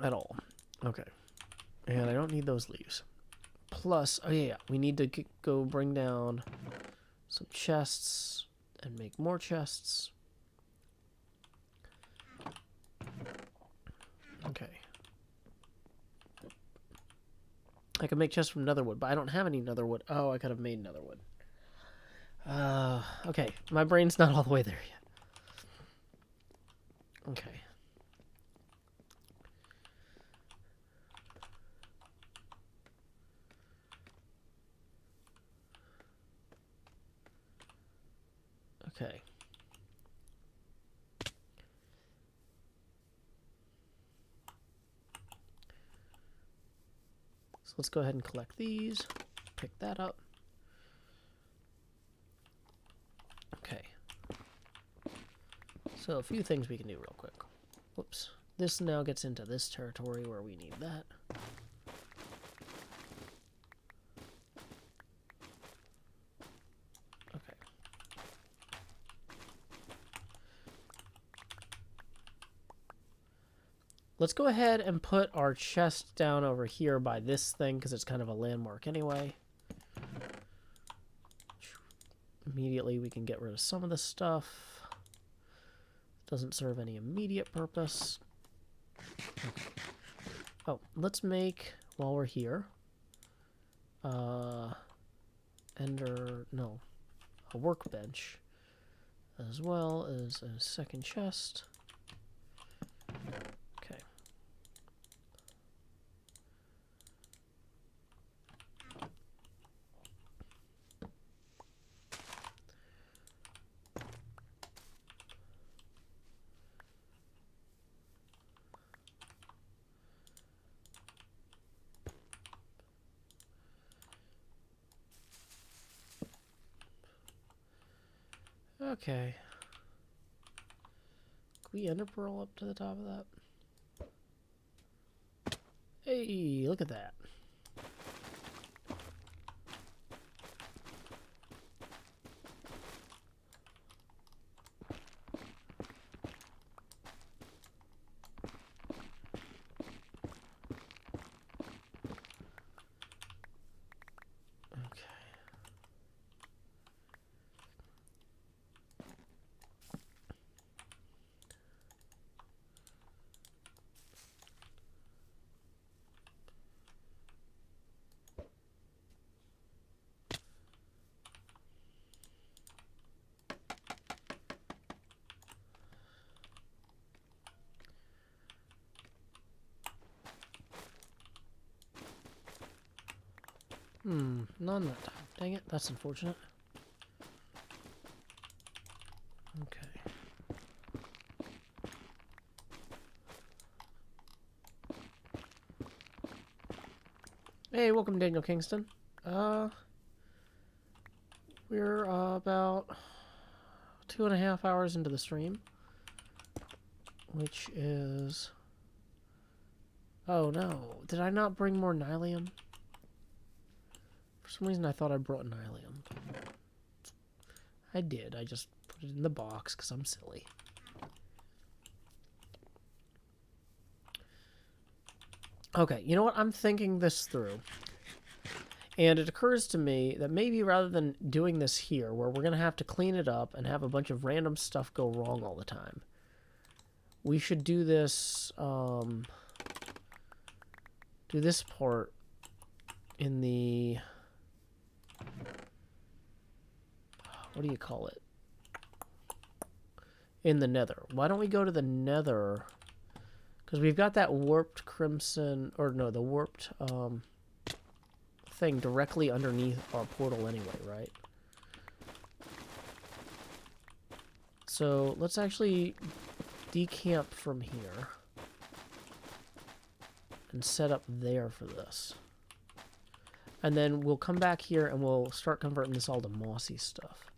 [SPEAKER 1] At all. Okay. And I don't need those leaves. Plus, oh yeah, we need to go bring down some chests and make more chests. Okay. I can make chests from netherwood, but I don't have any netherwood. Oh, I could have made netherwood. Okay. My brain's not all the way there yet. Okay. Okay. So let's go ahead and collect these. Pick that up. Okay. So a few things we can do real quick. Whoops. This now gets into this territory where we need that. Okay. Let's go ahead and put our chest down over here by this thing because it's kind of a landmark anyway. Immediately we can get rid of some of this stuff. Doesn't serve any immediate purpose. Okay. Oh, let's make, while we're here, a workbench, as well as a second chest. Okay. Okay. Can we ender pearl up to the top of that? Hey, look at that. None that time. Dang it, that's unfortunate. Okay. Hey, welcome Daniel Kingston. We're about 2.5 hours into the stream, which is... Oh no, did I not bring more nylium? For some reason I thought I brought nylium. I did. I just put it in the box because I'm silly. Okay, you know what? I'm thinking this through. And it occurs to me that maybe rather than doing this here, where we're going to have to clean it up and have a bunch of random stuff go wrong all the time, we should do this, part in the, what do you call it? In the Nether. Why don't we go to the Nether? Because we've got that warped crimson, or no, the warped, thing directly underneath our portal anyway, right? So let's actually decamp from here and set up there for this. And then we'll come back here and we'll start converting this all to mossy stuff.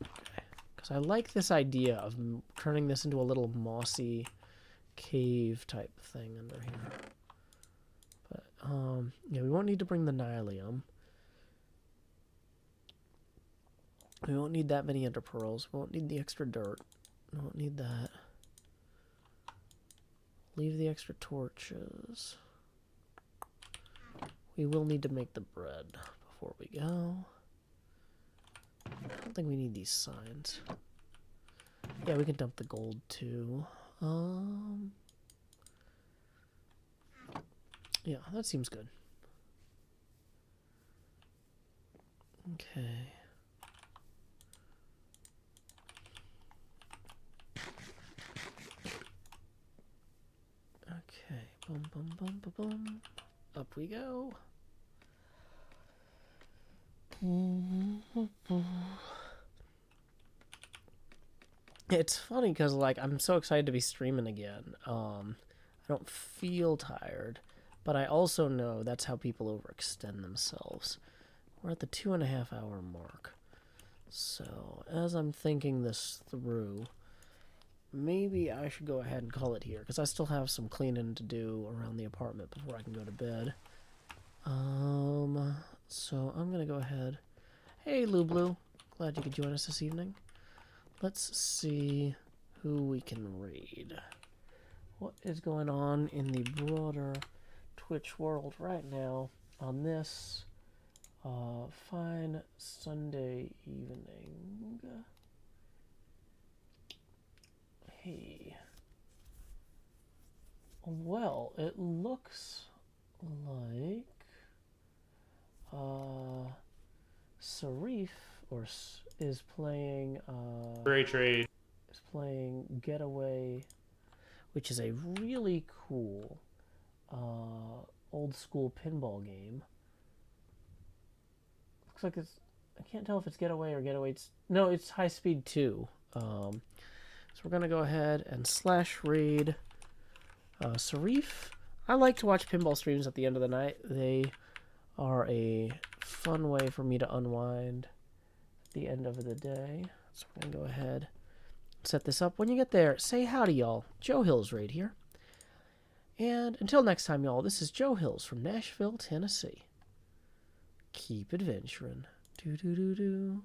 [SPEAKER 1] Okay. Because I like this idea of turning this into a little mossy cave type thing under here. But, yeah, we won't need to bring the nylium. We won't need that many ender pearls. We won't need the extra dirt. We won't need that. Leave the extra torches. We will need to make the bread before we go. I don't think we need these signs. Yeah, we can dump the gold too. Yeah, that seems good. Okay. Okay. Boom, boom, boom, boom, boom. Up we go. It's funny because, like, I'm so excited to be streaming again. I don't feel tired, but I also know that's how people overextend themselves. We're at the 2.5 hour mark. So, as I'm thinking this through, maybe I should go ahead and call it here, because I still have some cleaning to do around the apartment before I can go to bed. So I'm going to go ahead. Hey, Lublu. Glad you could join us this evening. Let's see who we can raid. What is going on in the broader Twitch world right now on this fine Sunday evening? Hey. Well, it looks like Sarif is playing
[SPEAKER 7] Trade.
[SPEAKER 1] is playing Getaway, which is a really cool old school pinball game. Looks like it's, I can't tell if it's Getaway or Getaway. No, it's High Speed 2. So we're gonna go ahead and /raid Sarif. I like to watch pinball streams at the end of the night. They are a fun way for me to unwind at the end of the day. So we're going to go ahead and set this up. When you get there, say howdy, y'all. Joe Hills right here. And until next time, y'all, this is Joe Hills from Nashville, Tennessee. Keep adventuring. Do-do-do-do.